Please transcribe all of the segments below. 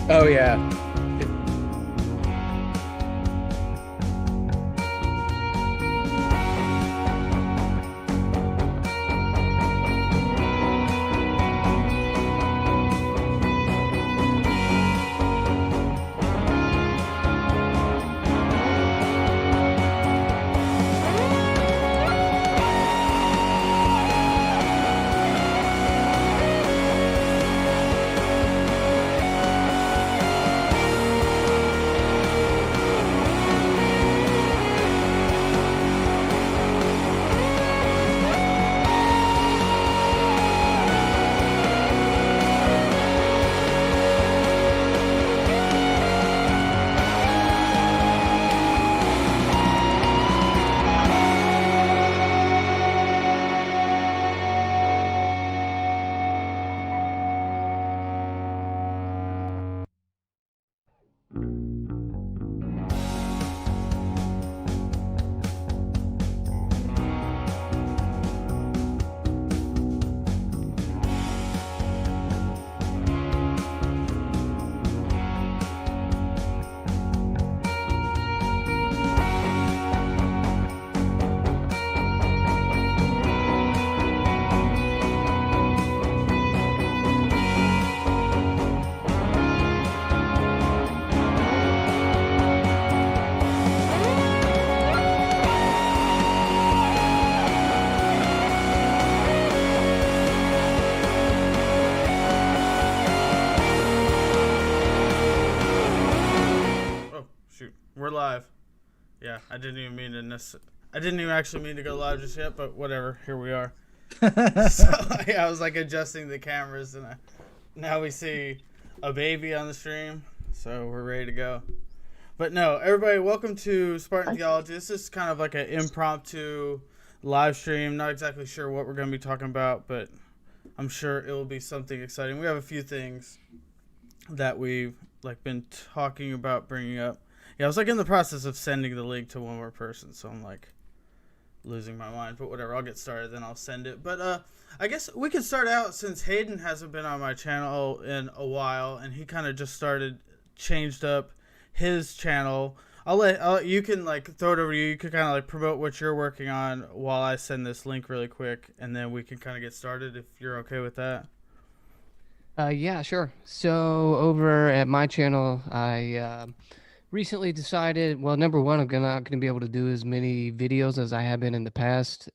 Oh yeah. It- Oh shoot, we're live. Yeah, I didn't even mean to. I didn't even actually mean to go live just yet, but whatever. Here we are. So yeah, I was like adjusting the cameras, and now we see a baby on the stream, so we're ready to go. But no, everybody, welcome to Spartan Theology. This is kind of like an impromptu live stream. Not exactly sure what we're going to be talking about, but I'm sure it will be something exciting. We have a few things that we've like been talking about bringing up. Yeah, I was like in the process of sending the link to one more person, so I'm like losing my mind. But whatever, I'll get started, then I'll send it. But I guess we could start out since Hayden hasn't been on my channel in a while, and he kind of just started changed up his channel. You can like throw it over to you. You can kind of like promote what you're working on while I send this link really quick, and then we can kind of get started if you're okay with that. Yeah, sure. So over at my channel, I recently decided, well, number one, I'm not gonna be able to do as many videos as I have been in the past.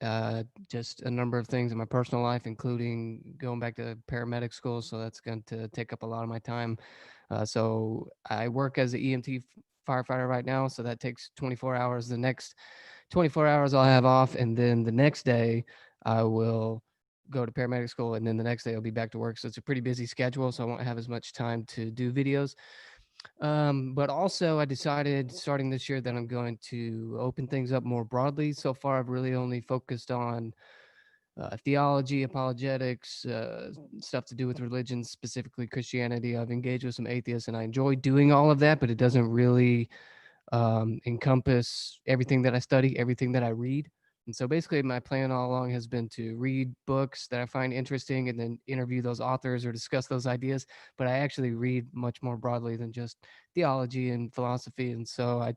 Just a number of things in my personal life, including going back to paramedic school, so that's going to take up a lot of my time. So I work as an EMT firefighter right now, so that takes 24 hours. The next 24 hours I'll have off, and then the next day I will go to paramedic school, and then the next day I'll be back to work. So it's a pretty busy schedule, so I won't have as much time to do videos. But also, I decided starting this year that I'm going to open things up more broadly. So far, I've really only focused on theology, apologetics, stuff to do with religion, specifically Christianity. I've engaged with some atheists, and I enjoy doing all of that, but it doesn't really encompass everything that I study, everything that I read. And so basically, my plan all along has been to read books that I find interesting and then interview those authors or discuss those ideas. But I actually read much more broadly than just theology and philosophy. And so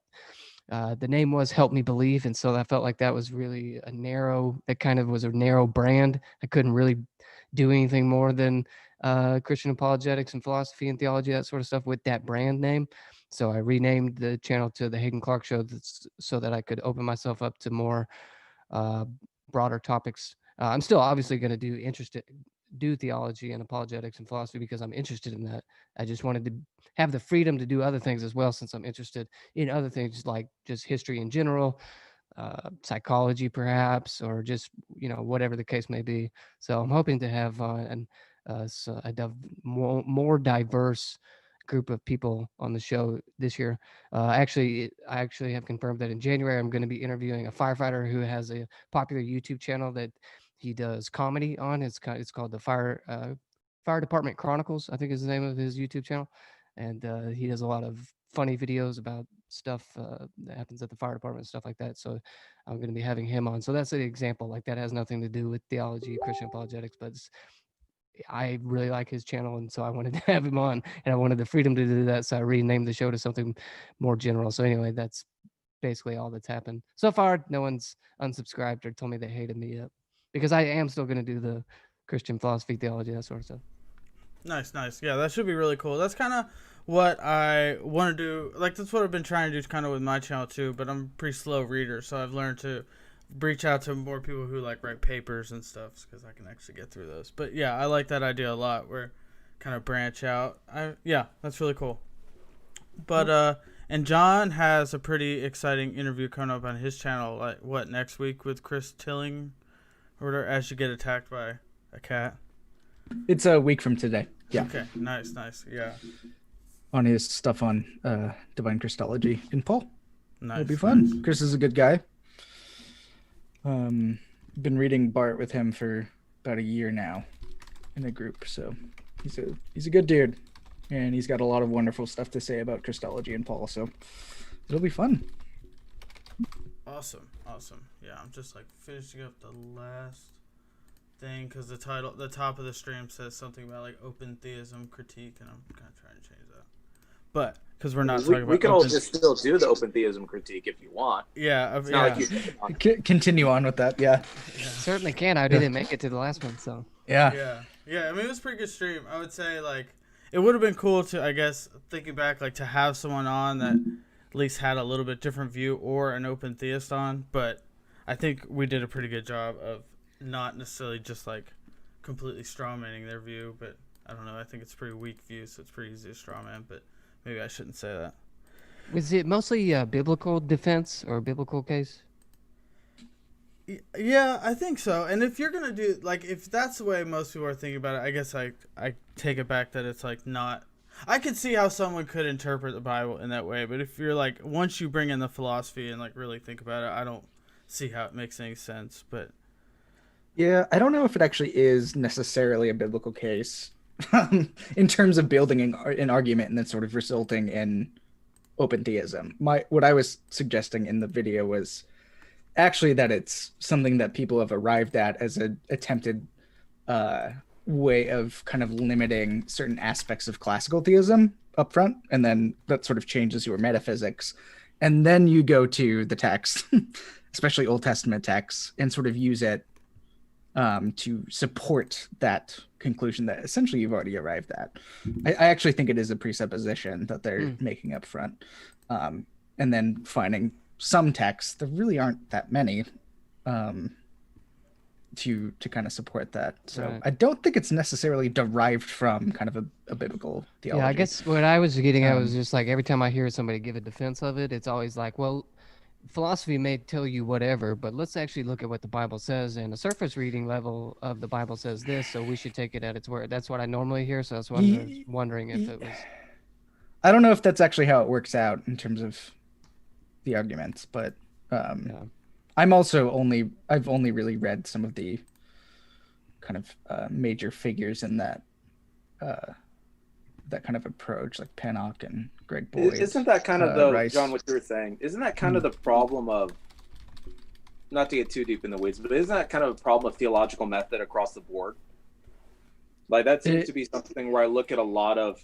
the name was Help Me Believe. And so I felt like that was really that kind of was a narrow brand. I couldn't really do anything more than Christian apologetics and philosophy and theology, that sort of stuff with that brand name. So I renamed the channel to the Hayden Clark Show so that I could open myself up to more uh, broader topics. I'm still obviously going to do theology and apologetics and philosophy because I'm interested in that. I just wanted to have the freedom to do other things as well, since I'm interested in other things like just history in general, psychology perhaps, or just whatever the case may be. So I'm hoping to have more diverse group of people on the show this year. I actually have confirmed that in January I'm going to be interviewing a firefighter who has a popular YouTube channel that he does comedy on. It's called the Fire Department Chronicles, I think is the name of his YouTube channel, and he does a lot of funny videos about stuff that happens at the fire department and stuff like that. So I'm going to be having him on. So that's an example. Like that has nothing to do with theology, Christian apologetics, but I really like his channel, and so I wanted to have him on, and I wanted the freedom to do that, so I renamed the show to something more general. So anyway, that's basically all that's happened so far. No one's unsubscribed or told me they hated me yet, because I am still going to do the Christian philosophy, theology, that sort of stuff. Nice, nice. Yeah, that should be really cool. That's kind of what I want to do. Like, that's what I've been trying to do kind of with my channel too, but I'm a pretty slow reader, so I've learned to reach out to more people who like write papers and stuff because I can actually get through those. But yeah, I like that idea a lot where kind of branch out. Yeah, that's really cool. But and John has a pretty exciting interview coming up on his channel, like what, next week with Chris Tilling or whatever, as you get attacked by a cat. It's a week from today. Yeah. Okay. Nice. Nice. Yeah. On his stuff on divine Christology in Paul. Nice. It'll be fun. Nice. Chris is a good guy. Been reading Bart with him for about a year now in a group, so he's a good dude, and he's got a lot of wonderful stuff to say about Christology and Paul, so it'll be fun. Awesome. Awesome. Yeah, I'm just like finishing up the last thing because the top of the stream says something about like open theism critique, and I'm kind of trying to change that. But because we're not talking about, we can all just still do the open theism critique if you want. Yeah, it's not like you continue on with that. Yeah. Certainly can. I didn't make it to the last one, so yeah. I mean, it was a pretty good stream. I would say like it would have been cool to, I guess, thinking back, like to have someone on that at least had a little bit different view or an open theist on. But I think we did a pretty good job of not necessarily just like completely strawmanning their view. But I don't know. I think it's a pretty weak view, so it's pretty easy to strawman. But maybe I shouldn't say that. Was it mostly biblical defense or biblical case? Yeah, I think so. And if you're going to do, like, if that's the way most people are thinking about it, I guess I take it back that it's, like, not... I could see how someone could interpret the Bible in that way, but if you're, like, once you bring in the philosophy and, like, really think about it, I don't see how it makes any sense, but... Yeah, I don't know if it actually is necessarily a biblical case in terms of building an argument and then sort of resulting in open theism. What I was suggesting in the video was actually that it's something that people have arrived at as an attempted way of kind of limiting certain aspects of classical theism up front, and then that sort of changes your metaphysics. And then you go to the text, especially Old Testament texts, and sort of use it to support that conclusion that essentially you've already arrived at. I actually think it is a presupposition that they're making up front. And then finding some texts, there really aren't that many, to kind of support that. So right. I don't think it's necessarily derived from kind of a biblical theology. Yeah, I guess what I was getting at was just like every time I hear somebody give a defense of it, it's always like, well, philosophy may tell you whatever, but let's actually look at what the Bible says, and a surface reading level of the Bible says this, so we should take it at its word. That's what I normally hear, so that's why I was wondering if it was... I don't know if that's actually how it works out in terms of the arguments, but I've only really read some of the kind of major figures in that that kind of approach, like Pennock and Greg Boyd. Isn't that kind of the Rice. John, what you were saying? Isn't that kind of the problem of, not to get too deep in the weeds, but isn't that kind of a problem of theological method across the board? Like that seems to be something where I look at a lot of,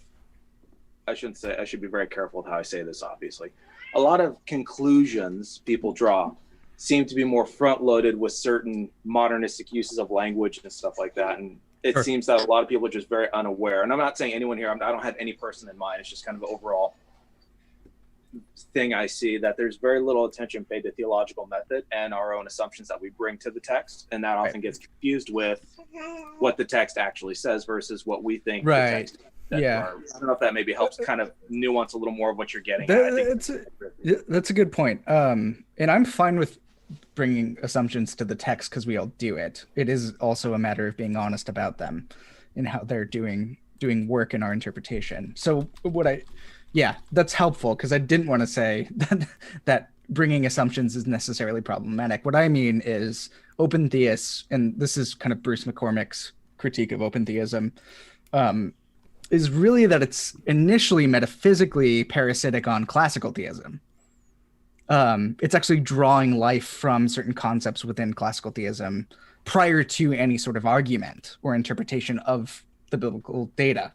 I should be very careful with how I say this, obviously. A lot of conclusions people draw seem to be more front-loaded with certain modernistic uses of language and stuff like that. And it seems that a lot of people are just very unaware. And I'm not saying anyone here, I don't have any person in mind. It's just kind of an overall thing I see, that there's very little attention paid to theological method and our own assumptions that we bring to the text. And that often gets confused with what the text actually says versus what we think the text Yeah. I don't know if that maybe helps kind of nuance a little more of what you're getting at. That's a good point. And I'm fine with bringing assumptions to the text because we all do it. It is also a matter of being honest about them and how they're doing work in our interpretation. So that's helpful, because I didn't want to say that bringing assumptions is necessarily problematic. What I mean is open theists, and this is kind of Bruce McCormick's critique of open theism, is really that it's initially metaphysically parasitic on classical theism. It's actually drawing life from certain concepts within classical theism prior to any sort of argument or interpretation of the biblical data.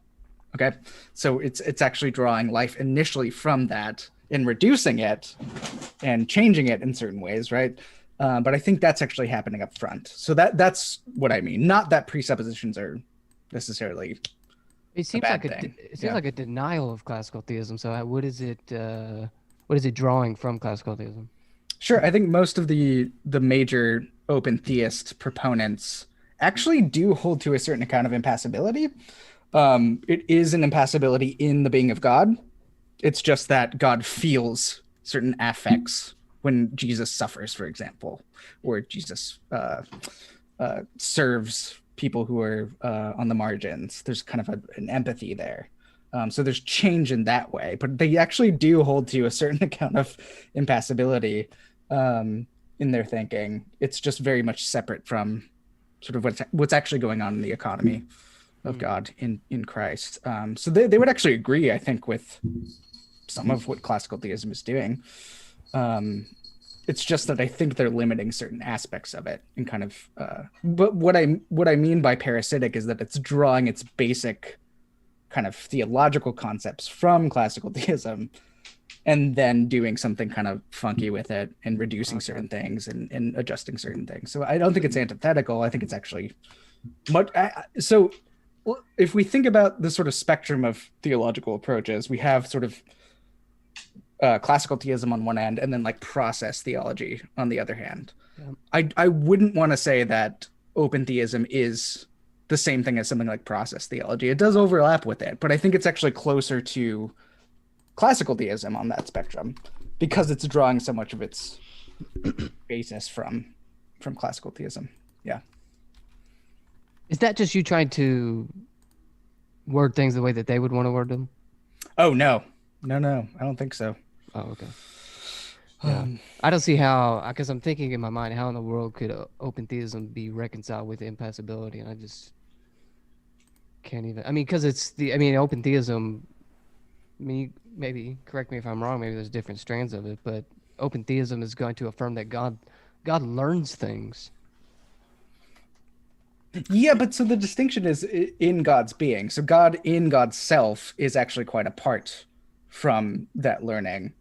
Okay, so it's actually drawing life initially from that and reducing it and changing it in certain ways, right? But I think that's actually happening up front. So that's what I mean. Not that presuppositions are necessarily It seems bad like thing. it seems Yeah. like a denial of classical theism. So what is it? What is it drawing from classical theism? Sure, I think most of the major open theist proponents actually do hold to a certain account of impassibility. It is an impassibility in the being of God. It's just that God feels certain affects when Jesus suffers, for example, or Jesus serves people who are on the margins. There's kind of an empathy there. So there's change in that way, but they actually do hold to a certain account of impassibility in their thinking. It's just very much separate from sort of what's actually going on in the economy of God in Christ. So they would actually agree, I think, with some of what classical theism is doing. It's just that I think they're limiting certain aspects of it and kind of. But what I mean by parasitic is that it's drawing its basic kind of theological concepts from classical theism and then doing something kind of funky with it and reducing certain things and adjusting certain things. So I don't think it's antithetical. I think it's actually much. So if we think about the sort of spectrum of theological approaches, we have sort of classical theism on one end and then like process theology on the other hand. Yeah. I wouldn't want to say that open theism is the same thing as something like process theology. It does overlap with it, but I think it's actually closer to classical theism on that spectrum because it's drawing so much of its basis from classical theism. Yeah. Is that just you trying to word things the way that they would want to word them? Oh, no, I don't think so. Oh, okay. Yeah. I don't see how, because I'm thinking in my mind, how in the world could open theism be reconciled with impassibility? And I just can't even, because open theism, maybe correct me if I'm wrong, maybe there's different strands of it, but open theism is going to affirm that God learns things. Yeah, but so the distinction is in God's being. So God in God's self is actually quite apart from that learning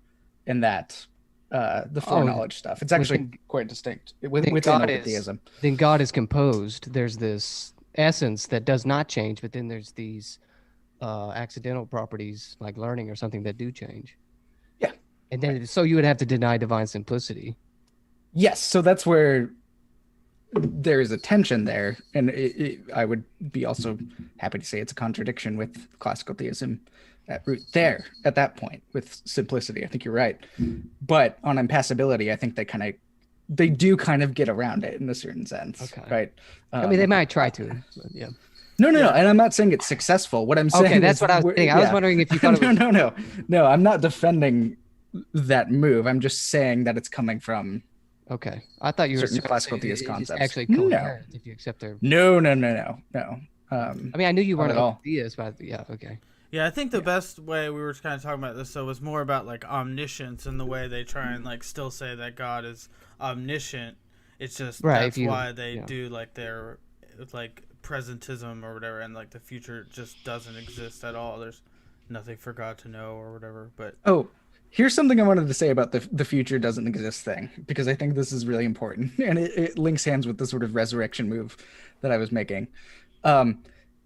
and that the foreknowledge stuff. It's actually quite distinct within open theism. Then God is composed. There's this essence that does not change, but then there's these accidental properties like learning or something that do change. Yeah. And then so you would have to deny divine simplicity. Yes, so that's where there is a tension there, and I would be also happy to say it's a contradiction with classical theism at root there at that point with simplicity. I think you're right, but on impassibility, I think they do kind of get around it in a certain sense. Okay. Right. They might try to, but yeah. No, and I'm not saying it's successful. What I'm saying okay, that's what I was thinking. I was wondering if you thought it was... No, I'm not defending that move. I'm just saying that it's coming from okay. I thought you were certain classical theist concepts. Actually coherent if you accept their... No. I knew you weren't a theist, but yeah, okay. Yeah, I think the best way we were kind of talking about this, though, was more about, like, omniscience and the way they try and, like, still say that God is omniscient. It's just that's why they do, like, their, like, presentism or whatever, and, like, the future just doesn't exist at all. There's nothing for God to know or whatever, but... Oh, here's something I wanted to say about the future doesn't exist thing, because I think this is really important, and it links hands with the sort of resurrection move that I was making.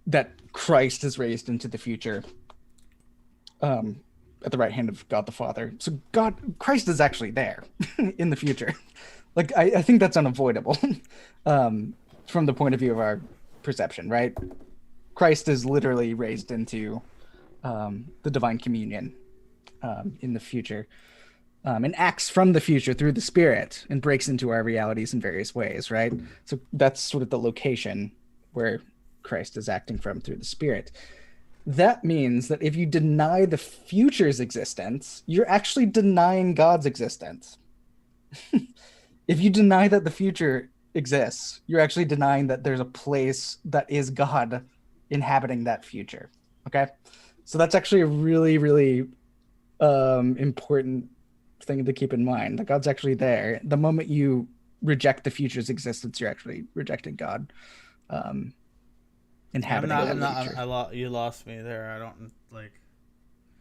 That Christ is raised into the future at the right hand of God the Father. So Christ is actually there in the future. Like, I think that's unavoidable from the point of view of our perception, right? Christ is literally raised into the divine communion in the future and acts from the future through the Spirit and breaks into our realities in various ways, right? So that's sort of the location where Christ is acting from through the Spirit. That means that if you deny the future's existence, you're actually denying God's existence. If you deny that the future exists, you're actually denying that there's a place that is God inhabiting that future. Okay? So that's actually a really, really important thing to keep in mind. That God's actually there. The moment you reject the future's existence, you're actually rejecting God. Inhabiting the future. You lost me there. I don't like.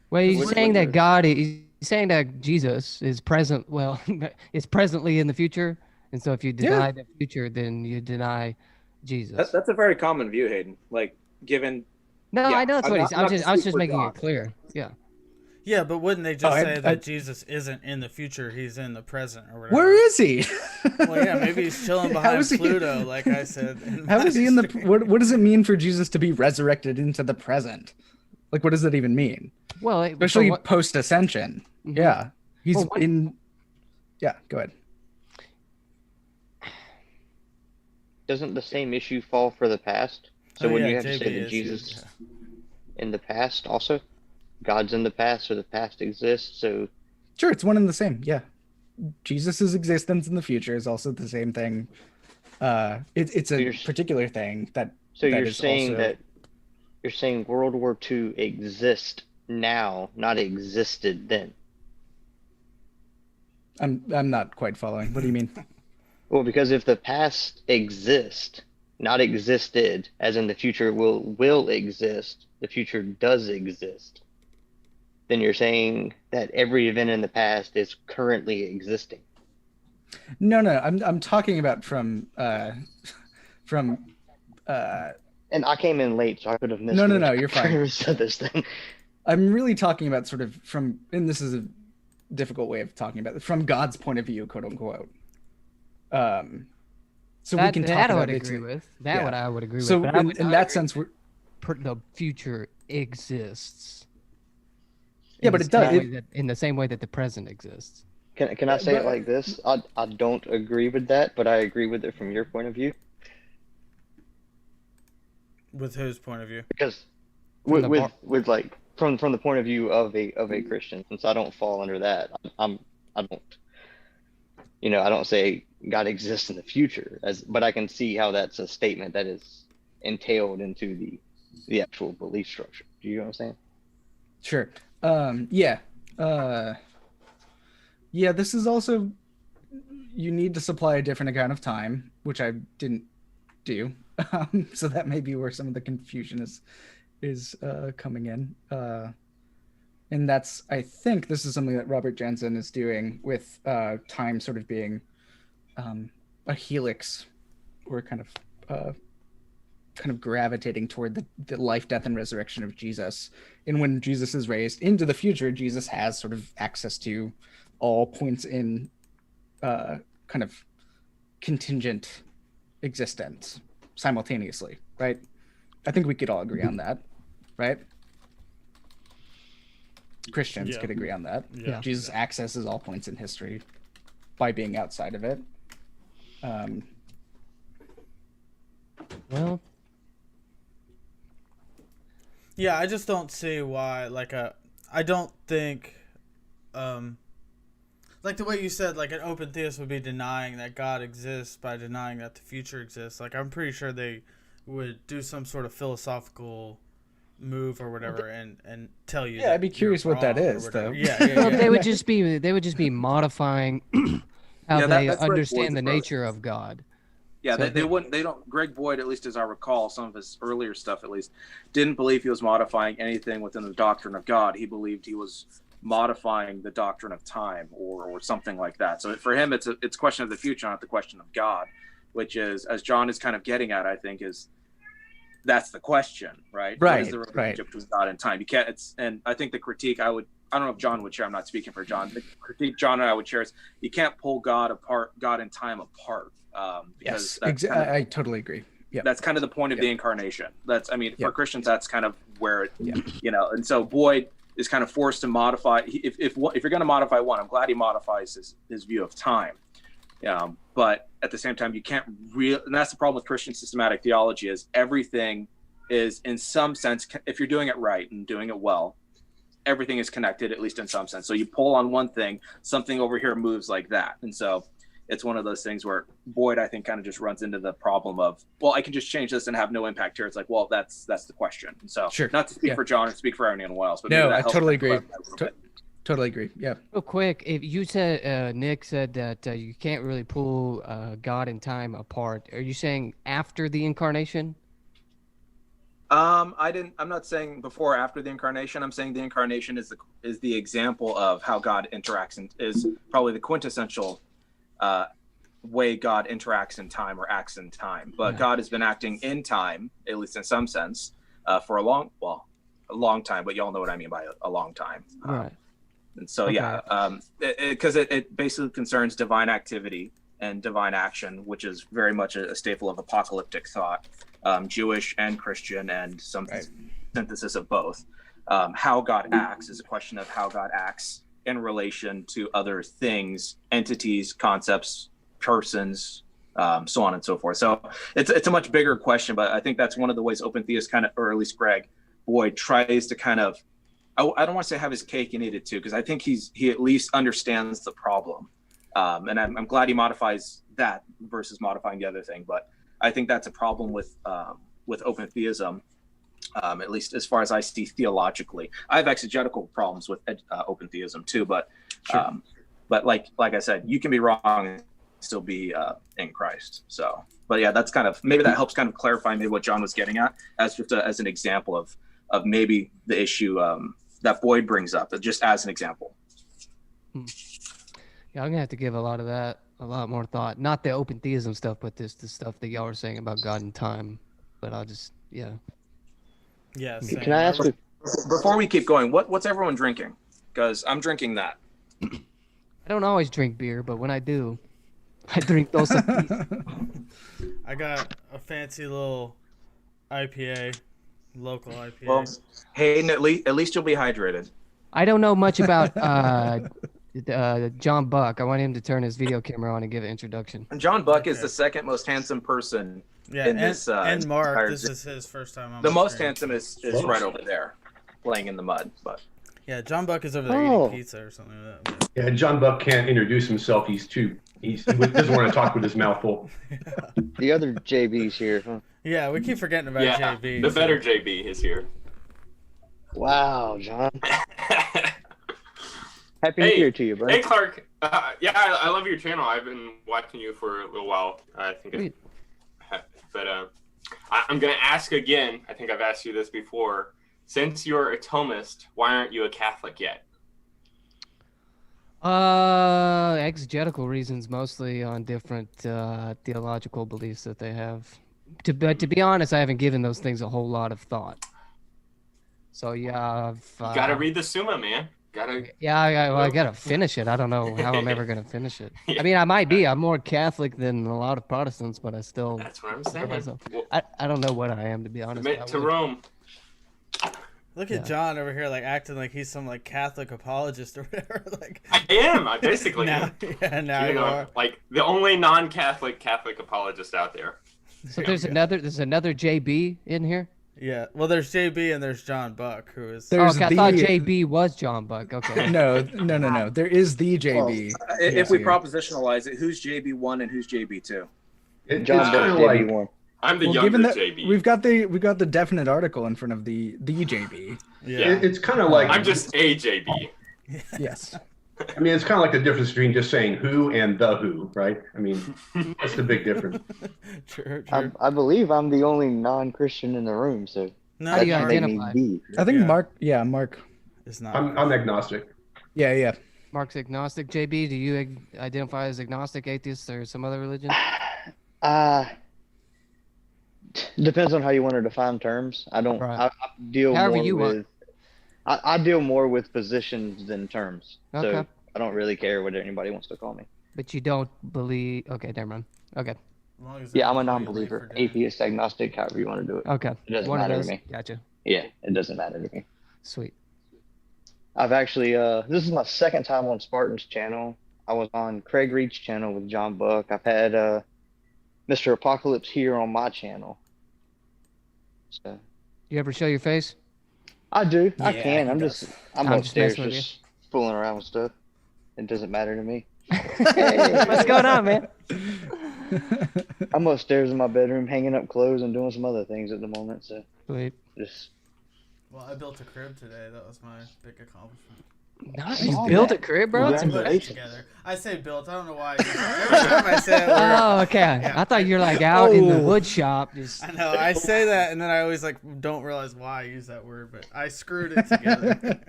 Well, he's Which saying one that is- God is he's saying that Jesus is present. Well, is presently in the future, and so if you deny the future, then you deny Jesus. That's a very common view, Hayden. Like, given. No, Yeah, I know that's what he's. I'm not I was speak just for making John. it clear. Yeah. Yeah, but wouldn't they just Oh, say that Jesus isn't in the future? He's in the present or whatever. Where is he? Well, yeah, maybe he's chilling How behind is he- Pluto, like I said. How is he in the? What does it mean for Jesus to be resurrected into the present? Like, what does that even mean? Well, Especially post ascension. Mhm. Yeah, he's Well, what- in. Yeah, go ahead. Doesn't the same issue fall for the past? So wouldn't you have to JB say that is- Jesus in the past also? God's in the past, or the past exists. So Sure, it's one and the same. Yeah, Jesus's existence in the future is also the same thing. It's a particular thing that. So that you're is saying also- that you're saying World War II exists now, not existed then. I'm not quite following. What do you mean? Well, because if the past exists, not existed, as in the future will exist, the future does exist, then you're saying that every event in the past is currently existing. No, I'm talking about from. And I came in late, so I could have missed. No, you're fine. Said this thing. I'm really talking about sort of from, and this is a difficult way of talking about it, from God's point of view, quote unquote. So we can talk that I about would it. agree with. That yeah. what I would agree So with. But I would in not that agree sense, we're the future exists. Yeah, in but the it does- same way that- in the same way that the present exists. Can I say it but- like this? I don't agree with that, but I agree with it from your point of view. With whose point of view? Because From the with like from the point of view of a Christian, since I don't fall under that, I don't, I don't say God exists in the future, but I can see how that's a statement that is entailed into the actual belief structure. Do you know what I'm saying? Sure. Yeah. Yeah, this is also, you need to supply a different account of time, which I didn't do. So that may be where some of the confusion is coming in. And that's, I think this is something that Robert Jensen is doing with time sort of being a helix, or kind of gravitating toward the life, death, and resurrection of Jesus. And when Jesus is raised into the future, Jesus has sort of access to all points in kind of contingent existence simultaneously, right? I think we could all agree on that, right? Christians Yeah. could agree on that. Yeah. Jesus accesses all points in history by being outside of it. Well, Yeah, I just don't see why. I don't think, like the way you said, like an open theist would be denying that God exists by denying that the future exists. Like I'm pretty sure they would do some sort of philosophical move or whatever, and tell you. Yeah, I'd be curious what that is, though. Yeah, well, yeah. they would just be modifying how Yeah, they that's Greg understand Boyd's the approach. nature of God. Yeah, So they wouldn't. They don't. Greg Boyd, at least as I recall, some of his earlier stuff, at least, didn't believe he was modifying anything within the doctrine of God. He believed he was modifying the doctrine of time, or something like that. So for him, it's a question of the future, not the question of God, which is, as John is kind of getting at, I think, is that's the question, right? What is the relationship between God and time? You can't. And I think the critique I don't know if John would share. I'm not speaking for John. The critique John and I would share is you can't pull God and time apart. Because Yes, I totally agree. Yeah, that's kind of the point of the incarnation. That's, I mean, for Christians, that's kind of where it, and so Boyd is kind of forced to modify. If you're going to modify one, I'm glad he modifies his view of time. But at the same time, you can't and that's the problem with Christian systematic theology, is everything is in some sense, if you're doing it right and doing it well, everything is connected, at least in some sense. So you pull on one thing, something over here moves like that. And so it's one of those things where Boyd, I think, kind of just runs into the problem of, well, I can just change this and have no impact here. It's like, well, that's the question. And so, Sure. not to speak for John or speak for anyone else, but no, maybe that I helps totally to agree. clarify a little bit. Totally agree. Yeah. Real quick, if you said Nick said that you can't really pull God and time apart, are you saying after the incarnation? I'm not saying before or after the incarnation. I'm saying the incarnation is the example of how God interacts, and is probably the quintessential way God interacts in time or acts in time. But God has been acting in time, at least in some sense, for a long time. But y'all know what I mean by a long time. Right. And so, because it basically concerns divine activity and divine action, which is very much a staple of apocalyptic thought, Jewish and Christian, and some synthesis of both. How God acts is a question of how God acts in relation to other things, entities, concepts, persons, so on and so forth. So it's a much bigger question, but I think that's one of the ways open theists kind of, or at least Greg Boyd, tries to kind of, I don't want to say have his cake and eat it too, because I think he at least understands the problem. And I'm glad he modifies that versus modifying the other thing. But I think that's a problem with open theism, at least as far as I see theologically. I have exegetical problems with open theism too, but like I said, you can be wrong and still be in Christ. So, but yeah, that's kind of, maybe that helps kind of clarify maybe what John was getting at as just as an example of maybe the issue that Boyd brings up, just as an example. Yeah, I'm gonna have to give a lot more thought. Not the open theism stuff, but the stuff that y'all were saying about God and time. But I'll just Yeah. Same. Can I ask you before we keep going? What's everyone drinking? Because I'm drinking that. I don't always drink beer, but when I do, I drink those. I got a fancy little IPA, local IPA. Well, Hayden, at least you'll be hydrated. I don't know much about John Buck. I want him to turn his video camera on and give an introduction. John Buck is the second most handsome person in this. And Mark, this is his first time on the most screen. handsome is right over there, laying in the mud. But yeah, John Buck is over there eating pizza or something like that. Yeah, John Buck can't introduce himself. He doesn't want to talk with his mouth full. The other JB's here, huh? Yeah, we keep forgetting about JB. The better JB is here. Wow, John. Happy New Year to you, bro. Hey, Clark. I love your channel. I've been watching you for a little while. I think, but I'm gonna ask again. I think I've asked you this before. Since you're a Thomist, why aren't you a Catholic yet? Exegetical reasons, mostly on different theological beliefs that they have. But to be honest, I haven't given those things a whole lot of thought. So yeah, you gotta read the Summa, man. I gotta finish it. I don't know how I'm ever gonna finish it. I mean, I might be. I'm more Catholic than a lot of Protestants, but I still. That's what I'm saying. I don't know what I am, to be honest. Submit to Rome. Look at John over here, like acting like he's some like Catholic apologist or whatever. Like I am. I basically now, am. Yeah, now you are. Like the only non-Catholic apologist out there. So there's another JB in here. Yeah, well, there's JB and there's John Buck, who is. I thought JB was John Buck. Okay. No. There is the JB. Well, if we propositionalize it, who's JB1 and who's JB2? John Buck, JB1. I'm the younger JB. We've got the definite article in front of the JB. Yeah. It's kind of like I'm just a JB. Yes. I mean, it's kind of like the difference between just saying who and the who, right? I mean, that's the big difference. True. I believe I'm the only non-Christian in the room, so How do you identify? I think Mark It's not. I'm agnostic. Yeah. Mark's agnostic. JB, do you identify as agnostic, atheist, or some other religion? Depends on how you want to define terms. I don't. Right. I deal However more you with. want. I deal more with positions than terms. Okay. So I don't really care what anybody wants to call me. But you don't believe. Okay, never mind. Okay. Yeah, I'm a non-believer, atheist, agnostic, however you want to do it. Okay. It doesn't One of matter those. to me. Gotcha. Yeah, it doesn't matter to me. Sweet. I've actually, this is my second time on Spartan's channel. I was on Craig Reed's channel with John Buck. I've had Mr. Apocalypse here on my channel. So. You ever show your face? I do. I Yeah, can. he I'm does. just I'm just upstairs messing with just fooling around with stuff. It doesn't matter to me. What's going on, man? I'm upstairs in my bedroom hanging up clothes and doing some other things at the moment. So Sweet. just Well, I built a crib today. That was my big accomplishment. Nice. You built a crib, bro? That's Put it impressive. together. I say built. I don't know why. Every time I say that word, Oh, okay. Yeah. I thought you were like out in the Oh. wood shop. Just I know. I say that, and then I always like don't realize why I use that word, but I screwed it together.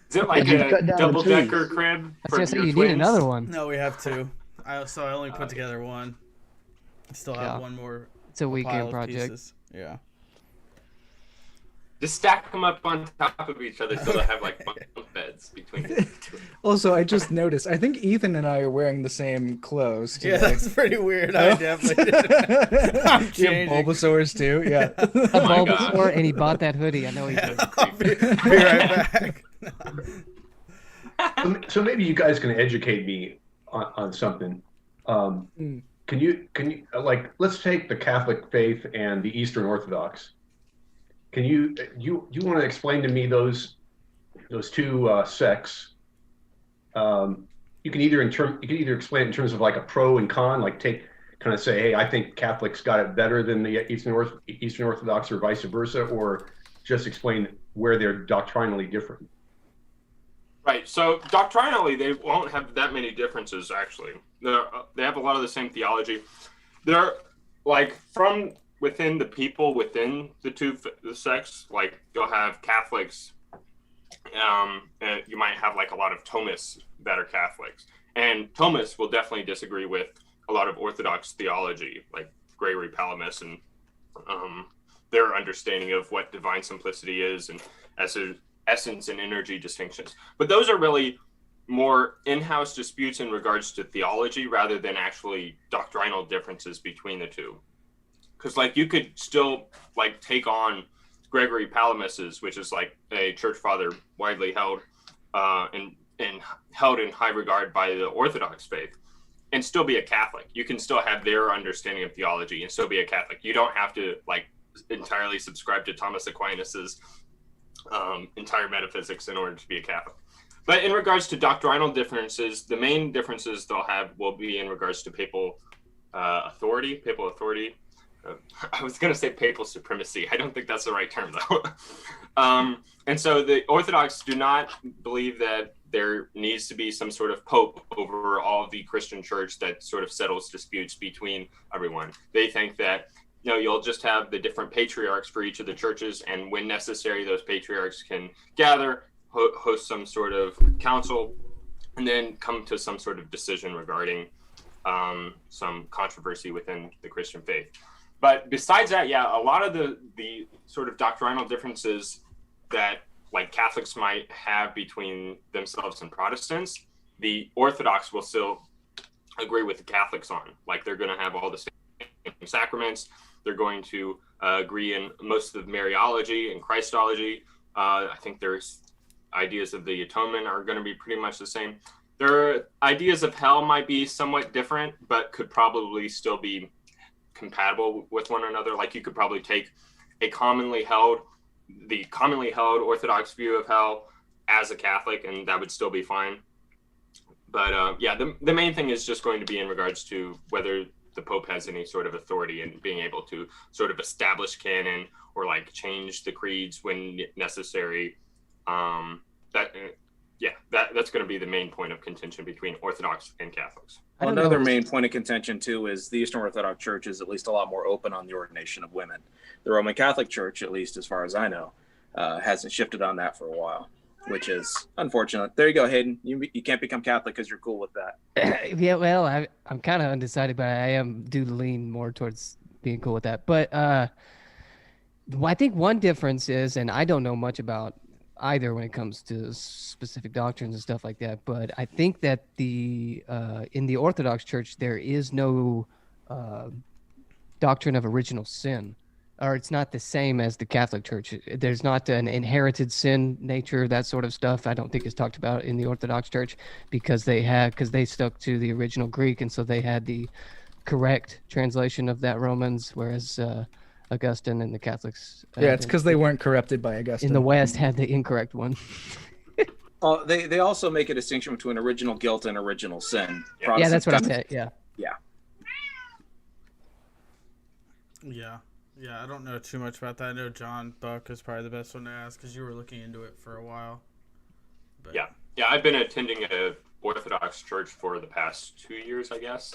Is it like You a cut down the double decker trees. crib I was for gonna say your you twins? need another one. No, we have two. I only put together one. I still have Yeah. one more. It's a pile weekend of project. pieces. Yeah. Just stack them up on top of each other so they'll have like bunk beds between the two. Also, I just noticed. I think Ethan and I are wearing the same clothes today. Yeah, that's pretty weird. I definitely did. I'm You have changing. Bulbasaurs too. Yeah. A my God. Bulbasaur, and he bought that hoodie. I know he did. I'll be right back. So maybe you guys can educate me on something. Mm. Can you like, let's take the Catholic faith and the Eastern Orthodox. Can you want to explain to me those two sects? You can either explain it in terms of like a pro and con, like kind of say, hey, I think Catholics got it better than the Eastern Orthodox, or vice versa, or just explain where they're doctrinally different. Right. So doctrinally, they won't have that many differences. Actually, they have a lot of the same theology. They're like from within the people within the sects. Like you'll have Catholics. And you might have like a lot of Thomists that are Catholics, and Thomists will definitely disagree with a lot of Orthodox theology, like Gregory Palamas and their understanding of what divine simplicity is and essence and energy distinctions. But those are really more in-house disputes in regards to theology rather than actually doctrinal differences between the two. Because like you could still like take on Gregory Palamas's, which is like a church father widely held and held in high regard by the Orthodox faith, and still be a Catholic. You can still have their understanding of theology and still be a Catholic. You don't have to like entirely subscribe to Thomas Aquinas's entire metaphysics in order to be a Catholic. But in regards to doctrinal differences, the main differences they'll have will be in regards to papal authority. I was going to say papal supremacy. I don't think that's the right term, though. And so the Orthodox do not believe that there needs to be some sort of pope over all of the Christian church that sort of settles disputes between everyone. They think that you'll just have the different patriarchs for each of the churches, and when necessary, those patriarchs can gather, host some sort of council, and then come to some sort of decision regarding some controversy within the Christian faith. But besides that, yeah, a lot of the sort of doctrinal differences that like Catholics might have between themselves and Protestants, the Orthodox will still agree with the Catholics on. Like they're going to have all the same sacraments. They're going to agree in most of Mariology and Christology. I think there's ideas of the atonement are going to be pretty much the same. Their ideas of hell might be somewhat different, but could probably still be compatible with one another. Like you could probably take the commonly held Orthodox view of hell as a Catholic, and that would still be fine. But yeah, the main thing is just going to be in regards to whether the Pope has any sort of authority in being able to sort of establish canon or like change the creeds when necessary. That's going to be the main point of contention between Orthodox and Catholics. Well, another main point of contention, too, is the Eastern Orthodox Church is at least a lot more open on the ordination of women. The Roman Catholic Church, at least as far as I know, hasn't shifted on that for a while, which is unfortunate. There you go, Hayden. You can't become Catholic because you're cool with that. Yeah, well, I'm kind of undecided, but I do lean more towards being cool with that. But I think one difference is, and I don't know much about either when it comes to specific doctrines and stuff like that, but I think that in the Orthodox Church there is no doctrine of original sin, or it's not the same as the Catholic Church. There's not an inherited sin nature, that sort of stuff. I don't think is talked about in the Orthodox Church because they stuck to the original Greek, and so they had the correct translation of that Romans, whereas Augustine and the Catholics. Yeah, it's because they weren't corrupted by Augustine. In the West, had the incorrect one. They also make a distinction between original guilt and original sin. Yeah, that's what I meant. Yeah. Yeah, I don't know too much about that. I know John Buck is probably the best one to ask because you were looking into it for a while. But, Yeah. Yeah, I've been attending a Orthodox church for the past 2 years, I guess,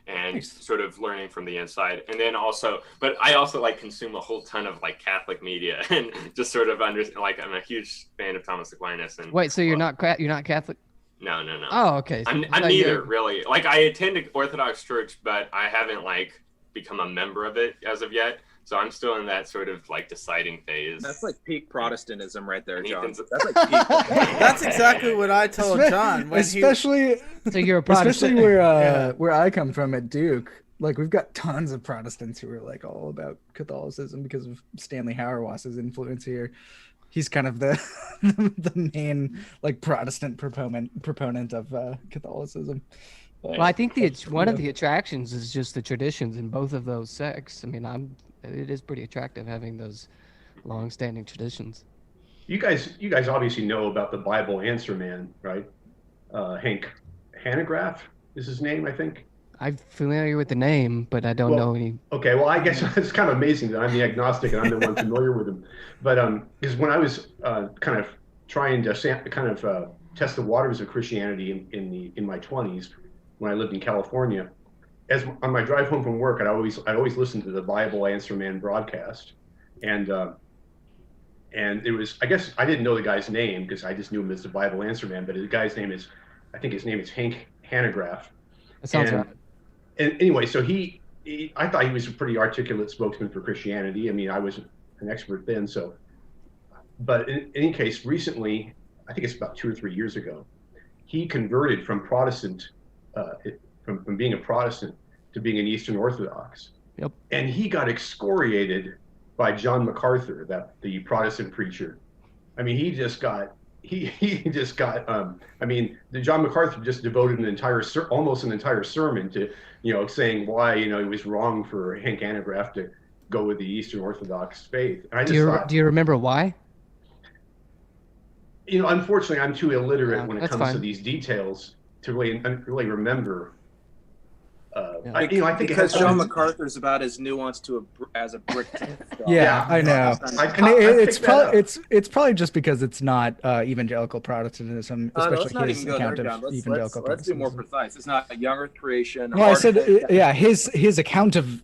and Nice. sort of learning from the inside. And then also, but I also like consume a whole ton of like Catholic media and just sort of like I'm a huge fan of Thomas Aquinas. And Wait, so you're not Catholic? No. Oh, okay. I'm I thought you neither were- really. Like I attend an Orthodox church, but I haven't like become a member of it as of yet. So I'm still in that sort of like deciding phase. That's like peak Protestantism right there, And John. Ethan's- That's like peak. That's exactly what I told John when especially So you're a Protestant. especially where Yeah. where I come from at Duke. Like we've got tons of Protestants who are like all about Catholicism because of Stanley Hauerwas's influence here. He's kind of the the main like Protestant proponent of Catholicism. Well, I think one of the attractions is just the traditions in both of those sects. I mean, it is pretty attractive having those long-standing traditions. You guys obviously know about the Bible Answer Man, right? Hank Hanegraaff is his name, I think. I'm familiar with the name, but I don't know any. Okay, well, I guess it's kind of amazing that I'm the agnostic and I'm the one familiar with him. But because when I was kind of trying to test the waters of Christianity in my 20s, when I lived in California, as on my drive home from work, I'd always listen to the Bible Answer Man broadcast, and it was, I guess I didn't know the guy's name because I just knew him as the Bible Answer Man, but the guy's name is, I think his name is Hank Hanegraaff. That sounds right. And anyway, so I thought he was a pretty articulate spokesman for Christianity. I mean, I wasn't an expert then, but in any case, recently, I think it's about 2 or 3 years ago, he converted from Protestant, from being a Protestant to being an Eastern Orthodox. Yep. And he got excoriated by John Macarthur, the Protestant preacher. I mean, he just got, I mean, John Macarthur just devoted almost an entire sermon to, saying why, it was wrong for Hank Hanegraaff to go with the Eastern Orthodox faith. And I just thought, Do you remember why? Unfortunately, I'm too illiterate when it that's comes to fine. these details to really remember. Yeah. I think it Because has John something- MacArthur's about as nuanced as a brick. Yeah, I know. I And it's picked that probably up. it's probably just because it's not evangelical Protestantism, No, let's especially not his even go there, account John. of evangelical Let's be more Protestantism. precise. It's not a young Earth creation. Well, I said, hard- his account of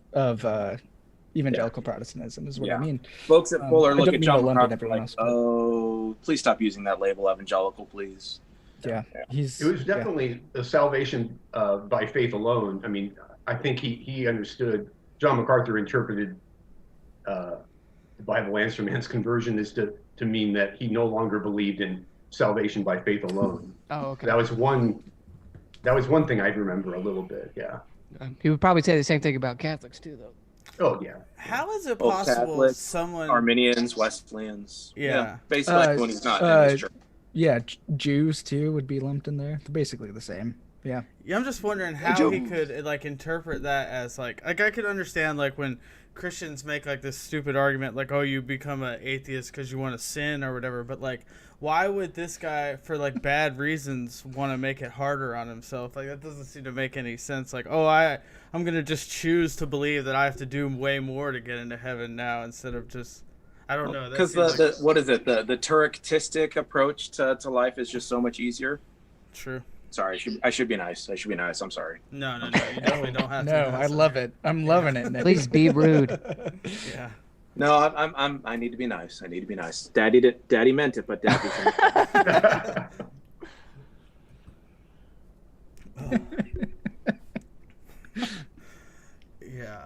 evangelical Protestantism is what I mean. Folks at Fuller I look don't at mean John to lump in MacArthur everyone like, else, but- oh, please stop using that label, evangelical, please. Yeah, It was definitely the salvation by faith alone. I mean, I think he understood. John MacArthur interpreted the Bible Answer Man's conversion as to mean that he no longer believed in salvation by faith alone. Oh, okay. That was one thing I remember a little bit. Yeah. He would probably say the same thing about Catholics too, though. Oh yeah. How is it Both possible Catholics, someone? Arminians, Wesleyans. Yeah. Basically, like when he's not in his church. Yeah, Jews too would be lumped in there. They're basically the same. Yeah. Yeah, I'm just wondering how he could like interpret that as like I could understand like when Christians make like this stupid argument like, oh, you become an atheist because you want to sin or whatever, but like why would this guy for like bad reasons want to make it harder on himself? Like that doesn't seem to make any sense. Like, oh, I'm gonna just choose to believe that I have to do way more to get into heaven now instead of just I don't know. Because what is it? The Turkistic approach to life is just so much easier. True. Sorry, I should be nice. I should be nice. I'm sorry. No. You definitely don't have to. No, I love it. I'm loving it. Nick. Please be rude. Yeah. No, I need to be nice. I need to be nice. Daddy meant it, but Daddy. Yeah.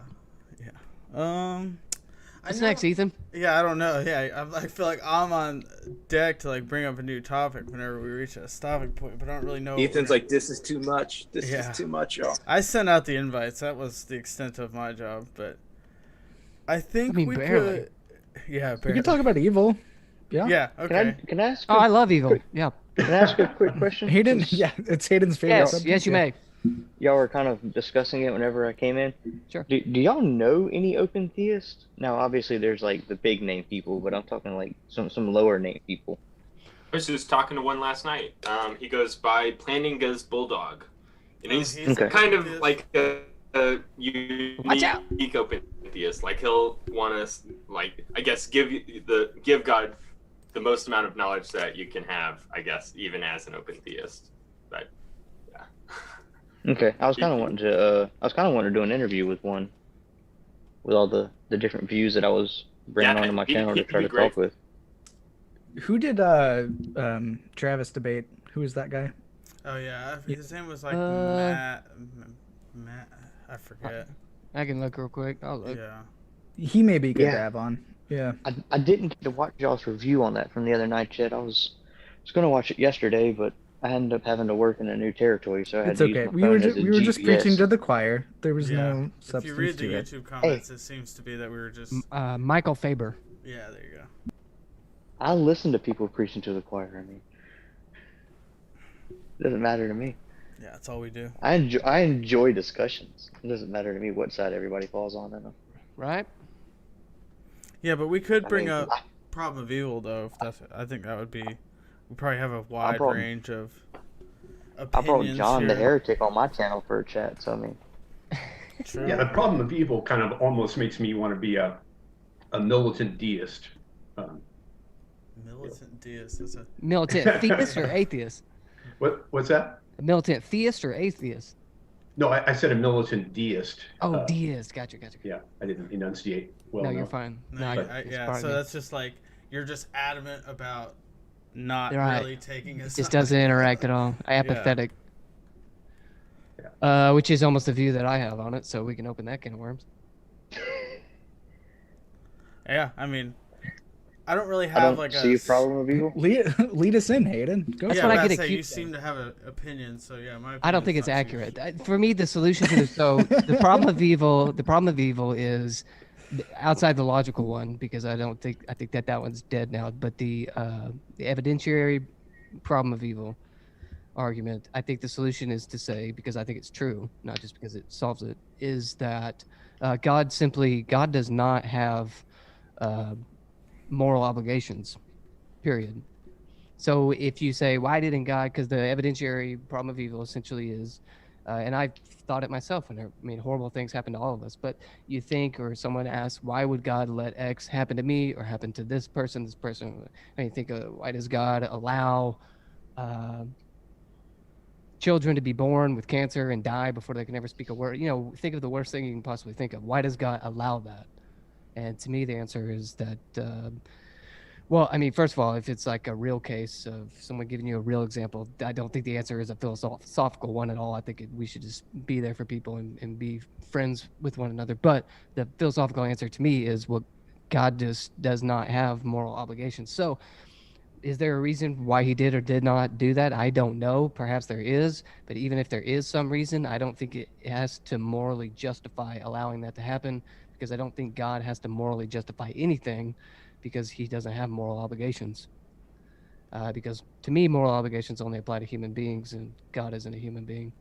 What's next, Ethan? Yeah, I don't know. Yeah, I feel like I'm on deck to like bring up a new topic whenever we reach a stopping point, but I don't really know. Ethan's like, this is too much. This Yeah. is too much, y'all. I sent out the invites. That was the extent of my job, but I think I mean, we barely. could. Yeah, We barely. can talk about evil. Yeah. Yeah. Okay. Can I ask? Oh, I love evil. Yeah. Can I ask a quick question? Hayden. Yeah, it's Hayden's favorite. Yes. subject. Yes, you Yeah. may. Y'all were kind of discussing it whenever I came in. Sure. Do y'all know any open theists? Now, obviously, there's like the big name people, but I'm talking like some lower name people. I was just talking to one last night. He goes by Planninga's Bulldog. And he's Okay. kind of like a unique Watch out. open theist. Like he'll want to, like, I guess, give God the most amount of knowledge that you can have, I guess, even as an open theist. But yeah. Okay, I was kind of wanting to do an interview with all the different views that I was bringing onto my channel to try to talk with. Who did Travis debate? Who was that guy? Oh yeah, his name was like Matt. I forget. I can look real quick. I'll look. Yeah. He may be good to have on. Yeah. I didn't get to watch y'all's review on that from the other night yet. I was going to watch it yesterday, but I ended up having to work in a new territory, so I had It's to okay. use my We phone were as a we were just GPS. preaching to the choir. There was no If substance you read the to it. YouTube comments, it seems to be that we were just. Michael Faber. Yeah, there you go. I listen to people preaching to the choir. I mean, it doesn't matter to me. Yeah, that's all we do. I enjoy discussions. It doesn't matter to me what side everybody falls on in them. Right? Yeah, but we could bring up problem of evil though. If that's, I think that would be. We probably have a wide range of opinions. I brought John here. the Heretic on my channel for a chat, so I mean. True. Yeah, the problem of evil kind of almost makes me want to be a militant deist. Militant deist. That's a. Militant theist or atheist? What's that? A militant theist or atheist? No, I said a militant deist. Oh, deist. Gotcha. Yeah, I didn't enunciate well No, enough. you're fine. No, yeah. So that's just like you're just adamant about not really taking a. Just doesn't interact at all. Apathetic. Yeah. Which is almost the view that I have on it, so we can open that can of worms. Yeah, I mean, I don't really have like see a problem of evil. Lead us in, Hayden. Go. That's yeah, what I get say, accused you of. seem to have an opinion, so yeah, my. I don't think it's accurate. For me, the solution to this, so the problem of evil is outside the logical one, because I think that one's dead now. But the evidentiary problem of evil argument, I think the solution is to say, because I think it's true, not just because it solves it, is that God does not have moral obligations, period. So if you say, why didn't God, because the evidentiary problem of evil essentially is, and I've thought it myself, horrible things happen to all of us, but you think, or someone asks, why would God let X happen to me or happen to this person? And you think, why does God allow children to be born with cancer and die before they can ever speak a word? Think of the worst thing you can possibly think of. Why does God allow that? And to me, the answer is that, first of all, if it's like a real case of someone giving you a real example, I don't think the answer is a philosophical one at all. I think we should just be there for people and be friends with one another. But the philosophical answer to me is, well, God just does not have moral obligations. So is there a reason why he did or did not do that? I don't know. Perhaps there is. But even if there is some reason, I don't think it has to morally justify allowing that to happen, because I don't think God has to morally justify anything, because he doesn't have moral obligations. Because to me, moral obligations only apply to human beings, and God isn't a human being.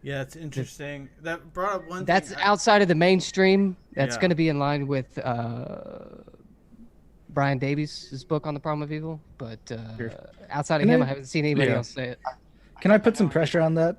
Yeah, it's interesting. That brought up one That's thing. outside of the mainstream. That's going to be in line with Brian Davies' book on the problem of evil. But outside of him, I haven't seen anybody else say it. Can I put some pressure on that?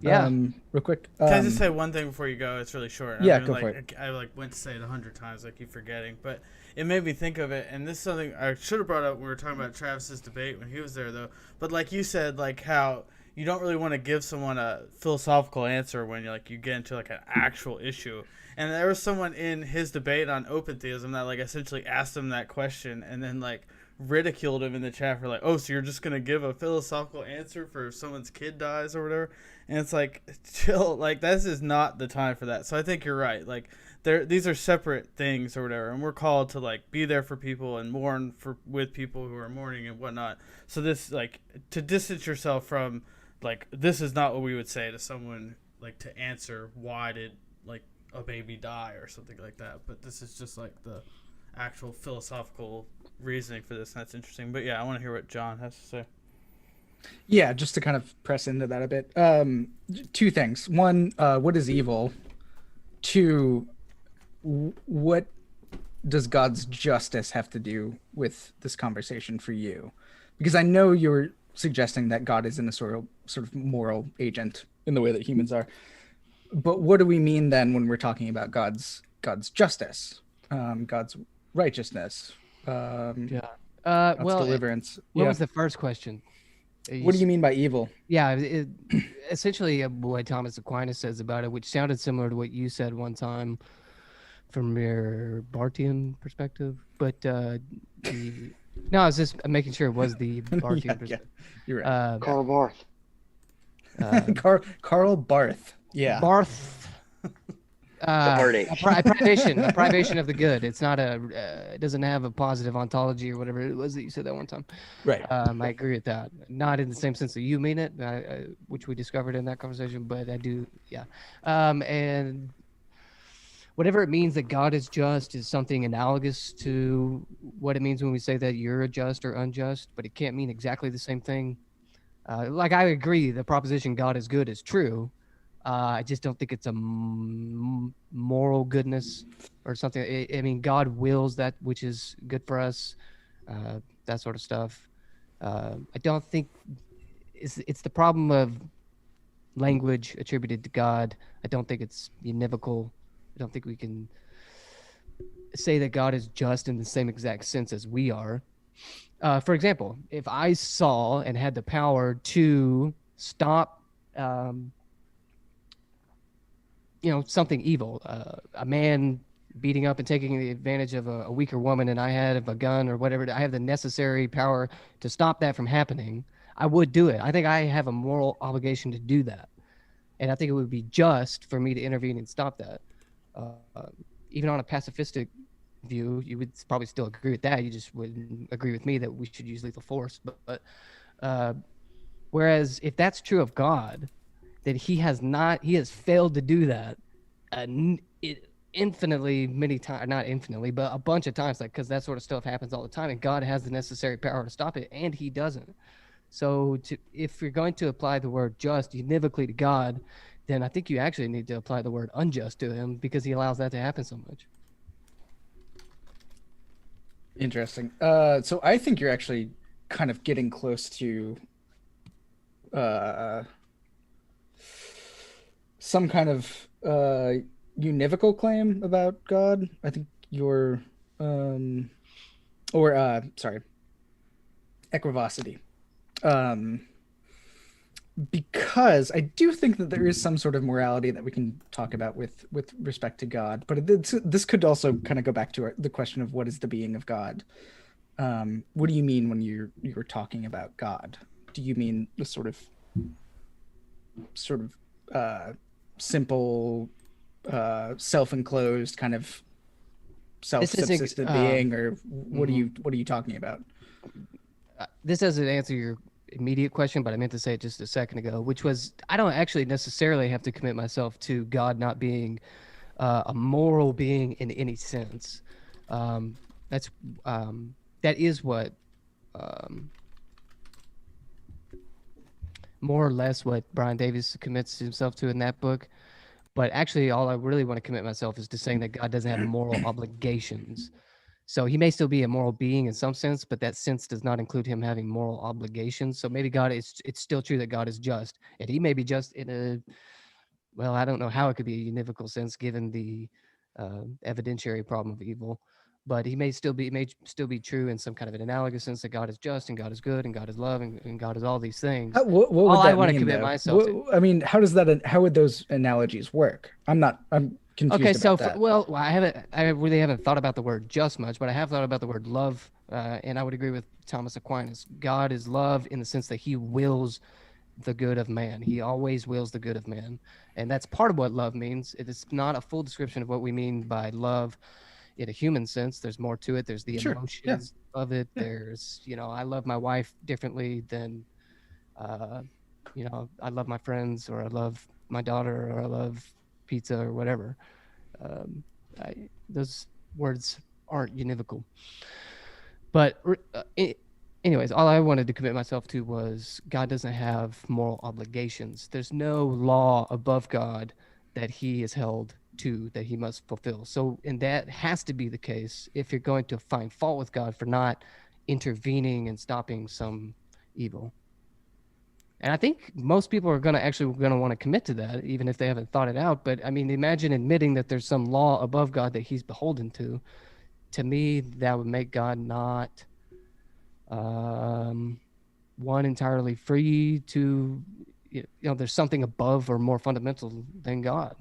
Yeah. Real quick. Can I just say one thing before you go? It's really short. Go for it. I went to say it 100 times. I keep forgetting, but it made me think of it. And this is something I should have brought up when we were talking about Travis's debate when he was there, though. But like you said, like how you don't really want to give someone a philosophical answer when you get into like an actual issue. And there was someone in his debate on open theism that like essentially asked him that question and then like ridiculed him in the chat for like, oh, so you're just gonna give a philosophical answer for if someone's kid dies or whatever. And it's like, chill, like this is not the time for that. So I think you're right. Like these are separate things or whatever, and we're called to like be there for people and mourn with people who are mourning and whatnot. So this like to distance yourself from like this is not what we would say to someone like to answer why did like a baby die or something like that. But this is just like the actual philosophical reasoning for this, and that's interesting. But yeah, I want to hear what John has to say. Yeah, just to kind of press into that a bit. Two things. One, what is evil? Two, what does God's justice have to do with this conversation for you? Because I know you're suggesting that God isn't a sort of moral agent in the way that humans are. But what do we mean then when we're talking about God's justice, God's righteousness? Yeah. God's Well, deliverance. what Yeah. was the first question? What do you mean by evil? Yeah, essentially what Thomas Aquinas says about it, which sounded similar to what you said one time from your Bartian perspective, but no, I was just making sure it was the Bartian Yeah, perspective. you're right. Karl Barth. Karl Barth. Yeah. Barth. Barth. A privation of the good. It's not it doesn't have a positive ontology or whatever it was that you said that one time. Right. I agree with that. Not in the same sense that you mean it, which we discovered in that conversation, but I do, yeah. And whatever it means that God is just is something analogous to what it means when we say that you're just or unjust, but it can't mean exactly the same thing. Like I agree, the proposition God is good is true. I just don't think it's a moral goodness or something. I mean, God wills that which is good for us, that sort of stuff. I don't think it's the problem of language attributed to God. I don't think it's univocal. I don't think we can say that God is just in the same exact sense as we are. For example, if I saw and had the power to stop something evil, a man beating up and taking the advantage of a weaker woman, and I had a gun or whatever, I have the necessary power to stop that from happening, I would do it. I think I have a moral obligation to do that. And I think it would be just for me to intervene and stop that. Even on a pacifistic view, you would probably still agree with that. You just wouldn't agree with me that we should use lethal force. But whereas if that's true of God, that he has failed to do that infinitely many times, not infinitely, but a bunch of times, like, because that sort of stuff happens all the time, and God has the necessary power to stop it, and he doesn't. So if you're going to apply the word just univocally to God, then I think you actually need to apply the word unjust to him, because he allows that to happen so much. Interesting. So I think you're actually kind of getting close to some kind of univocal claim about God. I think you're sorry, equivocity. Because I do think that there is some sort of morality that we can talk about with respect to God, but this could also kind of go back to the question of what is the being of God. What do you mean when you're talking about God? Do you mean the sort of simple, self-enclosed kind of self-subsistent being, or what are you talking about? This doesn't answer your immediate question, but I meant to say it just a second ago, which was, I don't actually necessarily have to commit myself to God not being a moral being in any sense. That is what more or less what Brian Davis commits himself to in that book. But actually, all I really want to commit myself is to saying that God doesn't have moral obligations. So he may still be a moral being in some sense, but that sense does not include him having moral obligations. So maybe it's still true that God is just, and he may be just in I don't know how it could be a univocal sense given the evidentiary problem of evil, but he may still be true in some kind of an analogous sense that God is just and God is good and God is love and God is all these things. What would all that I want mean, to commit though? myself to. I mean, how would those analogies work? I'm confused Okay, so about that. I really haven't thought about the word just much, but I have thought about the word love, and I would agree with Thomas Aquinas. God is love in the sense that he wills the good of man. He always wills the good of man, and that's part of what love means. It is not a full description of what we mean by love in a human sense. There's more to it. There's the emotions of it. Yeah. There's, I love my wife differently than, I love my friends, or I love my daughter, or I love pizza, or whatever. Those words aren't univocal. But anyways, all I wanted to commit myself to was God doesn't have moral obligations. There's no law above God that he is held to, that he must fulfill. So, and that has to be the case if you're going to find fault with God for not intervening and stopping some evil. And I think most people are going to want to commit to that, even if they haven't thought it out. But I mean, imagine admitting that there's some law above God that he's beholden to. to me, that would make God not one entirely free to, there's something above or more fundamental than God.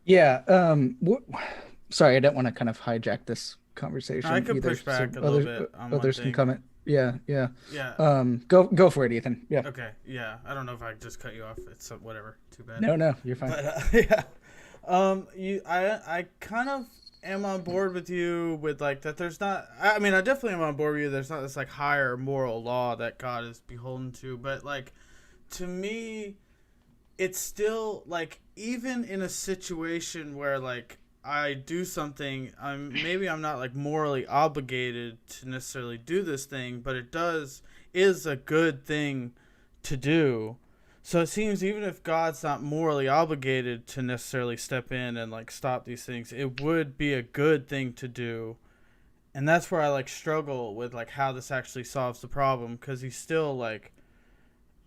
Yeah. Sorry, I don't want to kind of hijack this conversation I could either. push back So a little bit on one others can thing. comment. Yeah. Yeah. Go for it, Ethan. Yeah. Okay. Yeah. I don't know if I just cut you off. It's whatever. Too bad. No, you're fine. But yeah. I kind of am on board with you with like that. There's not. I mean, I definitely am on board with you. There's not this like higher moral law that God is beholden to. But like, to me, it's still like, even in a situation where like I do something, maybe I'm not like morally obligated to necessarily do this thing, but it is a good thing to do. So it seems even if God's not morally obligated to necessarily step in and like stop these things, it would be a good thing to do. And that's where I like struggle with like how this actually solves the problem, because he's still like,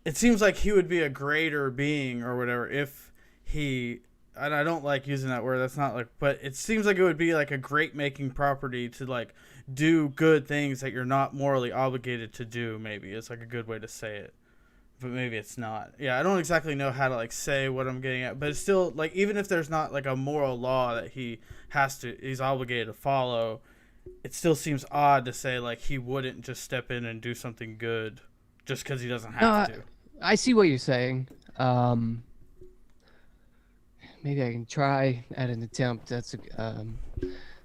it seems like he would be a greater being or whatever if he, and I don't like using that word, that's not like, but it seems like it would be like a great making property to like do good things that you're not morally obligated to do. Maybe it's like a good way to say it, but maybe it's not. Yeah, I don't exactly know how to like say what I'm getting at, but it's still like, even if there's not like a moral law that he's obligated to follow, it still seems odd to say like he wouldn't just step in and do something good just because he doesn't have to. I see what you're saying. Maybe I can try at an attempt.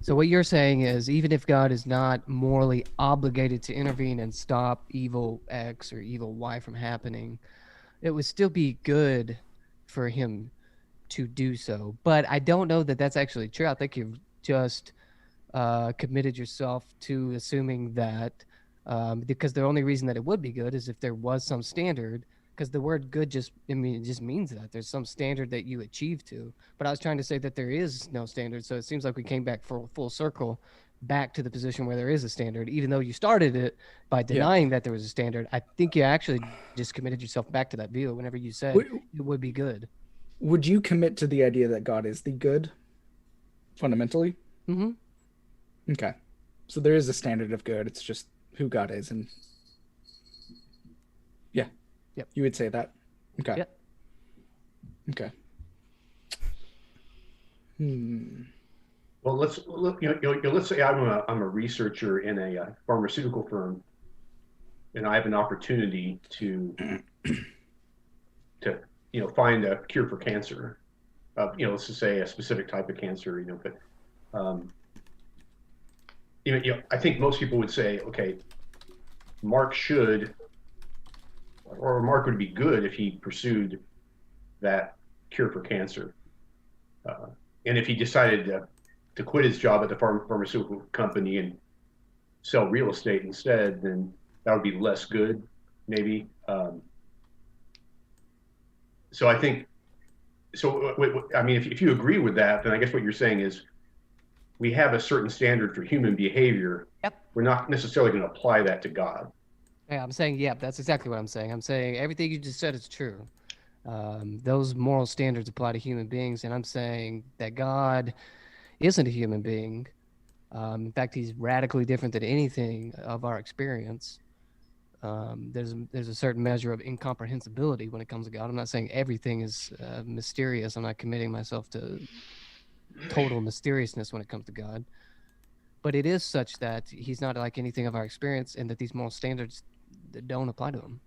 So what you're saying is, even if God is not morally obligated to intervene and stop evil X or evil Y from happening, it would still be good for him to do so. But I don't know that that's actually true. I think you've just committed yourself to assuming that, because the only reason that it would be good is if there was some standard. Because the word good it just means that there's some standard that you achieve to. But I was trying to say that there is no standard. So it seems like we came back full circle back to the position where there is a standard, even though you started it by denying that there was a standard. I think you actually just committed yourself back to that view whenever you said it would be good. Would you commit to the idea that God is the good fundamentally? Mm-hmm. Okay. So there is a standard of good. It's just who God is. And yeah. Yep. You would say that. Okay. Yep. Okay. Well, let's say I'm a researcher in a pharmaceutical firm, and I have an opportunity to find a cure for cancer. Let's just say a specific type of cancer. But I think most people would say, okay, Mark would be good if he pursued that cure for cancer. And if he decided to quit his job at the pharmaceutical company and sell real estate instead, then that would be less good, maybe. So I think, I mean, if you agree with that, then I guess what you're saying is we have a certain standard for human behavior. Yep. We're not necessarily going to apply that to God. Yeah, I'm saying, that's exactly what I'm saying. I'm saying everything you just said is true. Those moral standards apply to human beings, and I'm saying that God isn't a human being. In fact, he's radically different than anything of our experience. There's a certain measure of incomprehensibility when it comes to God. I'm not saying everything is mysterious. I'm not committing myself to total mysteriousness when it comes to God. But it is such that he's not like anything of our experience, and that these moral standards don't apply to him.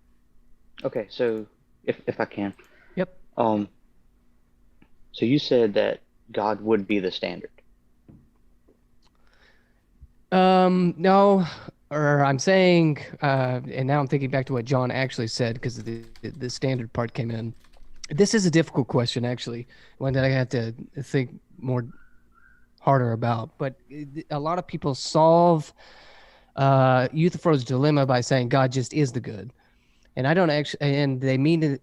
Okay, so if I can. Yep. So you said that God would be the standard. No, or I'm saying, and now I'm thinking back to what John actually said, because the standard part came in. This is a difficult question, actually, one that I had to think more harder about. But a lot of people solve Euthyphro's dilemma by saying God just is the good, and I don't actually, and they mean it.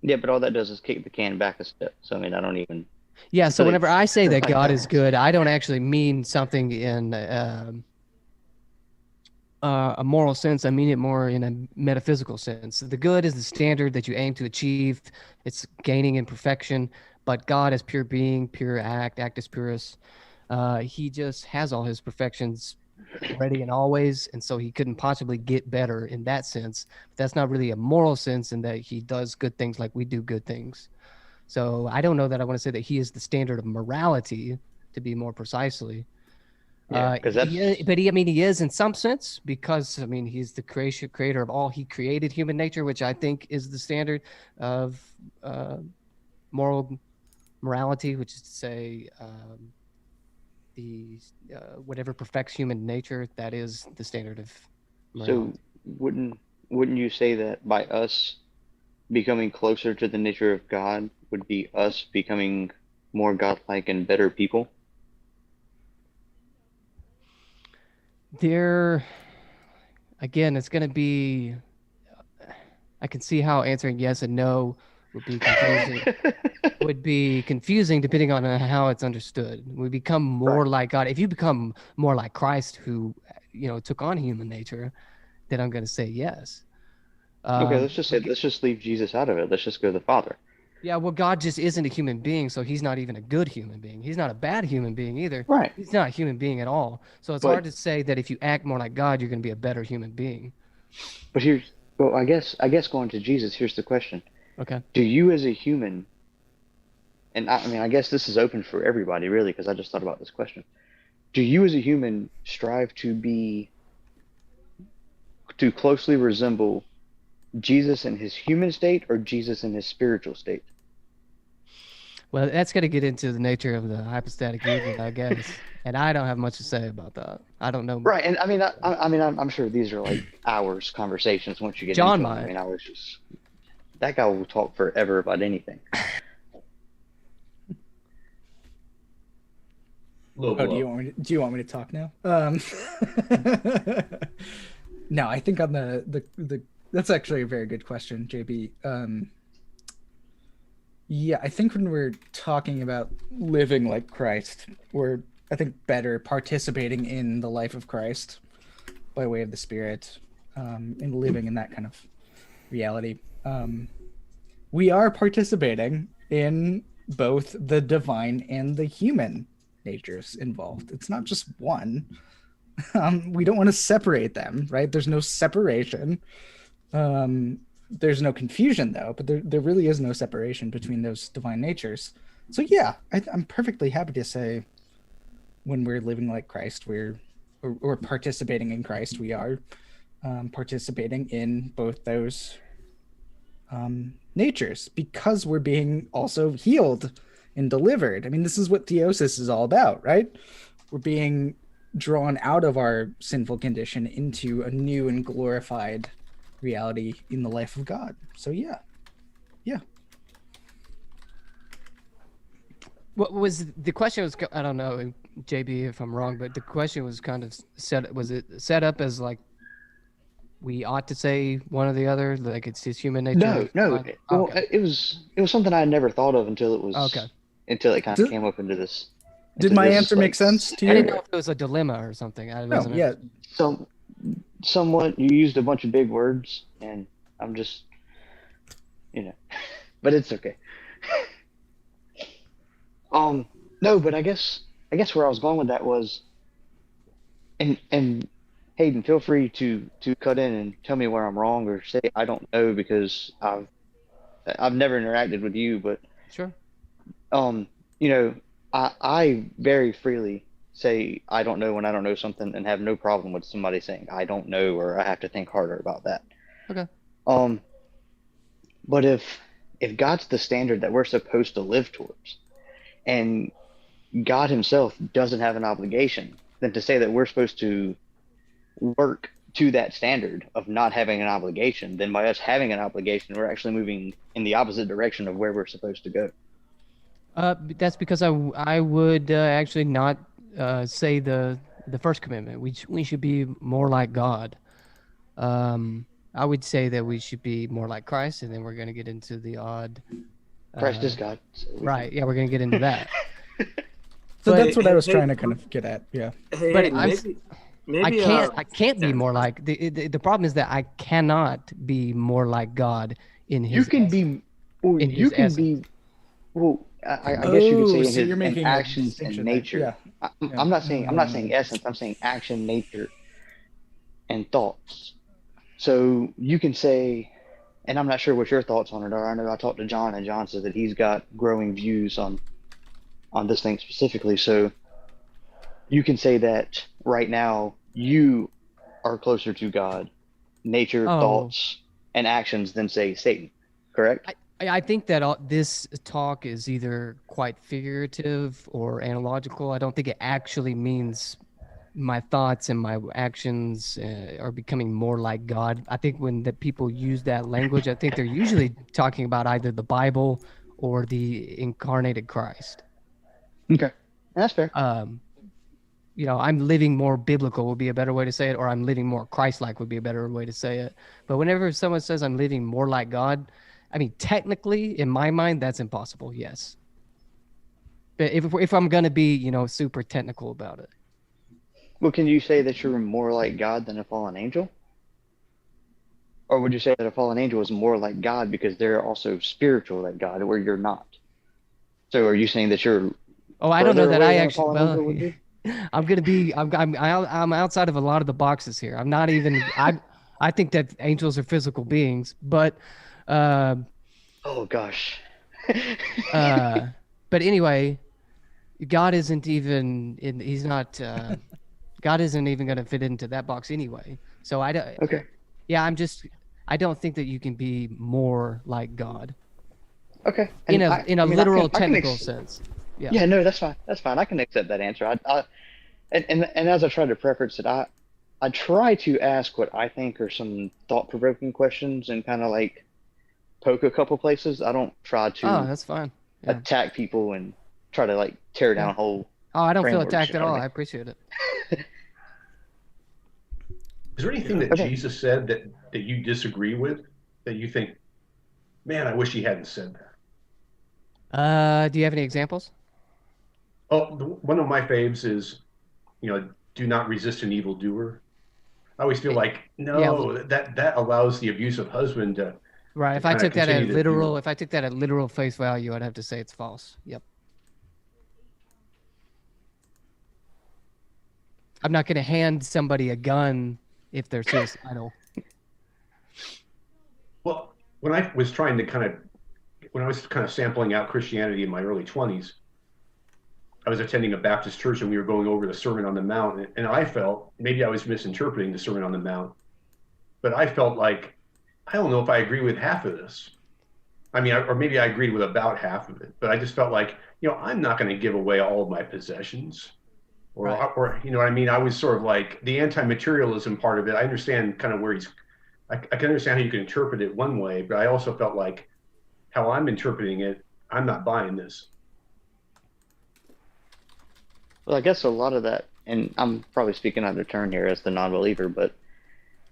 Yeah, but all that does is kick the can back a step. So I mean, I don't even. Yeah, so whenever I say that God is good, I don't actually mean something in a moral sense. I mean it more in a metaphysical sense. The good is the standard that you aim to achieve. It's gaining in perfection, but God is pure being, pure act, actus purus. He just has all his perfections ready and always, and so he couldn't possibly get better in that sense. That's not really a moral sense in that he does good things like we do good things. So I don't know that I want to say that he is the standard of morality, to be more precisely. Yeah, because that's I mean, he is in some sense, because I mean, he's the creator of all. He created human nature, which I think is the standard of morality, which is to say, the whatever perfects human nature, that is the standard of morality. so. Wouldn't you say that by us becoming closer to the nature of God would be us becoming more godlike and better people? There, again, it's going to be. I can see how answering yes and no would be confusing. Would be confusing depending on how it's understood. We become more like God. If you become more like Christ, who took on human nature, then I'm going to say yes. Okay, let's just leave Jesus out of it. Let's just go to the Father. Yeah, well, God just isn't a human being, so he's not even a good human being. He's not a bad human being either. Right. He's not a human being at all. So it's hard to say that if you act more like God, you're going to be a better human being. But I guess going to Jesus, here's the question. Okay. Do you as a human, and I mean, I guess this is open for everybody really, because I just thought about this question. Do you as a human strive to closely resemble Jesus in his human state or Jesus in his spiritual state? Well, that's going to get into the nature of the hypostatic union, I guess. And I don't have much to say about that. I don't know. Right, and I mean, I'm sure these are like hours conversations once you get John into might. them. I mean, that guy will talk forever about anything. Do you want me to talk now? No, I think on the that's actually a very good question, JB. Yeah, I think when we're talking about living like Christ, we're, I think, better participating in the life of Christ by way of the Spirit, and living in that kind of reality. We are participating in both the divine and the human natures involved. It's not just one. We don't want to separate them, right? There's no separation. There's no confusion though, but there really is no separation between those divine natures. So yeah, I'm perfectly happy to say when we're living like Christ, or participating in Christ, we are participating in both those natures, because we're being also healed and delivered. I mean, this is what theosis is all about, right? We're being drawn out of our sinful condition into a new and glorified reality in the life of God. So yeah. What was the question? Was, I don't know, JB, if I'm wrong, but the question was kind of was it set up as like we ought to say one or the other, like it's his human nature? No. Well, okay. it was something I had never thought of until it was until it kind of came up into this. Did my answer make sense to you? I didn't know if it was a dilemma or something. Somewhat. You used a bunch of big words, and I'm just, but it's okay. No, but I guess where I was going with that was, and Hayden, feel free to cut in and tell me where I'm wrong, or say I don't know, because I've never interacted with you, but sure. I very freely say I don't know when I don't know something, and have no problem with somebody saying I don't know, or I have to think harder about that. Okay. But if God's the standard that we're supposed to live towards, and God himself doesn't have an obligation, then to say that we're supposed to work to that standard of not having an obligation, then by us having an obligation, we're actually moving in the opposite direction of where we're supposed to go. That's because I would actually not say the first commandment. We should be more like God. I would say that we should be more like Christ, and then we're going to get into the odd. Christ is God. So right. Yeah, we're going to get into that. So that's what I was trying to kind of get at. Yeah. But I can't be more like the problem is that I cannot be more like God in his. You can be. Well, you can be. Well, I guess you could say Oh, in so you're his in making a actions and distinction there. nature. Yeah. Yeah. I'm not saying essence. I'm saying action, nature, and thoughts. So you can say, and I'm not sure what your thoughts on it are. I know I talked to John, and John said that he's got growing views on this thing specifically. So you can say that right now you are closer to God, nature, Oh, thoughts, and actions than say Satan. Correct? I think that this talk is either quite figurative or analogical. I don't think it actually means my thoughts and my actions are becoming more like God. I think when the people use that language, I think they're usually talking about either the Bible or the incarnated Christ. Okay, and that's fair. I'm living more biblical would be a better way to say it, or I'm living more Christ-like would be a better way to say it. But whenever someone says I'm living more like God, I mean, technically, in my mind, that's impossible. Yes, but if I'm gonna be, super technical about it. Well, can you say that you're more like God than a fallen angel? Or would you say that a fallen angel is more like God because they're also spiritual like God, where you're not? So are you saying that you're Oh, I don't know further that away I than a actually. fallen Well, angel would be? I'm outside of a lot of the boxes here. I'm not even. I think that angels are physical beings, but, uh, Oh gosh. uh, but anyway, God isn't even. He's not. God isn't even going to fit into that box anyway. So I don't. Okay. Yeah, I don't think that you can be more like God Okay. in And a I mean, literal technical sense. Yeah. yeah, no, that's fine. That's fine. I can accept that answer. And as I tried to preface it, I try to ask what I think are some thought-provoking questions and kind of like poke a couple places. I don't try Oh, to that's fine. Yeah. attack people and try to like tear down whole Oh, I don't feel frameworks. attacked You at know all. what I I mean? appreciate it. Is there anything that Okay. Jesus said that you disagree with, that you think, man, I wish he hadn't said that? Do you have any examples? Oh, one of my faves is, do not resist an evildoer. I always feel like, Yeah, no, that allows the abusive husband to right. to kind of continue to do. If I took that at literal face value, I'd have to say it's false. Yep. I'm not going to hand somebody a gun if they're suicidal. Well, when I was kind of sampling out Christianity in my early 20s, I was attending a Baptist church and we were going over the Sermon on the Mount, and I felt maybe I was misinterpreting the Sermon on the Mount, but I felt like I don't know if I agree with half of this. I mean, or maybe I agreed with about half of it, but I just felt like, I'm not going to give away all of my possessions. Right. Or you know what I mean? I was sort of like the anti-materialism part of it. I understand kind of where I can understand how you can interpret it one way, but I also felt like how I'm interpreting it, I'm not buying this. Well, I guess a lot of that, and I'm probably speaking out of turn here as the non-believer, but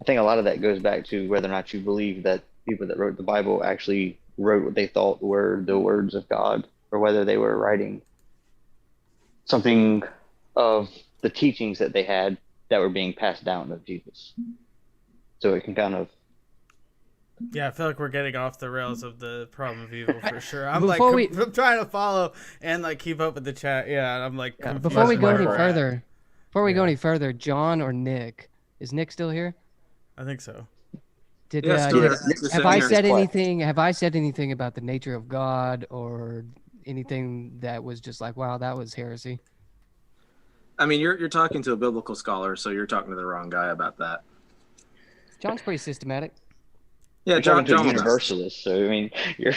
I think a lot of that goes back to whether or not you believe that people that wrote the Bible actually wrote what they thought were the words of God, or whether they were writing something of the teachings that they had that were being passed down of Jesus. So it can kind of. Yeah, I feel like we're getting off the rails of the problem of evil for sure. I'm I'm trying to follow and like keep up with the chat. Yeah, I'm like before we go any Yeah. further, John or Nick, is Nick still here? I think so. Have I said anything? Have I said anything about the nature of God or anything that was just like, wow, that was heresy? I mean, you're talking to a biblical scholar, so you're talking to the wrong guy about that. John's pretty systematic. Yeah, You're John. talking to a universalist, so I mean, you're.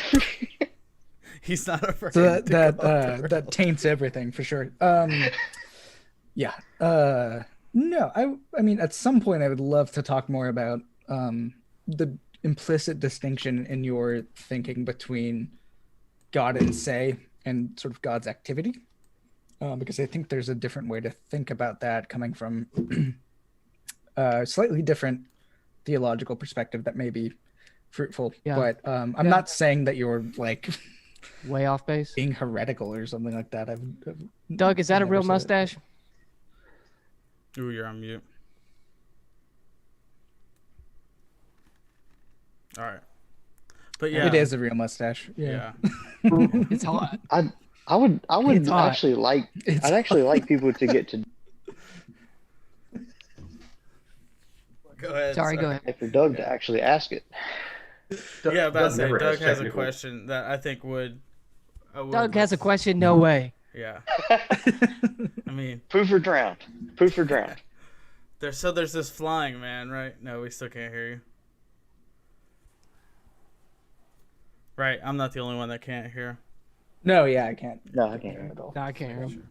He's not afraid. So that taints everything for sure. Yeah. No, I mean, at some point I would love to talk more about the implicit distinction in your thinking between God and say and sort of God's activity. Because I think there's a different way to think about that coming from a slightly different theological perspective that may be fruitful. Yeah. But I'm not saying that you're like way off base, being heretical or something like that. Doug, is that a real mustache? Ooh, you're on mute. All right. But yeah. It is a real mustache. Yeah. It's hot. I would It's hot. actually like It's I'd actually like people to get to Go ahead. Sorry, go ahead. for Doug to actually ask it. Yeah, about to say, never Doug has a technical- question that I think would. Doug has a question. No way. Yeah. I mean, Poof or drowned. Poof or drowned. there's this flying man, right? No, we still can't hear you. Right, I'm not the only one that can't hear. No, yeah, I can't. No, I can't hear it at all. No, I can't hear him.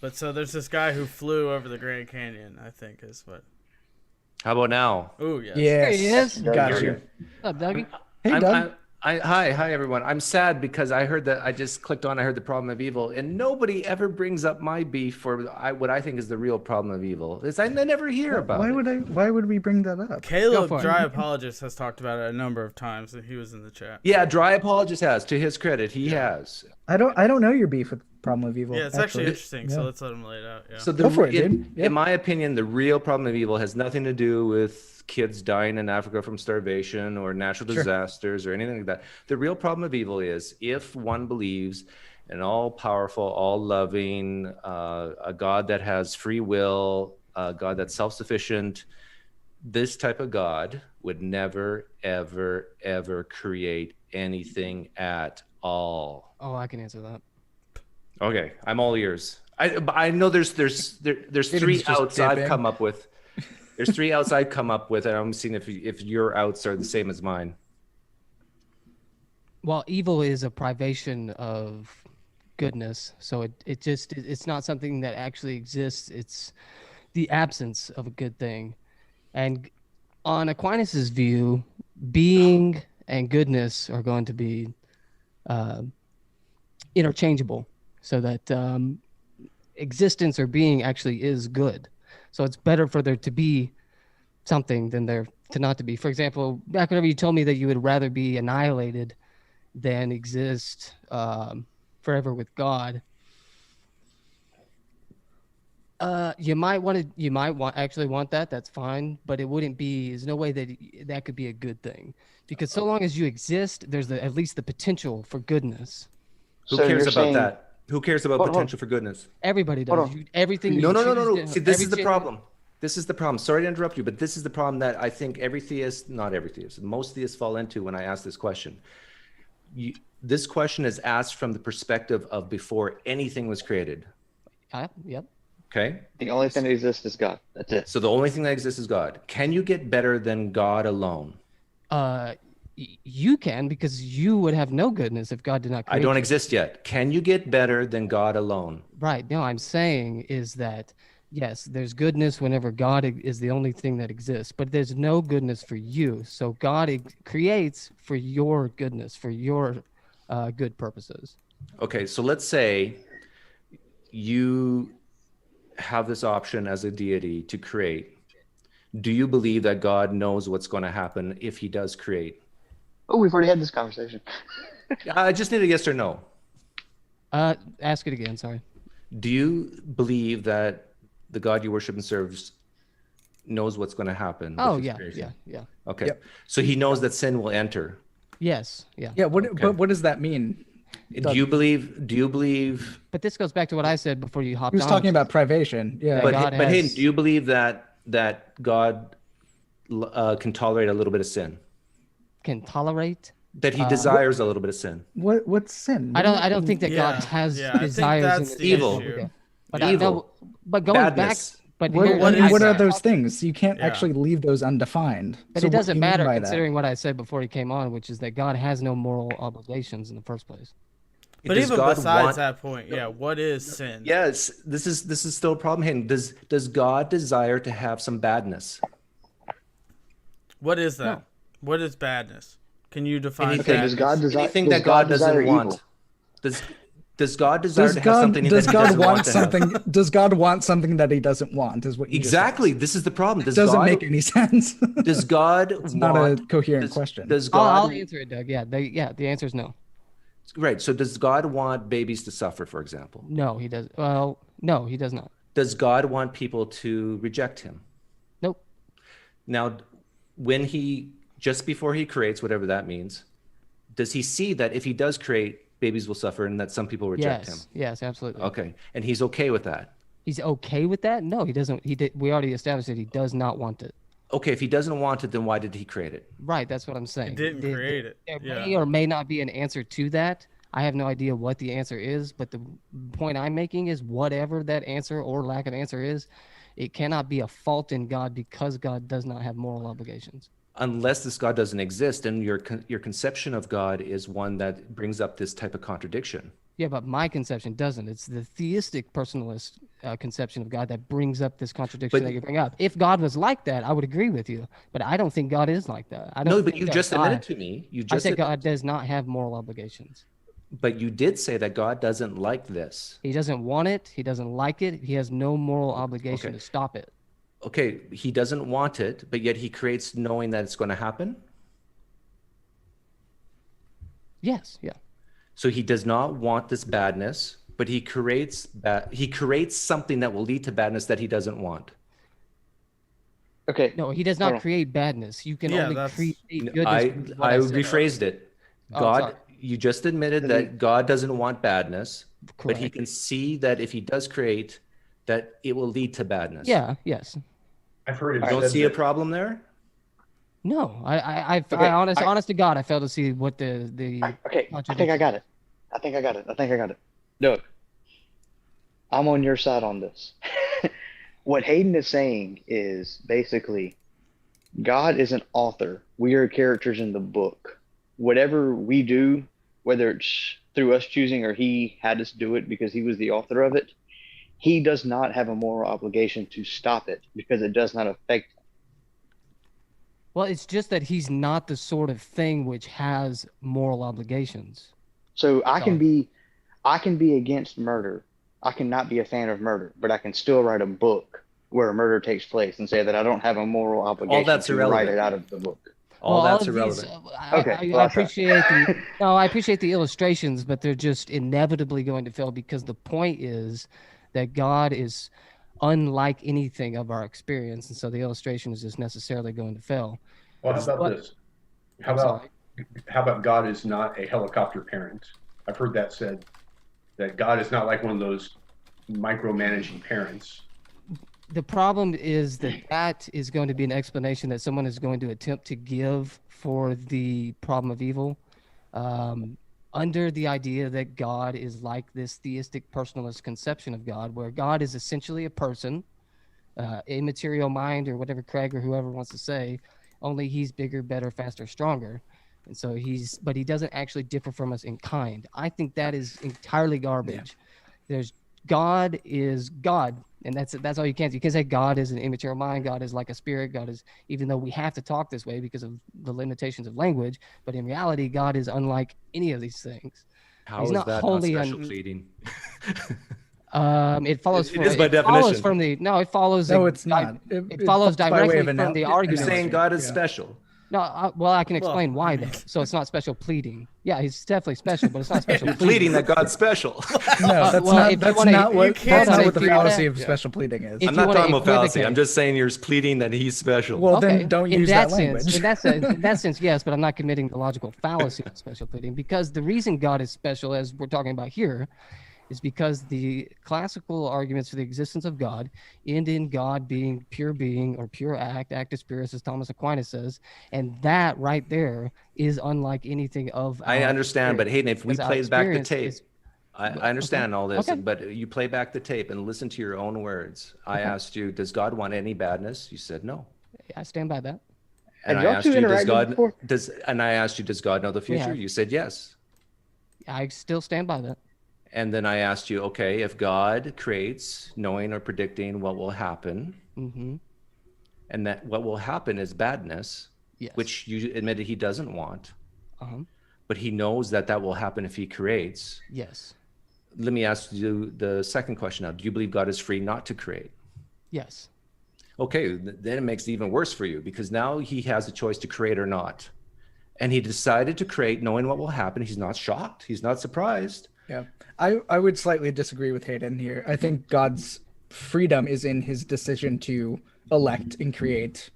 But so there's this guy who flew over the Grand Canyon, I think is what. How about now? Oh, yes. Yes. he is. Got you. What's up, Dougie? Hey, Doug. Hi everyone. I'm sad because I heard that I just clicked on. I heard the problem of evil, and nobody ever brings up my beef for what I think is the real problem of evil. I never hear about it. Why would we bring that up? Caleb, for it. Dry Apologist, has talked about it a number of times, and he was in the chat. Yeah, Dry Apologist has. To his credit, he has. I don't know your beef with Problem of Evil. Yeah, it's actually interesting, so let's let him lay it out. Yeah. So Go for it, dude. Yeah. in my opinion, the real problem of evil has nothing to do with kids dying in Africa from starvation or natural disasters or anything like that. The real problem of evil is if one believes an all-powerful, all-loving, a God that has free will, a God that's self-sufficient. This type of God would never, ever, ever create anything at all. Oh, I can answer that. Okay, I'm all ears. I know there's three just outs I've dipping. come up with. There's three outs I've come up with, and I'm seeing if your outs are the same as mine. Well, evil is a privation of goodness, so it's not something that actually exists. It's the absence of a good thing. And on Aquinas's view, being and goodness are going to be interchangeable, so that existence or being actually is good. So it's better for there to be something than there to not to be. For example, back whenever you told me that you would rather be annihilated than exist forever with God, you might actually want that. That's fine, but it wouldn't be. There's no way that could be a good thing, because so long as you exist, there's at least the potential for goodness. Who So cares you're about saying- that? Who cares about Hold on. potential for goodness? Everybody Hold does. on. Everything. No. you choose See, to- this is the every- problem. This is the problem. Sorry to interrupt you, but this is the problem that I think every theist, not every theist, most theists fall into when I ask this question. This question is asked from the perspective of before anything was created. Yep. Okay? The only thing that exists is God. That's it. So the only thing that exists is God. Can you get better than God alone? You can, because you would have no goodness if God did not create I don't you. exist yet. Can you get better than God alone? Right. No, I'm saying is that, yes, there's goodness whenever God is the only thing that exists, but there's no goodness for you. So God creates for your goodness, for your good purposes. Okay, so let's say you have this option as a deity to create. Do you believe that God knows what's going to happen if he does create? Oh, we've already had this conversation. I just need a yes or no. Ask it again. Sorry. Do you believe that the God you worship and serves knows what's going to happen? with Oh his yeah, creation? yeah. Okay, Yep. so he knows that sin will enter. Yes, yeah. Yeah. Okay. But what does that mean? Do you believe? But this goes back to what I said before you hopped He was on. talking about privation. Yeah. But God hey, has- do you believe that God can tolerate a little bit of sin? Can tolerate. That he desires a little bit of sin? What's sin? I don't think that God Yeah, has yeah, I think desires that's in the evil. issue. But Evil. but going Badness. back, but What, here- what I mean, is what are that? those things? You can't Yeah. actually leave those undefined. But So it what doesn't do you mean matter by that? considering what I said before he came on, which is that God has no moral obligations in the first place. But Does even God besides want- that point, yeah, what is sin? Yes, this is still a problem. Hayden. Does God desire to have some badness? What is that? No. What is badness? Can you define Anything- badness? Does God desire Anything does that God doesn't desire want. evil? Does God desire Does to have God something does that he God doesn't want want to have? something? Does God want something that he doesn't want? Is what you just Exactly. asked. This is the problem. It doesn't make any sense. Does God It's not a coherent question. Does I'll God answer it, Doug. Yeah, the answer is no. right? So does God want babies to suffer, for example? No, he does. Well, no, he does not. Does God want people to reject him? Nope. Now, just before he creates, whatever that means, does he see that if he does create, babies will suffer and that some people reject him. Yes, absolutely. Okay. And he's okay with that. He's okay with that? No, he doesn't. We already established that he does not want it. Okay, if he doesn't want it, then why did he create it? Right, that's what I'm saying. It didn't create it. There Yeah. may or may not be an answer to that. I have no idea what the answer is, but the point I'm making is whatever that answer or lack of answer is, it cannot be a fault in God because God does not have moral obligations. Unless this God doesn't exist, and your conception of God is one that brings up this type of contradiction. Yeah, but my conception doesn't. It's the theistic personalist conception of God that brings up this contradiction that you bring up. If God was like that, I would agree with you. But I don't think God is like that. I don't. No, but you just admitted to me. I said God does not have moral obligations. But you did say that God doesn't like this. He doesn't want it. He doesn't like it. He has no moral obligation to stop it. Okay, he doesn't want it, but yet he creates knowing that it's going to happen? Yes, yeah. So he does not want this badness, but he creates something that will lead to badness that he doesn't want. Okay. No, he does not create badness. You can only create goodness. I rephrased it. God, you just admitted that God doesn't want badness, but he can see that if he does create, that it will lead to badness. Yeah, yes. I've heard it. You don't see a problem there? No, honest to God, I fail to see what the Okay, I think I got it. I think I got it. Look, I'm on your side on this. What Hayden is saying is basically God is an author. We are characters in the book. Whatever we do, whether it's through us choosing or he had us do it because he was the author of it, he does not have a moral obligation to stop it because it does not affect him. Well, it's just that he's not the sort of thing which has moral obligations. So I can be against murder. I cannot be a fan of murder, but I can still write a book where a murder takes place and say that I don't have a moral obligation to write it out of the book. All that's irrelevant. I appreciate the illustrations, but they're just inevitably going to fail because the point is that God is unlike anything of our experience, and so the illustration is just necessarily going to fail. Well, how about this? How about God is not a helicopter parent? I've heard that said, that God is not like one of those micromanaging parents. The problem is that is going to be an explanation that someone is going to attempt to give for the problem of evil, under the idea that God is like this theistic personalist conception of God, where God is essentially a person, immaterial mind, or whatever Craig or whoever wants to say, only he's bigger, better, faster, stronger. And so but he doesn't actually differ from us in kind. I think that is entirely garbage. Yeah. God is God, and that's all you can do. You can say God is an immaterial mind, God is like a spirit, God is, even though we have to talk this way because of the limitations of language, but in reality, God is unlike any of these things. How is that not special pleading? It follows. It is by definition. It follows. No, it's not. It follows directly from the argument. You're saying God is special. No, well, I can explain why though. So it's not special pleading. Yeah, he's definitely special, but it's not special. You're pleading that God's special. No, that's not what the fallacy of special pleading is. I'm not talking about fallacy. I'm just saying you're pleading that he's special. Well, then don't use that language. In that sense, yes, but I'm not committing the logical fallacy of special pleading because the reason God is special, as we're talking about here, is because the classical arguments for the existence of God end in God being pure being or pure act, actus purus, as Thomas Aquinas says, and that right there is unlike anything of. I understand, but Hayden, if we play back the tape, I understand all this, but you play back the tape and listen to your own words. I asked you, does God want any badness? You said no. I stand by that. And I asked you, does God know the future? You said yes. I still stand by that. And then I asked you, okay, if God creates, knowing or predicting what will happen, and that what will happen is badness, which you admitted he doesn't want, but he knows that that will happen if he creates. Yes. Let me ask you the second question now. Do you believe God is free not to create? Yes. Okay, then it makes it even worse for you because now he has a choice to create or not. And he decided to create knowing what will happen. He's not shocked. He's not surprised. Yeah, I would slightly disagree with Hayden here. I think God's freedom is in his decision to elect and create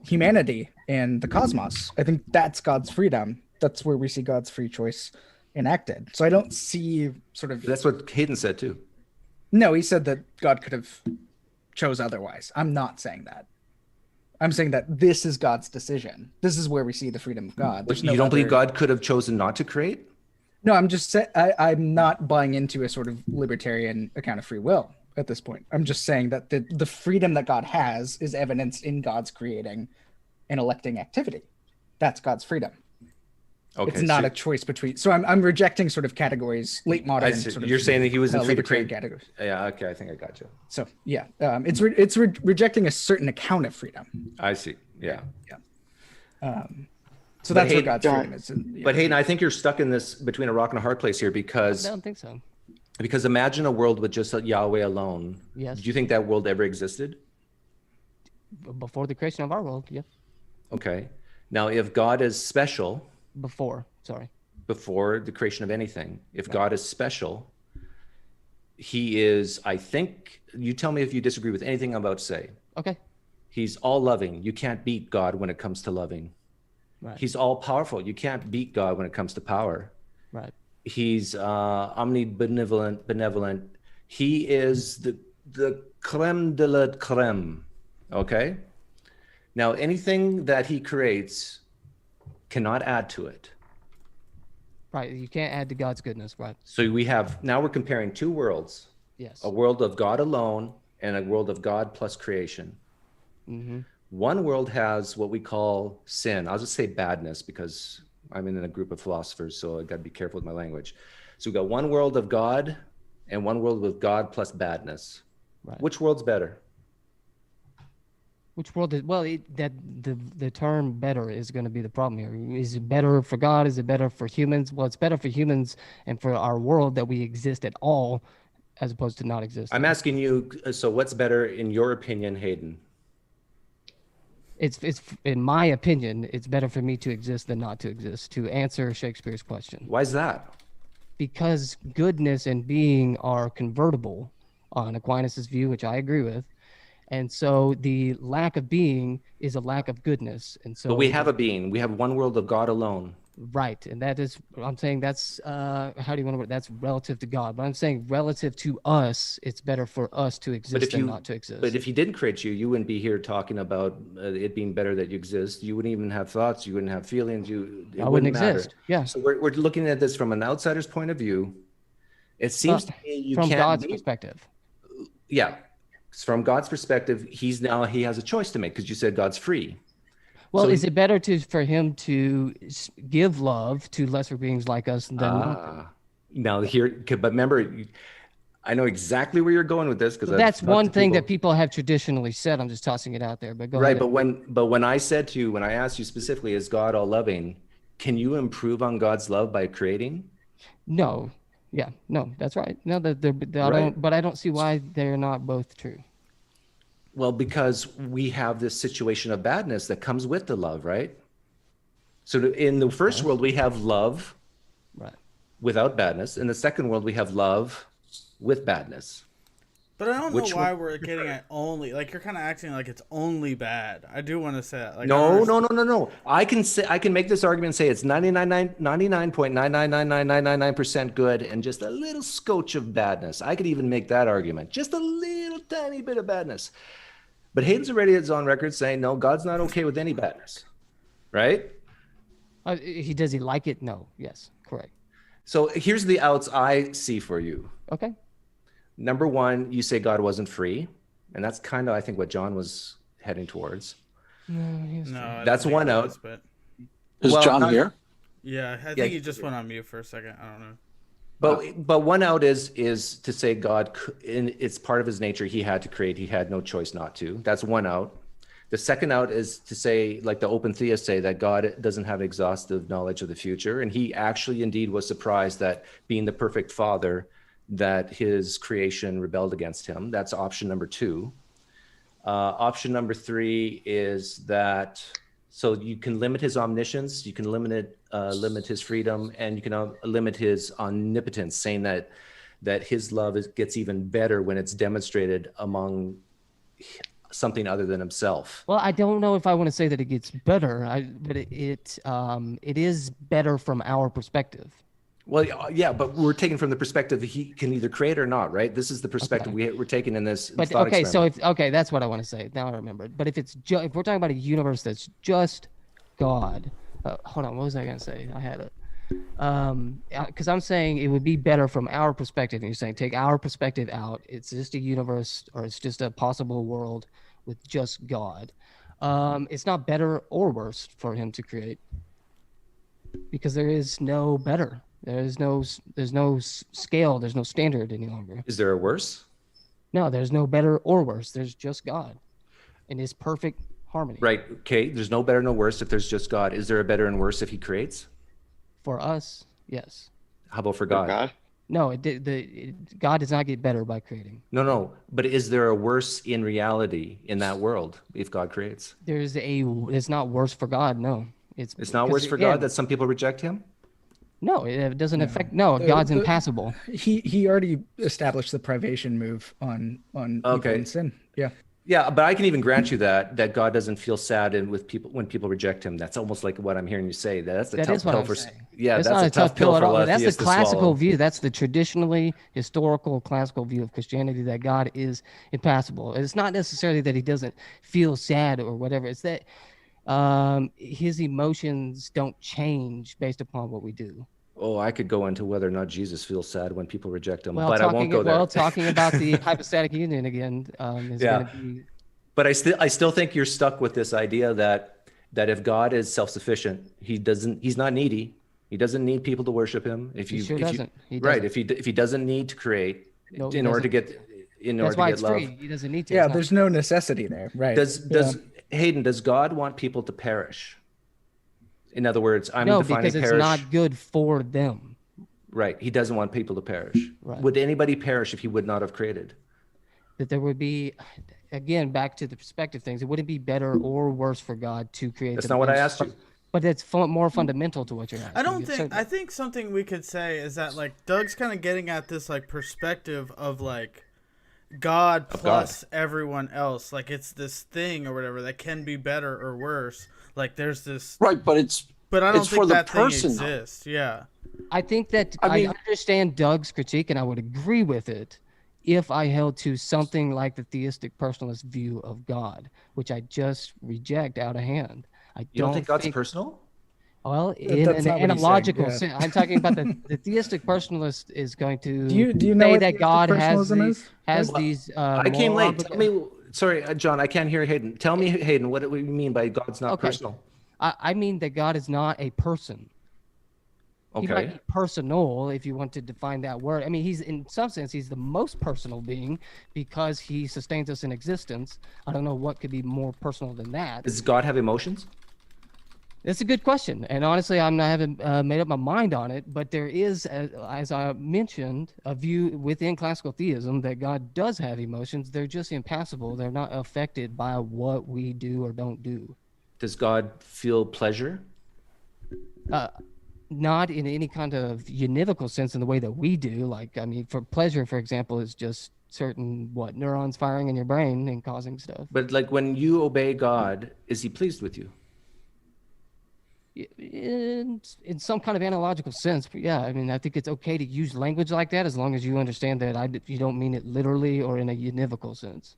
humanity and the cosmos. I think that's God's freedom. that's where we see God's free choice enacted. So I don't see sort of. That's what Hayden said too. No, he said that God could have chose otherwise. I'm not saying that. I'm saying that this is God's decision. This is where we see the freedom of God. But you don't believe God could have chosen not to create? No, I'm just saying I'm not buying into a sort of libertarian account of free will at this point. I'm just saying that the freedom that God has is evidenced in God's creating and electing activity. That's God's freedom. Okay, it's not a choice between. So I'm rejecting sort of categories, late modern. Sort of, you're saying that he wasn't free to create categories. Yeah. Okay. I think I got you. So yeah, it's rejecting a certain account of freedom. I see. Yeah. Yeah. So that's what God's freedom is. But Hayden, I think you're stuck in this between a rock and a hard place here because I don't think so. Because imagine a world with just Yahweh alone. Yes. Do you think that world ever existed? Before the creation of our world, yeah. Okay. Now, if God is special. Before the creation of anything, if God is special, he is, I think, you tell me if you disagree with anything I'm about to say. Okay. He's all loving. You can't beat God when it comes to loving. Right. He's all powerful. You can't beat God when it comes to power. Right. He's omnibenevolent, benevolent. He is the creme de la creme. Okay. Now, anything that he creates cannot add to it. Right. You can't add to God's goodness. Right. So we're comparing two worlds. Yes. A world of God alone and a world of God plus creation. Mm-hmm. One world has what we call sin. I'll just say badness because I'm in a group of philosophers, so I got to be careful with my language. So we've got one world of God and one world with God plus badness. Right. Which world's better? Which world is the term better is going to be the problem here. Is it better for God? Is it better for humans? Well, it's better for humans and for our world that we exist at all, as opposed to not exist. I'm asking you. So, what's better in your opinion, Hayden? It's in my opinion, it's better for me to exist than not to exist. To answer Shakespeare's question. Why is that? Because goodness and being are convertible on Aquinas's view, which I agree with. And so the lack of being is a lack of goodness. And so but we have a being. We have one world of God alone. Right. And that is, I'm saying that's, how do you want to word it? That's relative to God. But I'm saying relative to us, it's better for us to exist than not to exist. But if he didn't create you, you wouldn't be here talking about it being better that you exist. You wouldn't even have thoughts. You wouldn't have feelings. I wouldn't exist. Matter. Yeah. So we're looking at this from an outsider's point of view. It seems to me you from can't God's perspective. Yeah. From God's perspective, he has a choice to make because you said God's free. Well, is it better for him to give love to lesser beings like us than not? Now here, but remember, I know exactly where you're going with this because that's one thing that people have traditionally said. I'm just tossing it out there, but go ahead. Right, but when I said to you, when I asked you specifically, is God all loving? Can you improve on God's love by creating? No. Yeah, no, that's right. No, but I don't see why they're not both true. Well, because we have this situation of badness that comes with the love, right? So in the first world, we have love without badness. In the second world, we have love with badness. But I don't know why we're getting it only. Like, you're kind of acting like it's only bad. I do want to say that. Like, no. I can make this argument and say it's 99.9999999% good and just a little scotch of badness. I could even make that argument. Just a little tiny bit of badness. But Hayden's already on record saying, no, God's not okay with any badness. Right? Does he like it? No. Yes. Correct. So here's the outs I see for you. Okay. Number one, you say God wasn't free. And that's kind of, I think, what John was heading towards. No, that's one out. Is John here? Yeah, I think he just went on mute for a second. I don't know. But one out is to say God, it's part of his nature. He had to create. He had no choice not to. That's one out. The second out is to say, like the open theists say, that God doesn't have exhaustive knowledge of the future. And he actually indeed was surprised that being the perfect father, that his creation rebelled against him. That's option number two. Option number three is that, so you can limit his omniscience, you can limit his freedom, and you can limit his omnipotence, saying that his love gets even better when it's demonstrated among something other than himself. Well, I don't know if I want to say that it gets better, but it is better from our perspective. Well, yeah, but we're taking from the perspective that he can either create or not, right? This is the perspective we're taking in this But thought okay, so experiment. that's what I want to say. Now I remember. But if if we're talking about a universe that's just God, hold on, what was I gonna say? I had it. Because I'm saying it would be better from our perspective, and you're saying take our perspective out. It's just a universe, or it's just a possible world with just God. It's not better or worse for him to create, because there is no better. There's no scale. There's no standard any longer. Is there a worse? No, there's no better or worse. There's just God in his perfect harmony. Right. Okay. There's no better, no worse if there's just God. Is there a better and worse if he creates? For us, yes. How about for God? No, God does not get better by creating. No. But is there a worse in reality in that world if God creates? It's not worse for God. No, it's not worse for God that some people reject him. No, it doesn't affect. No, God's impassible. He already established the privation move on evil and sin. Yeah, but I can even grant you that God doesn't feel sad when people reject him. That's almost like what I'm hearing you say. That's a tough pill for. Yeah, that's not a tough pill at for all. That's the to classical swallow. view. That's the traditionally historical classical view of Christianity, that God is impassible. It's not necessarily that he doesn't feel sad or whatever. It's that his emotions don't change based upon what we do. Oh, I could go into whether or not Jesus feels sad when people reject him, Well, but I won't go there. Well, talking about the hypostatic union again is going to be. But I still think you're stuck with this idea that if God is self-sufficient, he's not needy. He doesn't need people to worship him. If he doesn't. Right. If he doesn't need to create in order to get love. Free. He doesn't need to. Yeah, there's no necessity there. Right. Hayden, does God want people to perish? In other words, I'm defining because it's perish. not good for them. Right. He doesn't want people to perish. Right. Would anybody perish if he would not have created? That there would be, again, back to the perspective things, it wouldn't be better or worse for God to create. That's not what I asked you. But it's more fundamental to what you're asking. I think something we could say is that, like, Doug's kind of getting at this, like, perspective of, like, God plus everyone else. Like, it's this thing or whatever that can be better or worse. Like, there's this. Right, but I don't think that thing person, exists. Yeah. I think that I understand Doug's critique, and I would agree with it if I held to something like the theistic personalist view of God, which I just reject out of hand. You don't think God's personal? Well, in an analogical sense, I'm talking about the theistic personalist is going to do you know say that God has is? these. I came late. Tell me, sorry, John, I can't hear Hayden. Tell me, Hayden, what do we mean by God's not personal? I mean that God is not a person. Okay. He might be personal if you want to define that word. I mean, in some sense, he's the most personal being because he sustains us in existence. I don't know what could be more personal than that. Does God have emotions? It's a good question. And honestly, I haven't made up my mind on it. But there is, as I mentioned, a view within classical theism that God does have emotions. They're just impassible. They're not affected by what we do or don't do. Does God feel pleasure? Not in any kind of univocal sense in the way that we do. Like, I mean, for pleasure, for example, is just certain neurons firing in your brain and causing stuff. But like when you obey God, is he pleased with you? In some kind of analogical sense, but yeah, I mean, I think it's okay to use language like that as long as you understand that you don't mean it literally or in a univocal sense.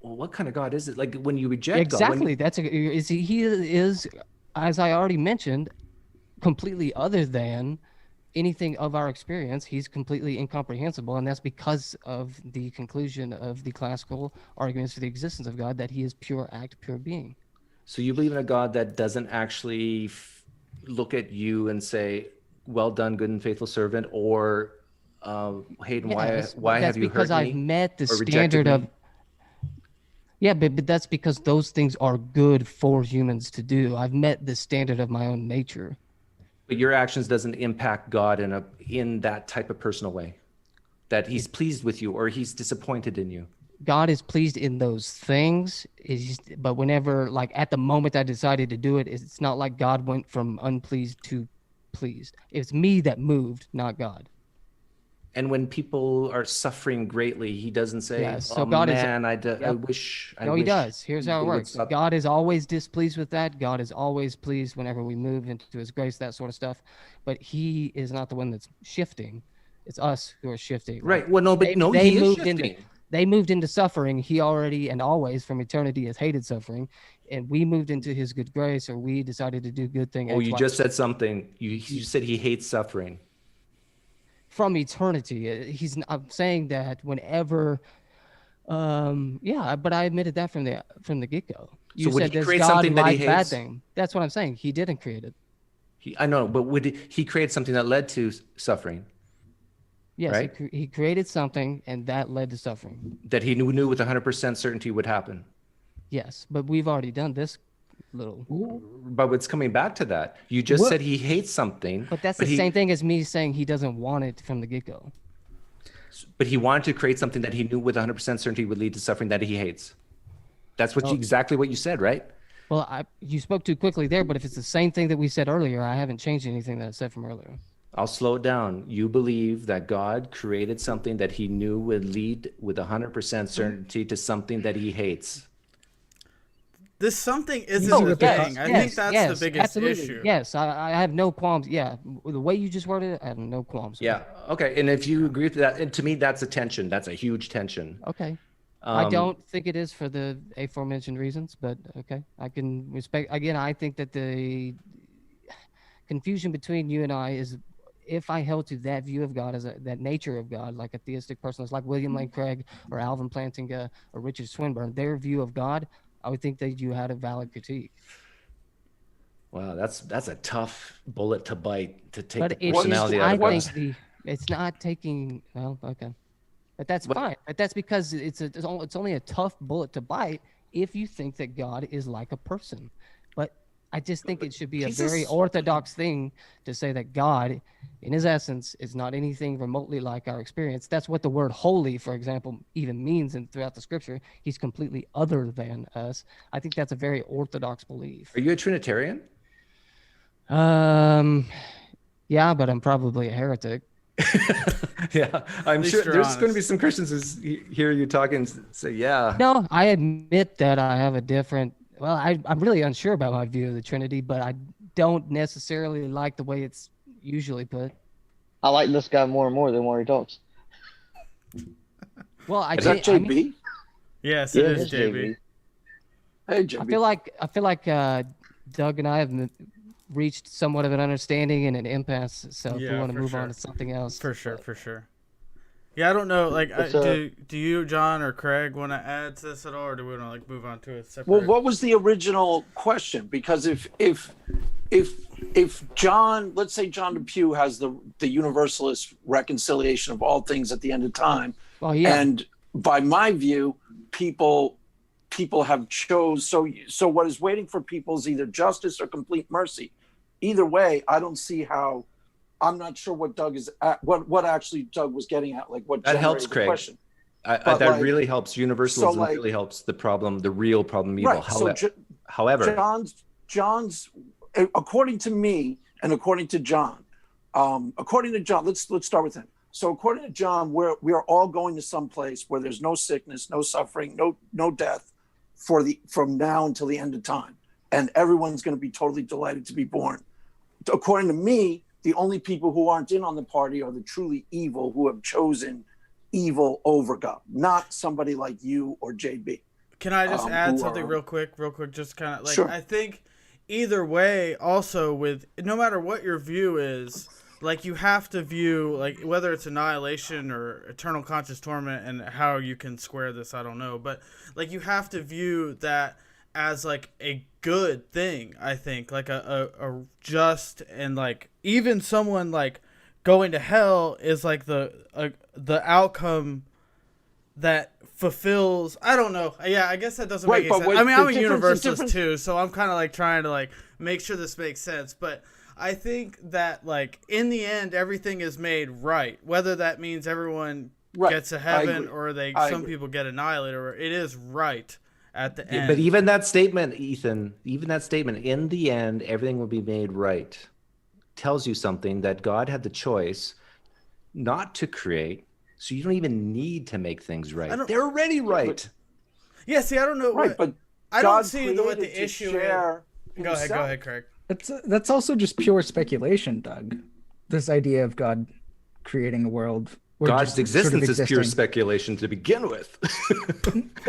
Well, what kind of God is it? Like when you reject exactly, God, he is, as I already mentioned, completely other than anything of our experience. He's completely incomprehensible, and that's because of the conclusion of the classical arguments for the existence of God, that he is pure act, pure being. So you believe in a God that doesn't actually look at you and say, well done, good and faithful servant, or Hayden, why have you hurt me? That's because I've met the standard of. Yeah, but that's because those things are good for humans to do. I've met the standard of my own nature. But your actions doesn't impact God in that type of personal way, that he's pleased with you or he's disappointed in you. God is pleased in those things, but whenever, like at the moment I decided to do it, it's not like God went from unpleased to pleased. It's me that moved, not God. And when people are suffering greatly, he doesn't say, Yes. So "Oh God is. man, I Yep. wish." No, he does. Here's how it they would works. stop." God is always displeased with that. God is always pleased whenever we move into his grace, that sort of stuff. But he is not the one that's shifting. It's us who are shifting. Right. Like, Well, no, but no, they he is moved into shifting. they moved into suffering. He already and always from eternity has hated suffering. And we moved into his good grace, or we decided to do good thing. Oh, X, you Y, just said something. You said he hates suffering. from eternity. I'm saying that whenever yeah, but I admitted that from the get-go. So You would said, he does create God something that he like bad hates? thing? That's what I'm saying. He didn't create it. I know, but would he create something that led to suffering? Yes, Right? he created something and that led to suffering. That he knew with 100% certainty would happen. Yes, but we've already done this little. But it's coming back to that. You just said he hates something. But that's the same thing as me saying he doesn't want it from the get-go. But he wanted to create something that he knew with 100% certainty would lead to suffering that he hates. That's exactly what you said, right? Well, you spoke too quickly there, but if it's the same thing that we said earlier, I haven't changed anything that I said from earlier. I'll slow it down. You believe that God created something that he knew would lead with 100% certainty to something that he hates. This something isn't a thing. I think that's the biggest issue. Yes, I have no qualms. Yeah, the way you just worded it, I have no qualms. Yeah. Okay. And if you agree with that, and to me, that's a tension. That's a huge tension. Okay. I don't think it is for the aforementioned reasons, but okay, I can respect. Again, I think that the confusion between you and I is if I held to that view of God as that nature of God, like a theistic person, like William Lane Craig or Alvin Plantinga or Richard Swinburne, their view of God, I would think that you had a valid critique. Wow, that's a tough bullet to bite to take But the personality out of God. It's not taking. Well, okay. But that's fine. But that's because it's only a tough bullet to bite if you think that God is like a person. But I just think it should be a very orthodox thing to say that God, in his essence, is not anything remotely like our experience. That's what the word holy, for example, even means throughout the scripture. He's completely other than us. I think that's a very orthodox belief. Are you a Trinitarian? Yeah, but I'm probably a heretic. Yeah, I'm sure there's going to be some Christians who hear you talking and say, yeah. No, I admit that I have a different, well, I'm really unsure about my view of the Trinity, but I don't necessarily like the way it's usually put. I like this guy more and more the more he talks. Well, is that JB? Yes, it is JB. Hey, JB. I feel like Doug and I have reached somewhat of an understanding and an impasse. So if we want to move on to something else, for sure. Yeah, I don't know. Like, do you, John or Craig, want to add to this at all, or do we want to like move on to a separate? Well, what was the original question? Because if John, let's say John DePue has the universalist reconciliation of all things at the end of time, and by my view, people have chose. So what is waiting for people is either justice or complete mercy. Either way, I don't see how. I'm not sure what Doug is at, what actually Doug was getting at, like what that helps, Craig. Question. That really helps. Universalism really helps the problem, the real problem, evil. Right. However, John's, according to me and according to John, let's start with him. So according to John, we are all going to some place where there's no sickness, no suffering, no death from now until the end of time, and everyone's going to be totally delighted to be born. According to me, the only people who aren't in on the party are the truly evil who have chosen evil over God, not somebody like you or JB. Can I just add something real quick, just kind of like, sure. I think either way, also with no matter what your view is, like you have to view, like whether it's annihilation or eternal conscious torment, and how you can square this, I don't know, but like you have to view that as like a good thing. I think like a just, and like even someone like going to hell is like the outcome that fulfills. I don't know. Yeah, I guess that doesn't make any sense. I mean, I'm a universalist too, so I'm kind of like trying to like make sure this makes sense, but I think that like in the end everything is made right, whether that means everyone gets to heaven or some people get annihilated, or it is right at the end. But even that statement, Ethan, in the end everything will be made right, tells you something, that God had the choice not to create, so you don't even need to make things right. don't- They're already right. Yeah, see, I don't know. Right, but I God don't see what created the to issue is. share Go ahead, himself. Craig. That's also just pure speculation, Doug. This idea of God creating a world, or God's just existence is pure existing. speculation to begin with.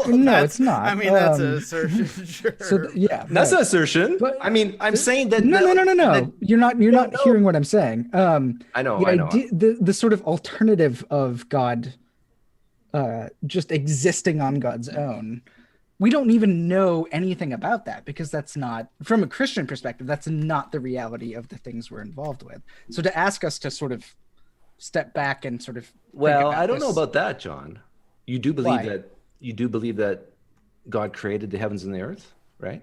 No, it's not. I mean, that's an assertion. Sure. So yeah, That's right. an assertion. But- I mean, I'm saying that. No. that- You're not hearing what I'm saying. I know. The I know. idea, the sort of alternative of God, just existing on God's own. We don't even know anything about that because that's not, from a Christian perspective, that's not the reality of the things we're involved with. So to ask us to sort of step back and sort of Well, I don't know about that, John. You do believe Why? that God created the heavens and the earth, right?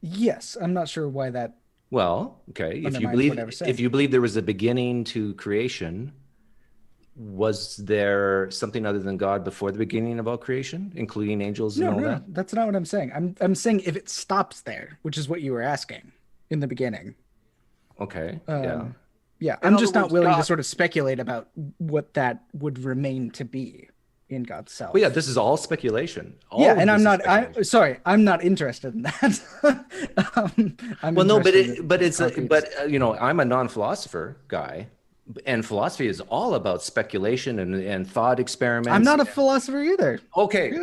Yes, I'm not sure why that. Well, okay. Undermines what I was saying. If you believe there was a beginning to creation, was there something other than God before the beginning of all creation, including angels and all that? That's not what I'm saying. I'm saying if it stops there, which is what you were asking in the beginning. Okay. Yeah, In I'm other just not words, willing to God- sort of speculate about what that would remain to be in God's self. Well, yeah, this is all speculation. Yeah, All and of I'm this is not. speculation. Sorry, I'm not interested in that. I'm Well, no, interested in concrete you know, I'm a non-philosopher guy, and philosophy is all about speculation and thought experiments. I'm not a philosopher either. Okay.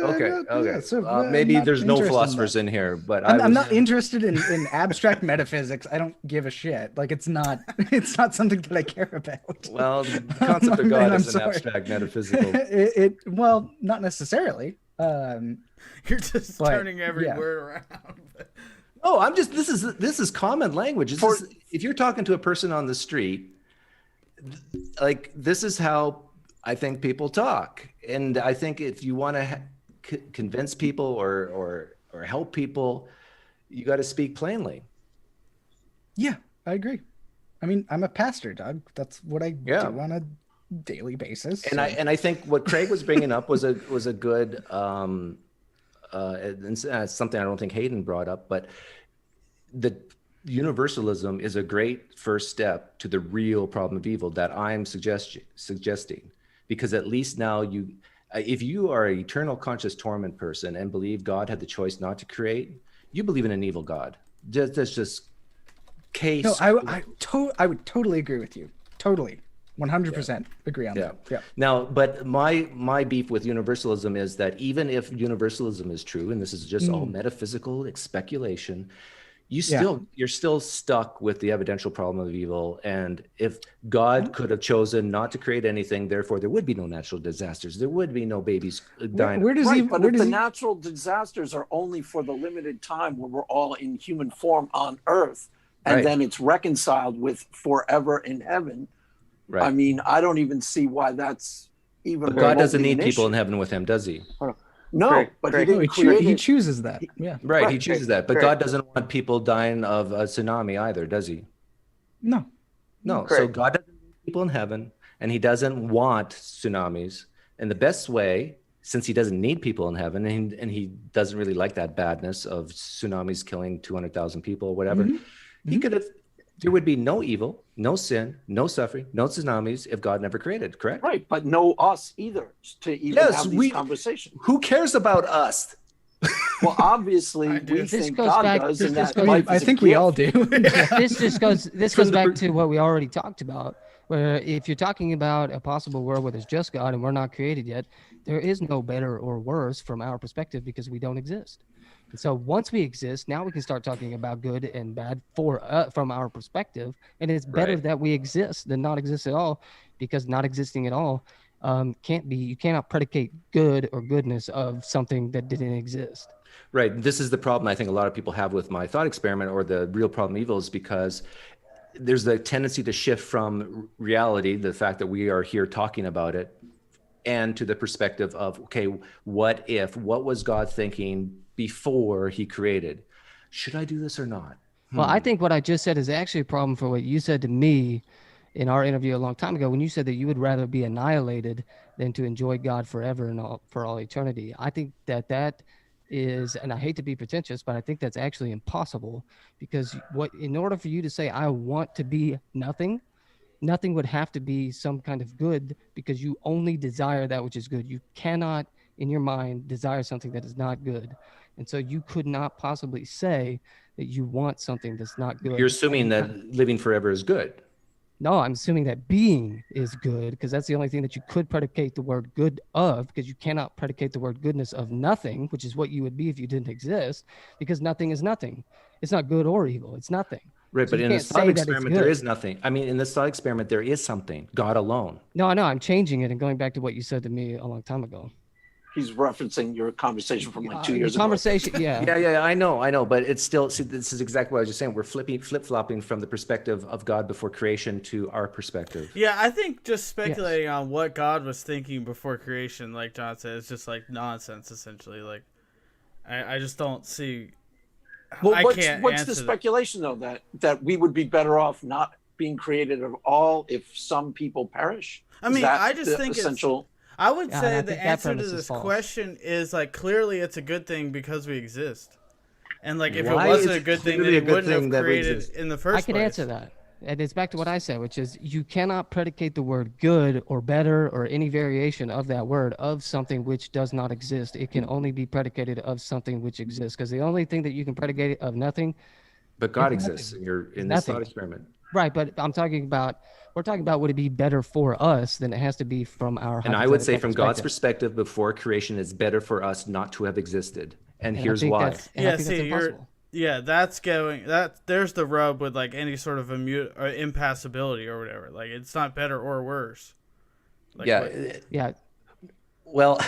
So, Maybe I'm there's not no interested in philosophers that. in here, but I'm not interested in abstract metaphysics. I don't give a shit. Like it's not something that I care about. Well, the concept of God I'm is an sorry. abstract metaphysical. Well, not necessarily. You're just But, turning every yeah. word around. Oh, I'm just this is common language. If you're talking to a person on the street, like this is how I think people talk, and I think if you want to convince people or help people, you got to speak plainly. Yeah, I agree. I mean, I'm a pastor, Doug. That's what I do on a daily basis. And I think what Craig was bringing up was a good and it's something I don't think Hayden brought up, but the universalism is a great first step to the real problem of evil that I'm suggesting, because at least now if you are an eternal conscious torment person and believe God had the choice not to create, you believe in an evil God. That's just case. No, I would totally agree with you. Totally. 100% agree on that. Yeah. Now, but my beef with universalism is that even if universalism is true, and this is just all metaphysical speculation, you're still stuck with the evidential problem of evil. And if God could have chosen not to create anything, therefore there would be no natural disasters. There would be no babies dying. Where does he? But Where if does the he? natural disasters are only for the limited time when we're all in human form on Earth, and Right. then it's reconciled with forever in heaven. Right. I mean, I don't even see why that's even. But God doesn't remotely need an people in issue. heaven with him, does he? No, Craig, but Craig. he No, didn't create he it. chooses that. Yeah. Right, he Right. chooses that. But Correct. God doesn't want people dying of a tsunami either, does he? No. No. So Correct. God doesn't need people in heaven, and he doesn't want tsunamis. And the best way, since he doesn't need people in heaven, and he doesn't really like that badness of tsunamis killing 200,000 people or whatever, he could have, there would be no evil, no sin, no suffering, no tsunamis if God never created, correct? Right, but no us either to even Yes, have these conversations. Who cares about us? Well, obviously, I do. we This think goes God back- does, this and just that goes- life I is a think we gift. all do. This goes back to what we already talked about, where if you're talking about a possible world where there's just God and we're not created yet, there is no better or worse from our perspective because we don't exist. And so once we exist, now we can start talking about good and bad from our perspective, and it's better Right. that we exist than not exist at all, because not existing at all you cannot predicate good or goodness of something that didn't exist. Right. This is the problem I think a lot of people have with my thought experiment, or the real problem of evil, is because there's the tendency to shift from reality, the fact that we are here talking about it, and to the perspective of, okay, what was God thinking before he created? Should I do this or not? Well, I think what I just said is actually a problem for what you said to me in our interview a long time ago, when you said that you would rather be annihilated than to enjoy God forever and for all eternity. I think that is, and I hate to be pretentious, but I think that's actually impossible, because in order for you to say I want to be nothing, nothing would have to be some kind of good because you only desire that which is good. You cannot, in your mind, desire something that is not good. And so you could not possibly say that you want something that's not good. You're assuming that living forever is good. No, I'm assuming that being is good because that's the only thing that you could predicate the word good of, because you cannot predicate the word goodness of nothing, which is what you would be if you didn't exist, because nothing is nothing. It's not good or evil. It's nothing. Right, So but you in the can't thought say that it's experiment, there good. is nothing. I mean, in this thought experiment, there is something. God alone. No, I know. I'm changing it and going back to what you said to me a long time ago. He's referencing your conversation from like 2 The years ago. conversation, yeah. Yeah, I know, but it's still, see, this is exactly what I was just saying. We're flip-flopping from the perspective of God before creation to our perspective. Yeah, I think just speculating on what God was thinking before creation, like John said, is just like nonsense, essentially. Like, I just don't see. Well, I what's can't the answer speculation though, that we would be better off not being created at all if some people perish? I mean, I just think essential. I would Yeah, say I the think that answer to premise is this false. question is like clearly it's a good thing because we exist, and like if Why it wasn't is a it good thing, then clearly he a good wouldn't thing have that we created exist? in the first I can place. answer that. And it's back to what I said, which is you cannot predicate the word good or better or any variation of that word of something which does not exist. It can only be predicated of something which exists, because the only thing that you can predicate it of nothing. But God It's exists in this nothing. thought experiment. Right, but we're talking about would it be better for us, than it has to be from our And I would say hypothetical from God's perspective. perspective, before creation, it's better for us not to have existed. And And I here's think why. that's- and I Yeah, think that's see, impossible. that's there's the rub with like any sort of impassability or whatever. Like it's not better or worse. Like, Yeah. Well,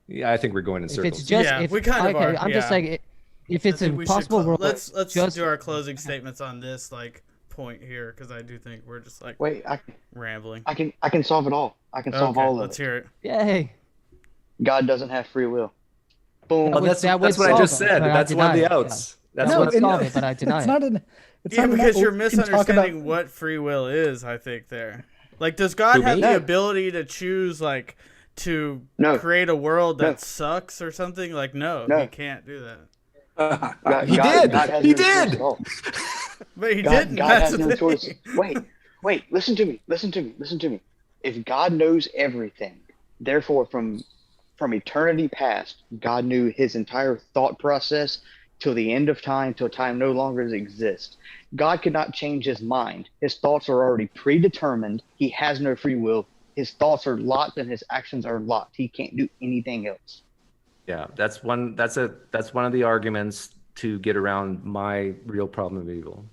yeah, I think we're going in If circles. it's just, Yeah, if, we kind of okay, are, I'm just yeah. saying, if I it's think an we should impossible world, let's just do our closing statements on this like point here, because I do think we're just like Wait, rambling. I can solve it all. I can solve Okay, all of let's it. hear it. yay. God doesn't have free will. Boom. Well, that's that would what I solve just it, said. but I That's one of deny the it, outs. That's No, what it's solve it, but I deny it's it. not an. It's Yeah, not an because out. you're We can talk misunderstanding about- what free will is, I think, there. Like, does God Who, have me? the ability to choose, like, to No. create a world that No. sucks or something? Like, no, No. he can't do that. God, He God- did. God has He no choice did. at all. But he God, didn't. God That's has the no thing. choice. Wait, listen to me. Listen to me. If God knows everything, therefore from eternity past, God knew his entire thought process till the end of time, till time no longer exists. God could not change his mind. His thoughts are already predetermined. He has no free will. His thoughts are locked and his actions are locked. He can't do anything else. Yeah, that's one of the arguments to get around my real problem of evil.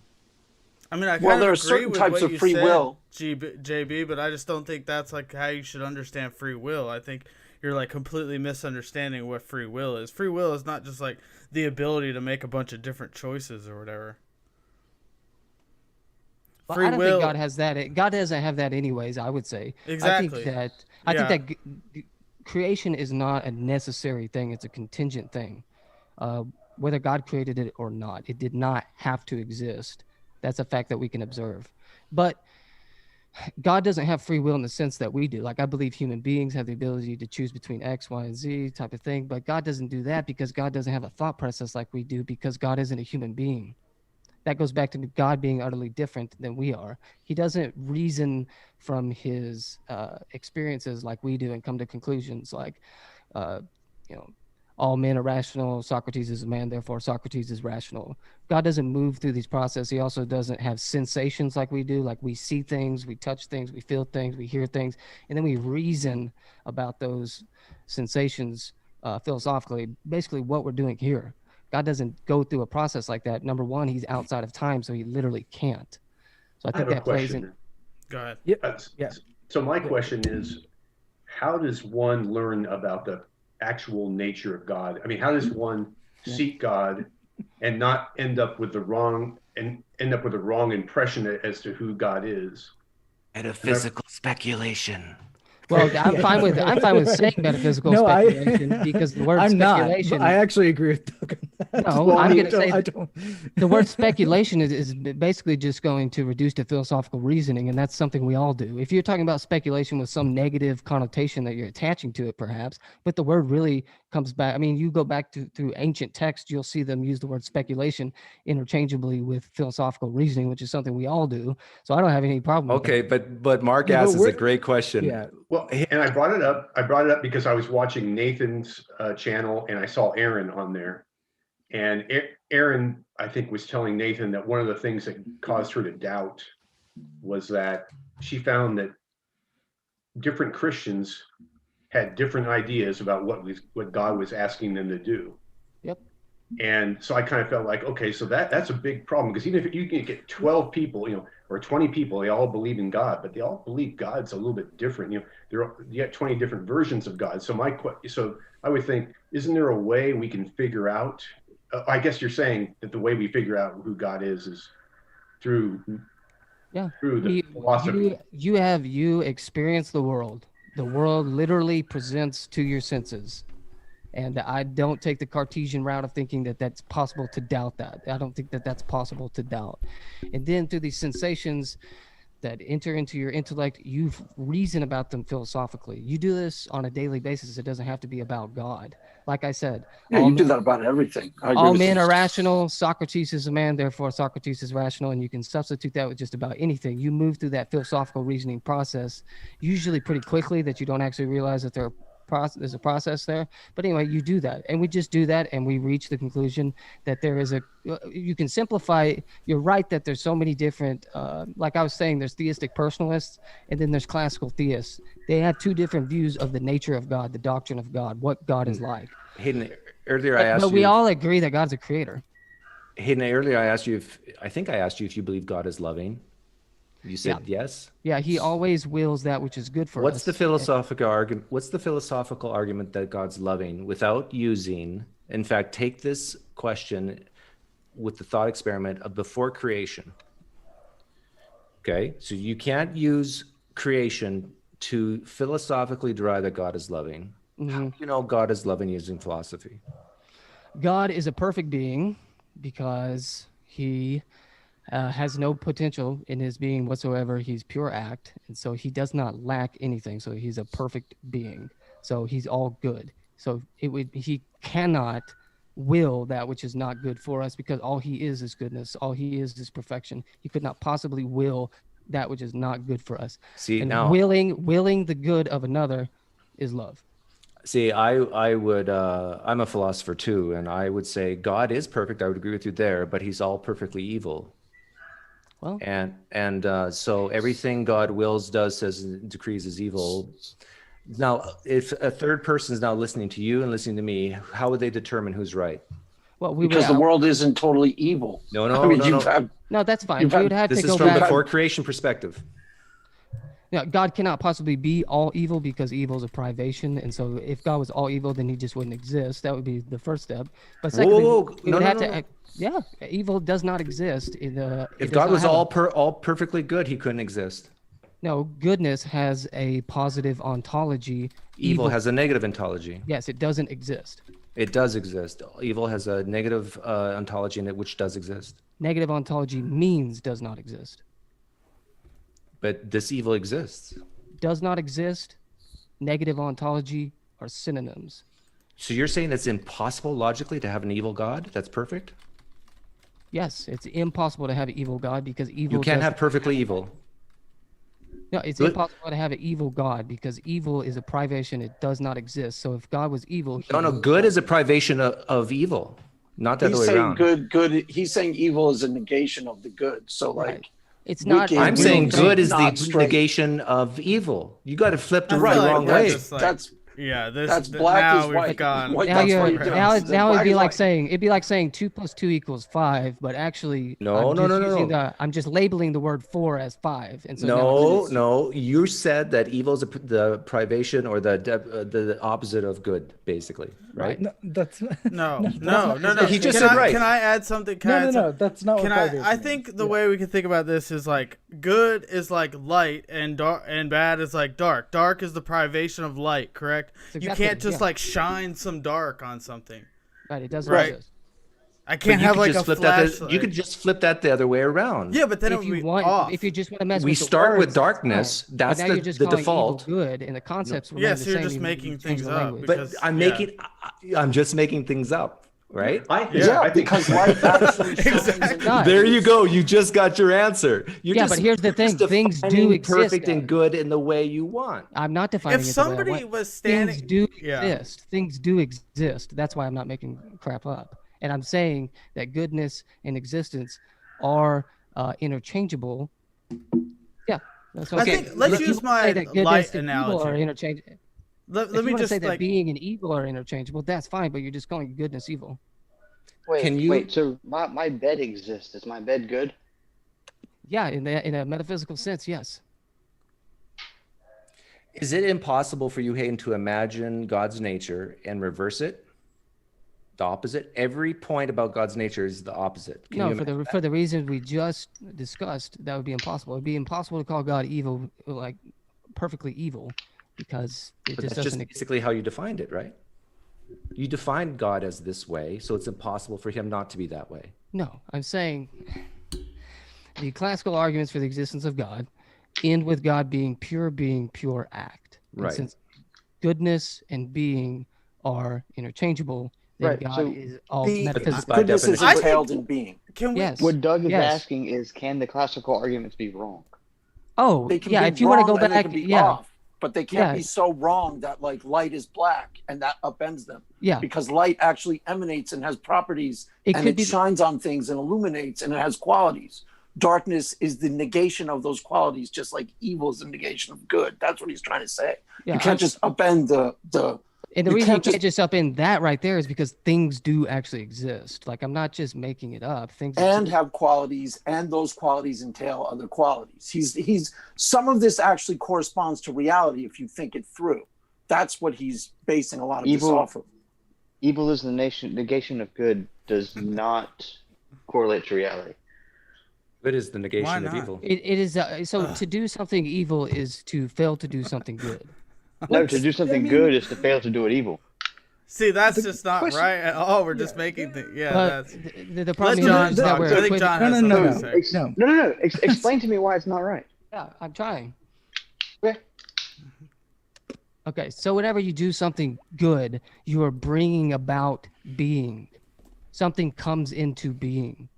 I mean, I Well, kind there are of agree certain with types what of you free said, will. JB, but I just don't think that's like how you should understand free will. I think you're like completely misunderstanding what free will is. Free will is not just like the ability to make a bunch of different choices or whatever. Well, Free I don't will. think God has that. God doesn't have that anyways, I would say. Exactly. I think that creation is not a necessary thing. It's a contingent thing. Whether God created it or not, it did not have to exist. That's a fact that we can observe. But God doesn't have free will in the sense that we do. Like, I believe human beings have the ability to choose between X, Y, and Z type of thing. But God doesn't do that because God doesn't have a thought process like we do, because God isn't a human being. That goes back to God being utterly different than we are. He doesn't reason from his experiences like we do and come to conclusions like, all men are rational. Socrates is a man, therefore Socrates is rational. God doesn't move through these processes. He also doesn't have sensations like we do. Like, we see things, we touch things, we feel things, we hear things, and then we reason about those sensations philosophically. Basically, what we're doing here. God doesn't go through a process like that. Number one, he's outside of time, so he literally can't. So I think that plays in. Go ahead. Yeah. So my question is, how does one learn about the actual nature of God? I mean, how does one seek God and not end up with the wrong impression as to who God is? Metaphysical speculation. Well, I'm fine with saying metaphysical speculation because the word I'm speculation. not. I actually agree with Doug on that. No, Well, I'm going to say I don't. the word speculation is basically just going to reduce to philosophical reasoning, and that's something we all do. If you're talking about speculation with some negative connotation that you're attaching to it, perhaps, but the word really comes back. I mean, you go back through ancient texts, you'll see them use the word speculation interchangeably with philosophical reasoning, which is something we all do. So I don't have any problem with Okay, that. but Mark Yeah, but asks a we're- great question. Yeah. Well, and I brought it up. I brought it up because I was watching Nathan's channel and I saw Aaron on there. And Aaron, I think, was telling Nathan that one of the things that caused her to doubt was that she found that different Christians had different ideas about what God was asking them to do. Yep. And so I kind of felt like, okay, so that's a big problem, because even if you can get 12 people, or 20 people, they all believe in God, but they all believe God's a little bit different. You got 20 different versions of God. So so I would think, isn't there a way we can figure out? I guess you're saying that the way we figure out who God is through the philosophy. You experience the world. The world literally presents to your senses. And I don't take the Cartesian route of thinking that that's possible to doubt that. I don't think that that's possible to doubt. And then through these sensations that enter into your intellect, you reason about them philosophically. You do this on a daily basis. It doesn't have to be about God. Like I said, Yeah, you do that about everything. all men are rational. Socrates is a man, therefore Socrates is rational. And you can substitute that with just about anything. You move through that philosophical reasoning process, usually pretty quickly, that you don't actually realize that there's a process there. But anyway, you do that, and we just do that, and we reach the conclusion that there is you can simplify. You're right that there's so many different, like I was saying, there's theistic personalists, and then there's classical theists. They have two different views of the nature of God, the doctrine of God, what God is like. Hayden, earlier I asked you. But we all agree that God's a creator. Hayden, earlier I asked you if you believe God is loving. You said yes. Yeah, he always wills that which is good for us. What's the philosophical argument? What's the philosophical argument that God's loving without using? In fact, take this question with the thought experiment of before creation. Okay, so you can't use creation to philosophically derive that God is loving. Mm-hmm. How do you know God is loving using philosophy? God is a perfect being because he has no potential in his being whatsoever. He's pure act, and so he does not lack anything. So he's a perfect being. So he's all good. So he cannot will that which is not good for us, because all he is goodness. All he is perfection. He could not possibly will that which is not good for us. See, and now willing the good of another is love. See, I would, I'm a philosopher too, and I would say God is perfect. I would agree with you there, but he's all perfectly evil. Well, and so everything God wills, does, says, and decrees is evil. Now, if a third person is now listening to you and listening to me, how would they determine who's right? Well, because the world isn't totally evil. No, no, that's fine. We would have to this go is from back. before creation perspective. Yeah, God cannot possibly be all evil, because evil is a privation, and so if God was all evil, then he just wouldn't exist. That would be the first step. But secondly, we would have to. Yeah, evil does not exist. If God was all perfectly good, he couldn't exist. No, goodness has a positive ontology. Evil has a negative ontology. Yes, it doesn't exist. It does exist. Evil has a negative ontology in it, which does exist. Negative ontology means does not exist. But this evil exists. Does not exist. Negative ontology are synonyms. So you're saying it's impossible logically to have an evil God that's perfect? Yes, it's impossible to have an evil God, because evil. You can't have perfectly evil. No, it's impossible to have an evil God, because evil is a privation. It does not exist. So if God was evil, no, good is a privation of evil, not the other way around. Good. He's saying evil is a negation of the good. So like, it's not. I'm saying good is the negation of evil. You got to flip the wrong way. That's black now is white. we've gone. Now it'd be like saying 2 + 2 = 5, but actually no. I'm just labeling the word 4 as 5, and so no. You said that evil is the privation or the opposite of good, basically, right? No, that's no. He just said right. Can I add something? No, that's not what privation I think the way we can think about this is like good is like light, and dark, and bad is like dark. Dark is the privation of light, correct? Exactly, you can't just like shine some dark on something. Right, it doesn't right? exist. I can't you have could like a just flip that. flashlight. You could just flip that the other way around. Yeah, but then it If would you be want, off. if you just want to mess We with the start with words, that's darkness. fine. That's but now you're just the calling default. evil good, and the concepts remain Yeah, the so you're same. just even if making you change things the up. language. But Because, I'm making. I'm just making things up, right? I think, Yeah, I think because light actually shines Exactly. Nice. There you go. You just got your answer. You're Yeah, just, but here's the you're just thing. Things do defining exist, perfect guys. and good in the way you want. I'm not defining if it the way I somebody want. was standing, Things do yeah. exist. Things do exist. That's why I'm not making crap up. And I'm saying that goodness and existence are interchangeable. Yeah. That's what I I'm saying. think let's If you use want to say my that goodness light and evil are analogy. interchangeable. Let If me you want to just say that like being and evil are interchangeable, that's fine, but you're just calling goodness evil. Wait, so my bed exists. Is my bed good? Yeah, in a metaphysical sense, yes. Is it impossible for you, Hayden, to imagine God's nature and reverse it? The opposite? Every point about God's nature is the opposite. Can No, you for the reasons we just discussed, that would be impossible. It'd be impossible to call God evil, like perfectly evil, because it But just that's doesn't. just basically how you defined it, right? You defined God as this way, so it's impossible for him not to be that way. No, I'm saying the classical arguments for the existence of God end with God being, pure act. And Right. since goodness and being are interchangeable, then Right, God so is all The metaphysical. by goodness is definition. entailed in being. can we? Yes. What Doug is yes. asking is, can the classical arguments be wrong? Oh, They can yeah. be If you want to wrong go and they back, can be yeah, off, but they can't Yeah. be so wrong that like light is black and that upends them. yeah. Because light actually emanates and has properties, It and could it be. shines on things and illuminates, and it has qualities. Darkness is the negation of those qualities, just like evil is the negation of good. That's what he's trying to say. Yeah, You can't just upend the. And the you reason you can't can't just upend that right there is because things do actually exist. Like, I'm not just making it up. Things And exist. have qualities, and those qualities entail other qualities. He's some of this actually corresponds to reality if you think it through. That's what he's basing a lot of this Evil- off of. Evil is the negation of good does not correlate to reality. Good is the Why negation of not? evil. It is so to do something evil is to fail to do something good. No, to do something good is to fail to do it evil. See, that's just not question- right at all. We're just making things. Yeah, But that's. the problem Let John is that talk. we're I think equating- John has No, no, something to say. No. Explain to me why it's not right. Yeah, I'm trying. Okay. Okay, so whenever you do something good, you are bringing about being. Something comes into being.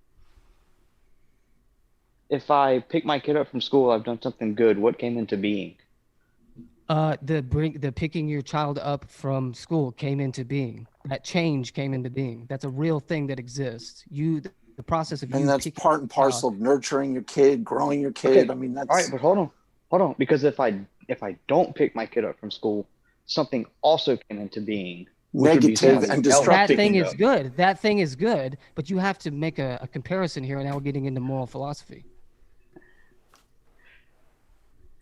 If I pick my kid up from school, I've done something good. What came into being? The picking your child up from school came into being. That change came into being. That's a real thing that exists. The process of you And that's picking part and your child- parcel of nurturing your kid, growing your kid. Okay. I mean, that's All right, but hold on, because if I don't pick my kid up from school, something also came into being. which would be negative somebody and else That destructive. thing picking is up. good. That thing is good, but you have to make a comparison here, and now we're getting into moral philosophy.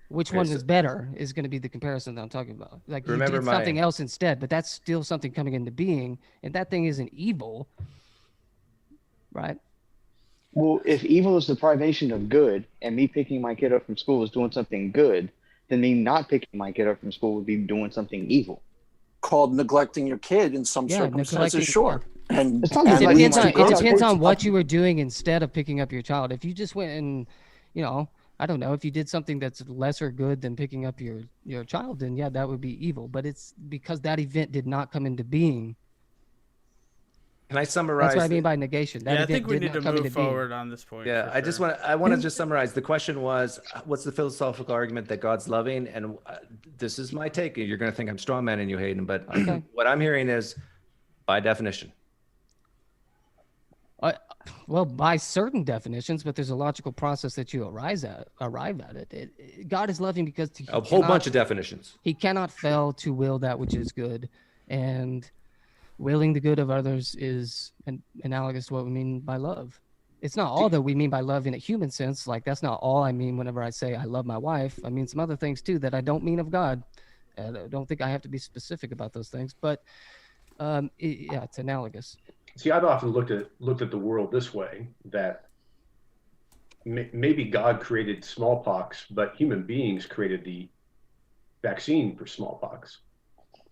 Which Okay, one so- is better is going to be the comparison that I'm talking about. Like, you Remember did my- something else instead, but that's still something coming into being, and that thing isn't evil, right? Well, if evil is the privation of good, and me picking my kid up from school is doing something good, then me not picking my kid up from school would be doing something evil. Called neglecting your kid in some Yeah, circumstances, neglecting- sure. And, It's not It and like- depends leads on to it good. depends on what you were doing instead of picking up your child. If you just went and, I don't know, if you did something that's lesser good than picking up your child, then yeah, that would be evil. But it's because that event did not come into being. Can I summarize? That's what I mean by negation. That Yeah, I event think we did need not to come move into being. forward on this point. Yeah, for I want to just summarize. The question was, what's the philosophical argument that God's loving? And this is my take. You're going to think I'm strawmanning you, Hayden, but Okay. what I'm hearing is, by definition. Well, by certain definitions, but there's a logical process that you arrive at it. God is loving because A whole bunch of definitions. he cannot fail to will that which is good, and willing the good of others is analogous to what we mean by love. It's not all that we mean by love in a human sense. Like, that's not all I mean whenever I say I love my wife. I mean some other things too that I don't mean of God. And I don't think I have to be specific about those things, but it's analogous. See, I've often looked at the world this way, that maybe God created smallpox, but human beings created the vaccine for smallpox.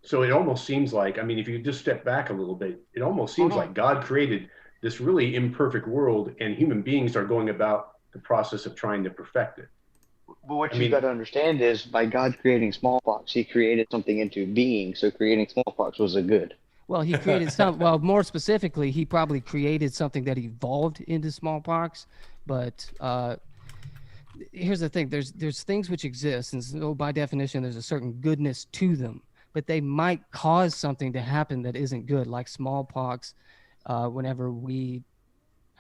So it almost seems like, I mean, if you just step back a little bit, it almost seems like God created this really imperfect world, and human beings are going about the process of trying to perfect it. But what you got to understand is, by God creating smallpox, He created something into being. So creating smallpox was a good. Well, He created some. Well, more specifically, He probably created something that evolved into smallpox. But here's the thing: there's things which exist, and so by definition, there's a certain goodness to them. But they might cause something to happen that isn't good, like smallpox. However we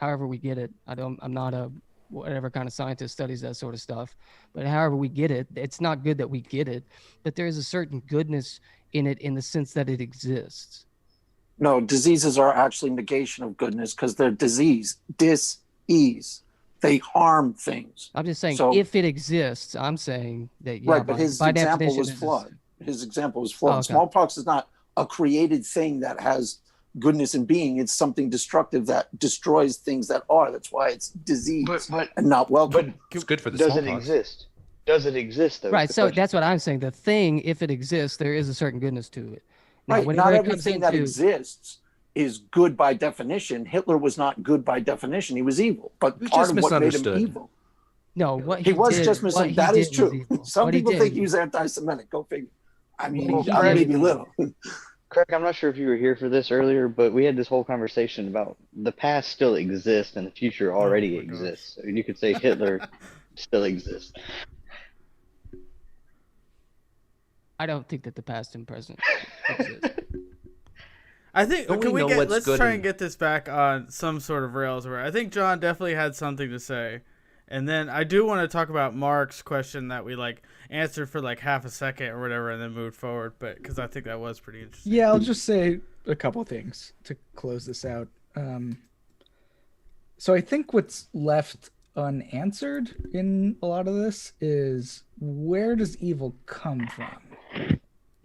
get it. I'm not a whatever kind of scientist studies that sort of stuff, but however we get it, it's not good that we get it, but there is a certain goodness in it in the sense that it exists. No, diseases are actually negation of goodness because they're disease, dis-ease. They harm things. I'm just saying, So- if it exists, I'm saying that, yeah, Right, but his by example definition, was it is- flawed. His example was flawed. Oh, okay. Smallpox is not a created thing that has goodness in being. It's something destructive that destroys things that are. That's why it's disease But and not welcome. It's good for the does it smallpox. exist? Does it exist though? Right, is the so question. that's what I'm saying. The thing, if it exists, there is a certain goodness to it. Now, Right, whenever not it comes everything that into- exists is good by definition. Hitler was not good by definition. He was evil, but He was part just of what made him misunderstood. evil. No, what He was did, just what misunderstood. he That is did was true. evil. Some What he people did- think he was anti-Semitic. Go figure. I mean, Well, maybe little. Craig, I'm not sure if you were here for this earlier, but we had this whole conversation about the past still exists and the future already my gosh. exists. So you could say Hitler still exists. I don't think that the past and present exist. I think Don't can we we know get what's let's good try and- and get this back on some sort of rails where I think John definitely had something to say. And then I do want to talk about Mark's question that we like answered for like half a second or whatever and then moved forward, but because I think that was pretty interesting. Yeah, I'll just say a couple things to close this out. So I think what's left unanswered in a lot of this is, where does evil come from?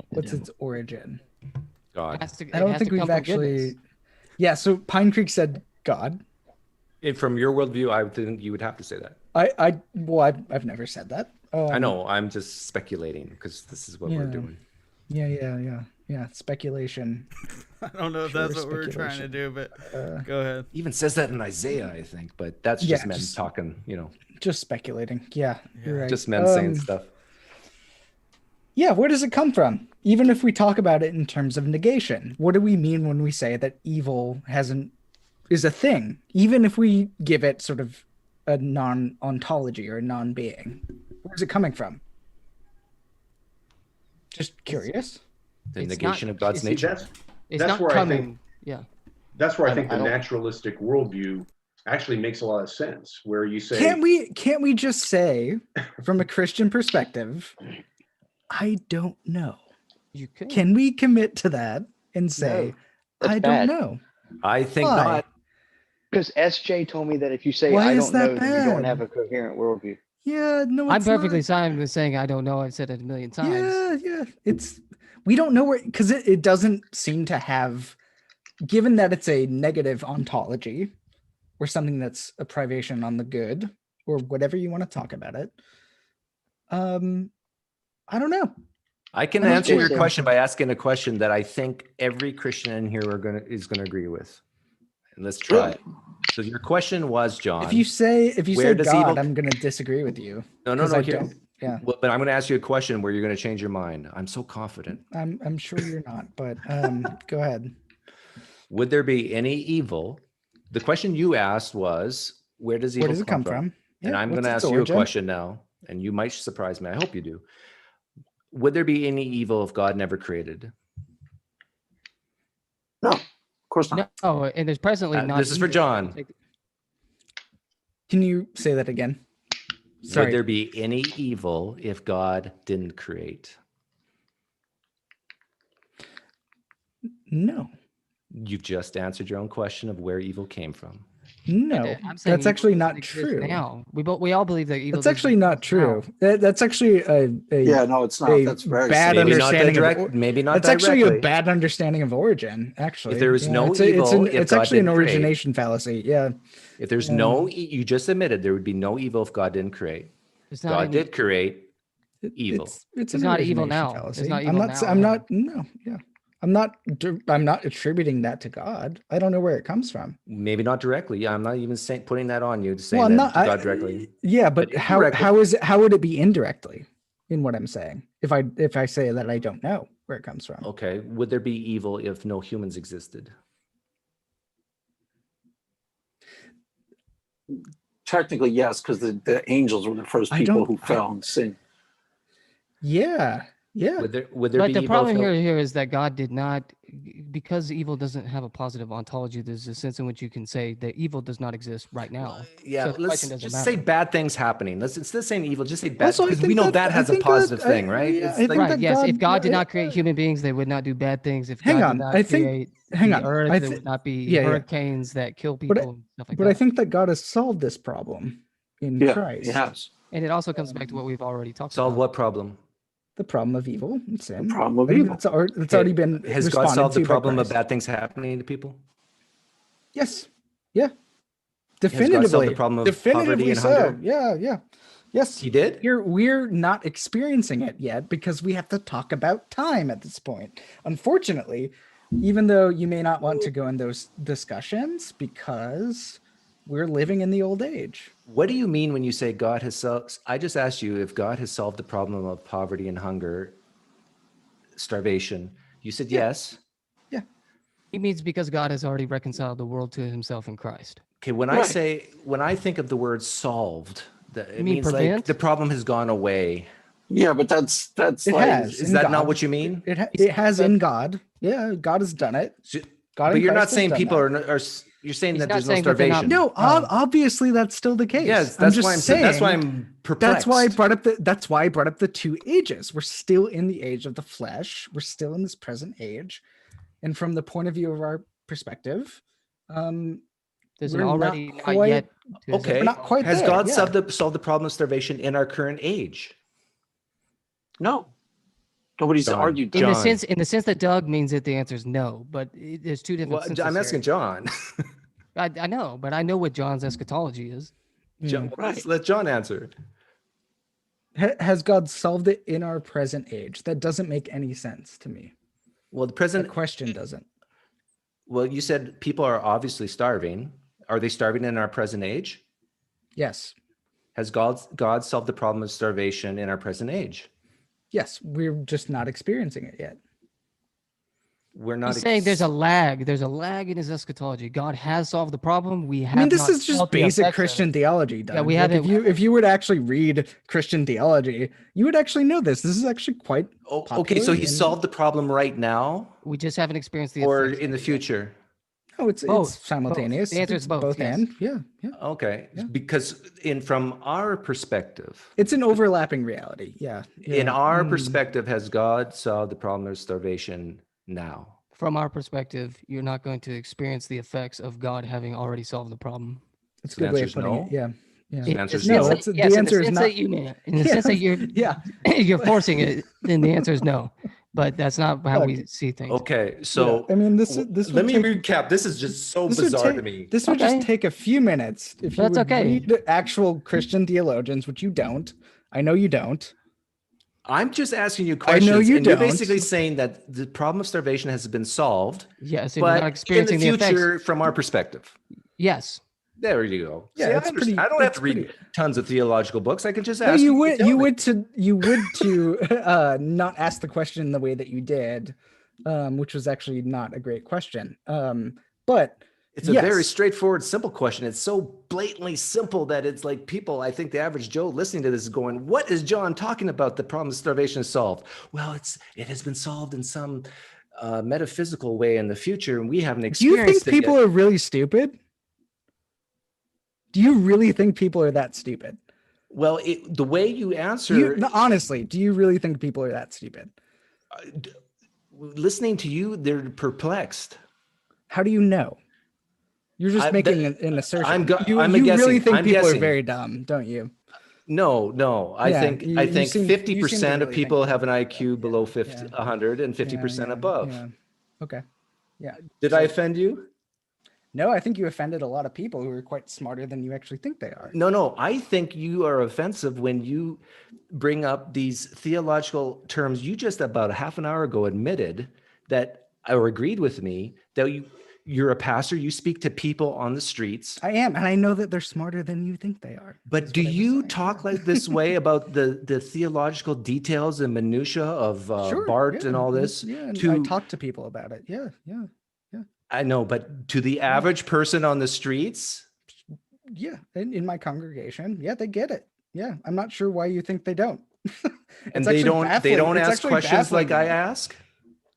What's its origin? God. I don't think we've actually. Yeah, so Pine Creek said God. From your worldview, I think you would have to say that. I've never said that. I know. I'm just speculating because this is what we're doing. Yeah. Speculation. I don't know if Pure that's what we were trying to do, but go ahead. Even says that in Isaiah, I think, but that's Yeah, just men just- talking, Just speculating. Yeah, you're right. just men saying stuff. Yeah, where does it come from? Even if we talk about it in terms of negation, what do we mean when we say that evil is a thing? Even if we give it sort of a non-ontology or a non-being, where's it coming from? Just curious. The It's negation not- of God's it's- nature. It's That's not where I coming. think- Yeah. That's where I think I the don't- naturalistic worldview actually makes a lot of sense, where you say, Can't we just say, from a Christian perspective, I don't know? You could. Can we commit to that and say, that's I bad. don't know? I think Why? not. Because SJ told me that if you say Why I is don't know, that then you don't bad? have a coherent worldview. Yeah, no, I'm it's perfectly not. fine with saying I don't know. I've said it a million times. Yeah. We don't know where, because it doesn't seem to have, given that it's a negative ontology or something that's a privation on the good or whatever you want to talk about it. I don't know. I can I don't answer know your where it question comes by asking a question that I think every Christian in here is gonna agree with. And let's try it. So your question was, John. If you say where does God, evil- I'm going to disagree with you. No, 'cause I here. don't. Yeah, Well, but I'm going to ask you a question where you're going to change your mind. I'm so confident. I'm sure you're not, but go ahead. Would there be any evil? The question you asked was, where does evil Where does it come from? And Yeah, I'm going what's to its ask you a origin? question now, and you might surprise me. I hope you do. Would there be any evil if God never created? No, of course not. No, and there's presently not. This is for either. John. Can you say that again? Would Sorry. there be any evil if God didn't create? No. You've just answered your own question of where evil came from. No, I'm saying that's evil actually doesn't not exist true. Now we all believe that evil. That's actually doesn't not exist now. true. That's actually a Yeah, no, it's not. a That's very bad simple. Maybe not understanding direct. of. Maybe not That's actually a directly. bad understanding of origin. Actually, If there is no it's a- evil, if it's God actually an didn't create. origination fallacy. Yeah, If there's no, you just admitted there would be no evil if God didn't create. It's not God any- did create evil. It's It's an not evil origination now. fallacy. It's not I'm evil not. now, I'm no. not. No. Yeah. I'm not attributing that to God. I don't know where it comes from. Maybe not directly. Yeah, I'm not even saying putting that on you to say Well, I'm that not. to God directly. Yeah, but indirectly. how would it be indirectly in what I'm saying? If I say that I don't know where it comes from. Okay. Would there be evil if no humans existed? Technically, yes, because the angels were the first people who fell and sinned. Yeah. Would there But be the evil? problem here is that God did not, because evil doesn't have a positive ontology. There's a sense in which you can say that evil does not exist right now. Yeah, So the let's question doesn't just matter. say bad things happening. Instead of saying evil, just say bad, Also, I because we think know that- that I has a think that- positive I- thing, right? yeah, It's I think like, that Yes, if God did yeah, not create human beings, they would not do bad things. If Hang God on, did not I think- create hang the on, earth, I there thi- would not be yeah, yeah. hurricanes that kill people and stuff like But that. I think that God has solved this problem in Yeah, Christ. he has. And it also comes back to what we've already talked solve about. what problem? The problem of evil and sin. The problem of I think evil. That's already been Has God responded solved the to by problem of Christ. bad things happening to people? Yes. Yeah. God solved Definitively. the problem of Definitively poverty and so. hunger? Yeah. Yeah. Yes. He did? We're not experiencing it yet because we have to talk about time at this point. Unfortunately, even though you may not want to go in those discussions because we're living in the old age. What do you mean when you say God has solved? I just asked you if God has solved the problem of poverty and hunger, starvation. You said yes. Yeah. He means because God has already reconciled the world to himself in Christ. Okay, when I think of the word solved, it mean means like prevent? the problem has gone away. Yeah, but that's It like has. Is in that God. not what you mean? It has in God. Yeah, God has done it. God But in you're not Christ has saying done people that. are you're saying He's that not there's no saying that they're not- starvation. No, obviously that's still the case. Yes, I'm that's just why saying. that's why I'm perplexed. That's why I brought up the two ages. We're still in the age of the flesh. We're still in this present age, and from the point of view of our perspective, There's we're an already not not quite- yet. to his Okay, We're not quite has there, God yeah. solved the problem of starvation in our current age? no. Nobody's John. argued In that. the sense that Doug means it, the answer is no. But there's two different Well, senses I'm asking here. John. I know, but I know what John's eschatology is. John, Right. let John answer. Has God solved it in our present age? That doesn't make any sense to me. Well, the The present. question doesn't. Well, you said people are obviously starving. Are they starving in our present age? Yes. Has God solved the problem of starvation in our present age? Yes, we're just not experiencing it yet. We're not He's saying there's a lag. There's a lag in his eschatology. God has solved the problem. We have. I mean, this not is just felt the basic effects of Christian it. theology, Doug. Yeah, we Like, haven't. if you were to actually read Christian theology, you would actually know this. This is actually quite okay. So popular he solved the problem right now, We just haven't experienced the or effects in of the it yet. future. Oh, it's Both. simultaneous. The answer is It's both, yes. and yeah. Okay, Yeah. because from our perspective, It's an overlapping reality. Yeah. in our perspective, has God solved the problem of starvation now? From our perspective, you're not going to experience the effects of God having already solved the problem. It's a So the good way of answer's putting no? it. Yeah. Yeah. So the answer is In the no. sense That's that- the yes, in answer is sense not. that you mean. In the Yeah, sense that you're yeah. you're forcing it, then the answer is no. But that's not how we see things. Okay, so I mean, this let would me take- recap. This is just so This would bizarre take, to me. This would Okay. just take a few minutes if you That's would okay. read actual Christian theologians, which you don't. I know you don't. I'm just asking you I questions, know you and you're don't. basically saying that the problem of starvation has been solved, Yes, and you're but not in the experiencing the effects. future, from our perspective. Yes. There you go. Yeah, See, I it's understand. pretty- I don't have it's to read pretty- tons of theological books. I can just No, ask. you to would tell you me. would to not ask the question in the way that you did, which was actually not a great question. But It's a very yes. straightforward, simple question. It's so blatantly simple that it's like people, I think the average Joe listening to this is going, what is John talking about? The problem of starvation is solved. Well, it has been solved in some metaphysical way in the future, and we haven't Do you think experienced it people yet. are really stupid? Do you really think people are that stupid? Well, the way you answer, Honestly, do you really think people are that stupid? listening to you, they're perplexed. How do you know? You're just making an assertion. I'm you I'm really guessing. think I'm people guessing. are very dumb, don't you? No. I Yeah, think you I think seem- you seem to 50% of really people think have an that. IQ below 50, 100, and 50% above. Yeah. Okay. Yeah. Did I offend you? No, I think you offended a lot of people who are quite smarter than you actually think they are. No. I think you are offensive when you bring up these theological terms. You just about a half an hour ago admitted that or agreed with me that you're a pastor, you speak to people on the streets. I am, and I know that they're smarter than you think they are. But do you talk like this way about the theological details and minutia of Sure, Bart yeah, and all this? Yeah, and I talk to people about it. Yeah. I know, but to the average person on the streets? Yeah, in my congregation, yeah, they get it. Yeah, I'm not sure why you think they don't. And they don't ask questions like I ask?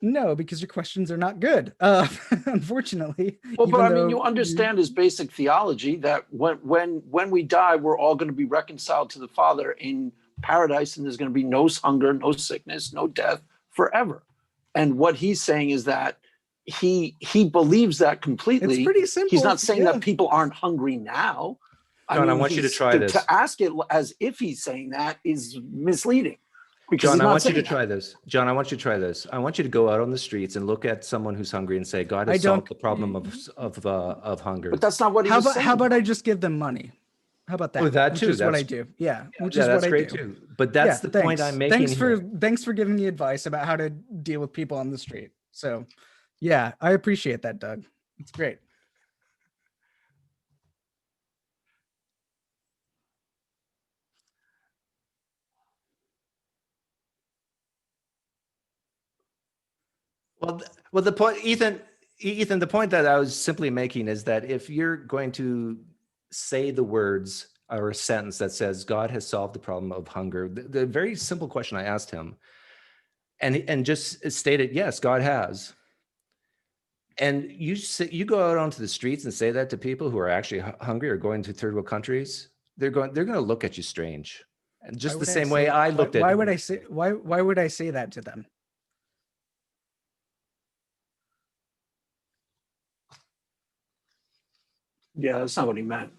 No, because your questions are not good. Unfortunately. Well, but I mean, you understand his basic theology that when we die, we're all going to be reconciled to the Father in paradise, and there's going to be no hunger, no sickness, no death forever. And what he's saying is that he believes that completely. It's pretty simple. He's not saying that people aren't hungry now. John, I want you to try this. To ask it as if he's saying that is misleading. John, I want you to try this. John, I want you to try this. I want you to go out on the streets and look at someone who's hungry and say, God has solved the problem of hunger. But that's not what he's saying. How about I just give them money? How about that? Oh, that too. Which is what I do. Yeah, which is what I do. Too. But that's the point I'm making. Thanks for giving me advice about how to deal with people on the street. So, yeah, I appreciate that, Doug. It's great. Well, the point, Ethan, the point that I was simply making is that if you're going to say the words or a sentence that says God has solved the problem of hunger, the very simple question I asked him, and just stated, yes, God has. And you go out onto the streets and say that to people who are actually hungry or going to third world countries, they're going to look at you strange, and just the same way I looked at. Why would I say that to them? Yeah, that's not what he meant.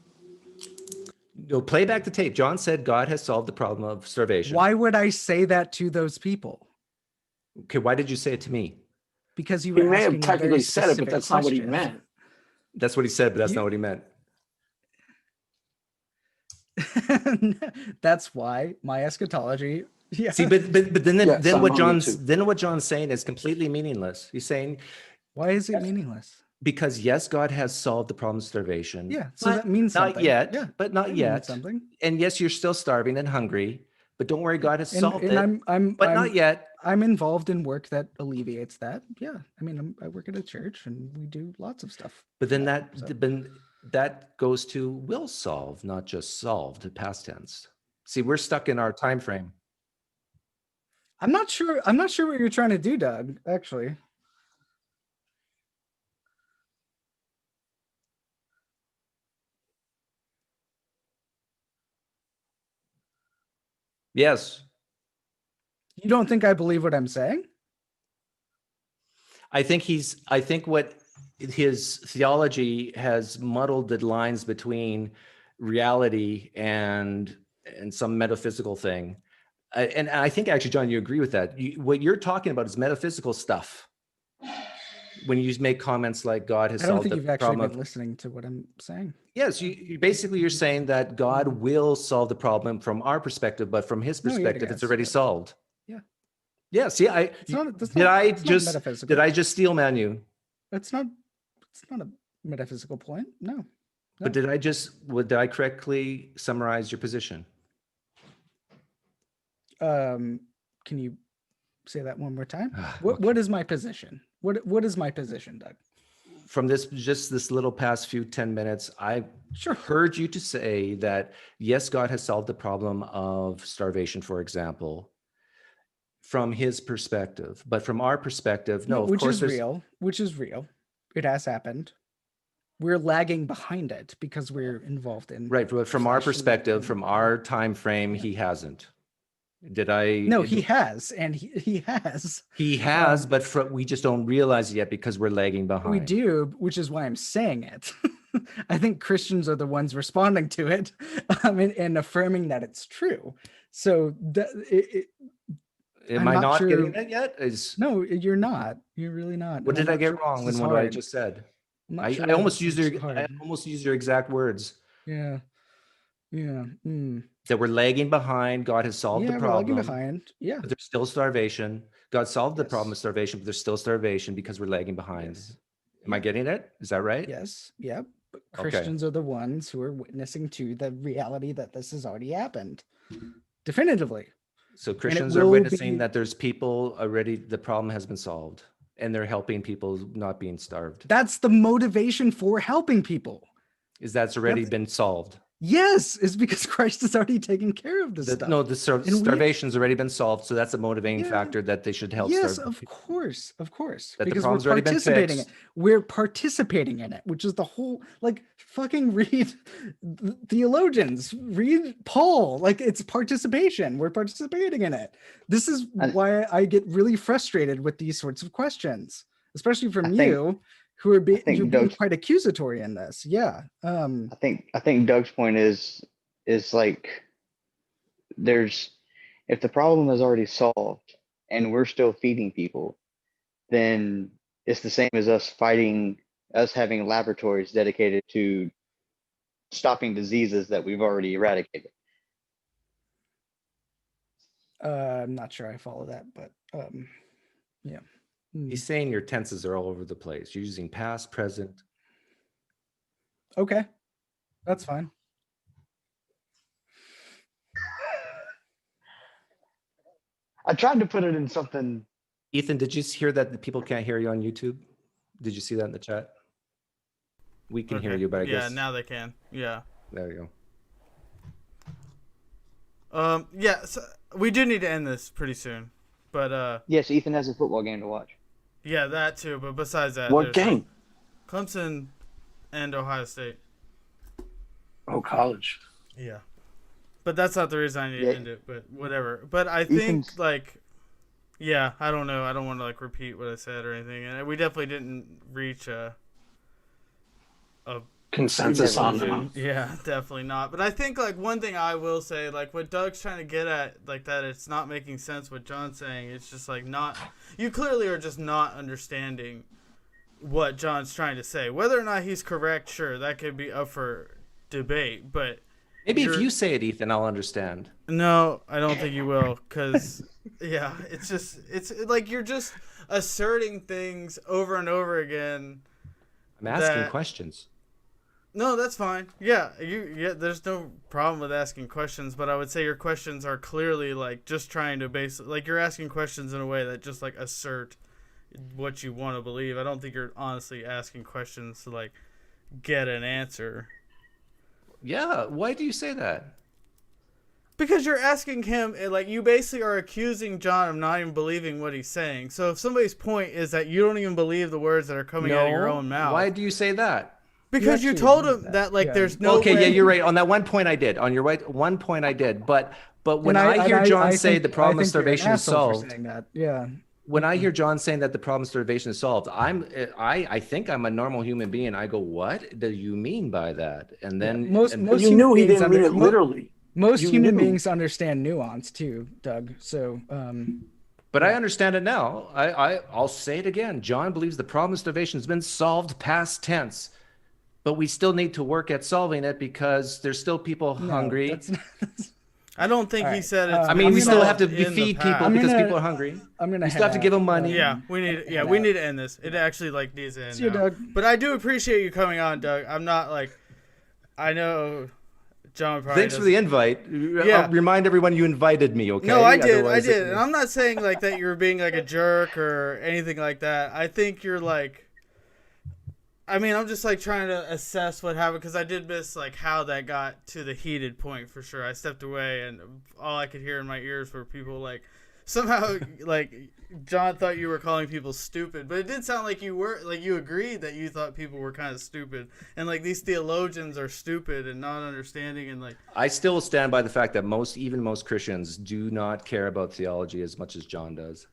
No, play back the tape. John said God has solved the problem of starvation. Why would I say that to those people? Okay, why did you say it to me? Because you were may have technically said it, but that's not what he meant. That's what he said, but that's not what he meant. That's why my eschatology. Yeah. See, but then what John's saying is completely meaningless. He's saying, why is it meaningless? Because yes, God has solved the problem of starvation. Yeah, so that means something. Not yet, yeah, but not yet. Something. And yes, you're still starving and hungry, but don't worry, God has solved it. But not yet. I'm involved in work that alleviates that. Yeah, I mean, I work at a church and we do lots of stuff. But then that goes to will solve, not just solved, past tense. See, we're stuck in our time frame. I'm not sure what you're trying to do, Doug, actually. Yes. You don't think I believe what I'm saying? I think what his theology has muddled the lines between reality and some metaphysical thing. And I think actually, John, you agree with that. What you're talking about is metaphysical stuff. When you make comments like God has solved the problem. I don't think you've actually been listening to what I'm saying. Yes, you're saying that God will solve the problem from our perspective, but from his perspective, it's already solved. Yeah. Yeah. See, did I just steel man you? It's not a metaphysical point. No. But did I correctly summarize your position? Can you say that one more time? What is my position? What is my position, Doug? From this little past few 10 minutes, I heard you to say that, yes, God has solved the problem of starvation, for example, from his perspective. But from our perspective, no, which is real. It has happened. We're lagging behind it because we're involved in. Right. But from our perspective, from our time frame, he hasn't. No, he has, and he has. He has, but we just don't realize it yet because we're lagging behind. We do, which is why I'm saying it. I think Christians are the ones responding to it, and affirming that it's true. So, am I not getting it yet? No, you're not. You're really not. What did I get wrong in what I just said? I almost used your exact words. Yeah. Yeah. That we're lagging behind. God has solved the Yeah, we're lagging problem, behind. Yeah. but there's still starvation. God solved the problem of Yes. starvation, but there's still starvation because we're lagging behind. Am I getting it? Is that right? Yes. Yep. But Okay. Christians are the ones who are witnessing to the reality that this has already happened. Definitively. So And it Christians are will witnessing be that there's people already, the problem has been solved, and they're helping people not being starved. that's the motivation for helping people. Is that's already been solved? Yes, it's because Christ has already taken care of this stuff. No, the And we- starvation's already been solved, so that's a motivating Yeah. factor that they should help Yes, starve of people. course, of course. That the Because we're problem's already been participating in it. fixed. We're participating in it, which is the whole, like, fucking read theologians, read Paul. Like, it's participation. We're participating in it. This is why I get really frustrated with these sorts of questions, especially from you, who are you're being quite accusatory in this. Yeah. I think Doug's point is like, if the problem is already solved and we're still feeding people, then it's the same as us having laboratories dedicated to stopping diseases that we've already eradicated. I'm not sure I follow that, but yeah. He's saying your tenses are all over the place. You're using past, present. Okay, that's fine. I tried to put it in something. Ethan, did you hear that the people can't hear you on YouTube? Did you see that in the chat? We can hear you, but I guess. Yeah, now they can. Yeah. There you go. Yeah, so we do need to end this pretty soon. But yes, Ethan has a football game to watch. Yeah, that too. But besides that, what game? Clemson and Ohio State. Oh, college. Yeah. But that's not the reason I need to end it, but whatever. But I think, yeah, I don't know. I don't want to, repeat what I said or anything. And we definitely didn't reach a consensus on them. Yeah, definitely not. But I think, one thing I will say, what Doug's trying to get at, that it's not making sense what John's saying. It's just, not... You clearly are just not understanding what John's trying to say. Whether or not he's correct, sure, that could be up for debate, but... Maybe if you say it, Ethan, I'll understand. No, I don't think you will, because, yeah, it's you're just asserting things over and over again. I'm asking questions. No, that's fine. Yeah, there's no problem with asking questions, but I would say your questions are clearly, just trying to you're asking questions in a way that just, assert what you want to believe. I don't think you're honestly asking questions to, get an answer. Yeah, why do you say that? Because you're asking him, you basically are accusing John of not even believing what he's saying. So if somebody's point is that you don't even believe the words that are coming out of your own mouth. Why do you say that? Because you told him that there's no Okay, way. yeah, you're right. On that one point I did. On your right, one point I did. But when I hear John say the problem of starvation is solved, yeah. When I hear John saying that the problem of starvation is solved, I think I'm a normal human being. I go, what do you mean by that? And then most you knew he didn't mean it literally. Most human beings understand nuance too, Doug. So, but I understand it now. I'll say it again. John believes the problem of starvation has been solved past tense, but we still need to work at solving it because there's still people hungry. I don't think he said it. We still have to feed people because people are hungry. We still have to give them money. Yeah, we need to end this. It actually needs to end. See you, Doug. But I do appreciate you coming on, Doug. I'm not I know John probably Thanks for the invite. Yeah. I'll remind everyone you invited me, okay? No, I did. And I'm not saying that you're being a jerk or anything like that. I think you're I'm just trying to assess what happened because I did miss how that got to the heated point for sure. I stepped away and all I could hear in my ears were people somehow John thought you were calling people stupid, but it did sound like you were you agreed that you thought people were kind of stupid and these theologians are stupid and not understanding and I still stand by the fact that most Christians do not care about theology as much as John does.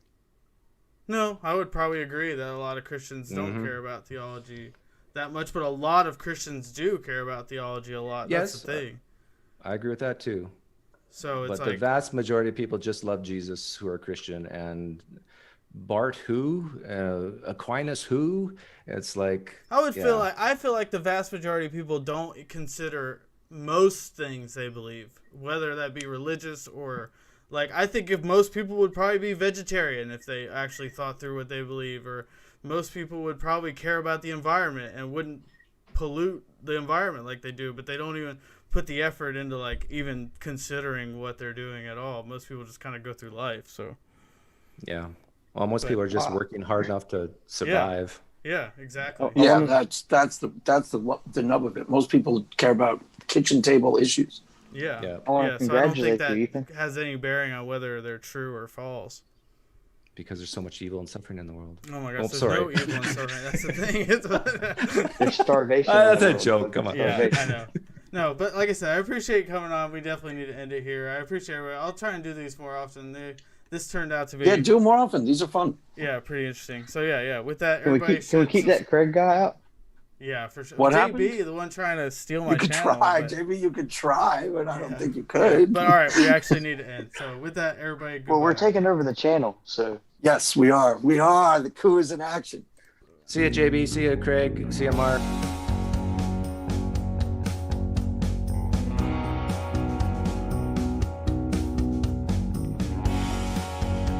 No, I would probably agree that a lot of Christians don't care about theology that much, but a lot of Christians do care about theology a lot. Yes, that's the thing. I agree with that too. So it's but the vast majority of people just love Jesus who are Christian, and Bart who, Aquinas who, it's I feel like the vast majority of people don't consider most things they believe, whether that be religious or like, I think if most people would probably be vegetarian if they actually thought through what they believe, or most people would probably care about the environment and wouldn't pollute the environment like they do, but they don't even put the effort into like even considering what they're doing at all. Most people just kind of go through life. So yeah, well, most people are just working hard enough to survive. Yeah, exactly. Yeah, that's the nub of it. Most people care about kitchen table issues. Yeah. Yeah. So I don't think that you, Ethan. has any bearing on whether they're true or false. Because there's so much evil and suffering in the world. Oh my gosh, there's sorry. no evil and suffering. That's the thing. There's starvation. That's a joke. Come on. Yeah, I know. No, but like I said, I appreciate you coming on. We definitely need to end it here. I appreciate everybody. I'll try and do these more often. This turned out to be do them more often. These are fun. Yeah, pretty interesting. So yeah. With that, Can we keep that Craig guy out? Yeah, for sure. What JB, happened? the one trying to steal my You could channel. try, but, JB. You could try, but I don't think you could. But all right, we actually need to end. So with that, everybody. Goodbye. Well, we're taking over the channel, so. Yes, we are. We are. The coup is in action. See ya, JB. See ya, Craig. See ya, Mark.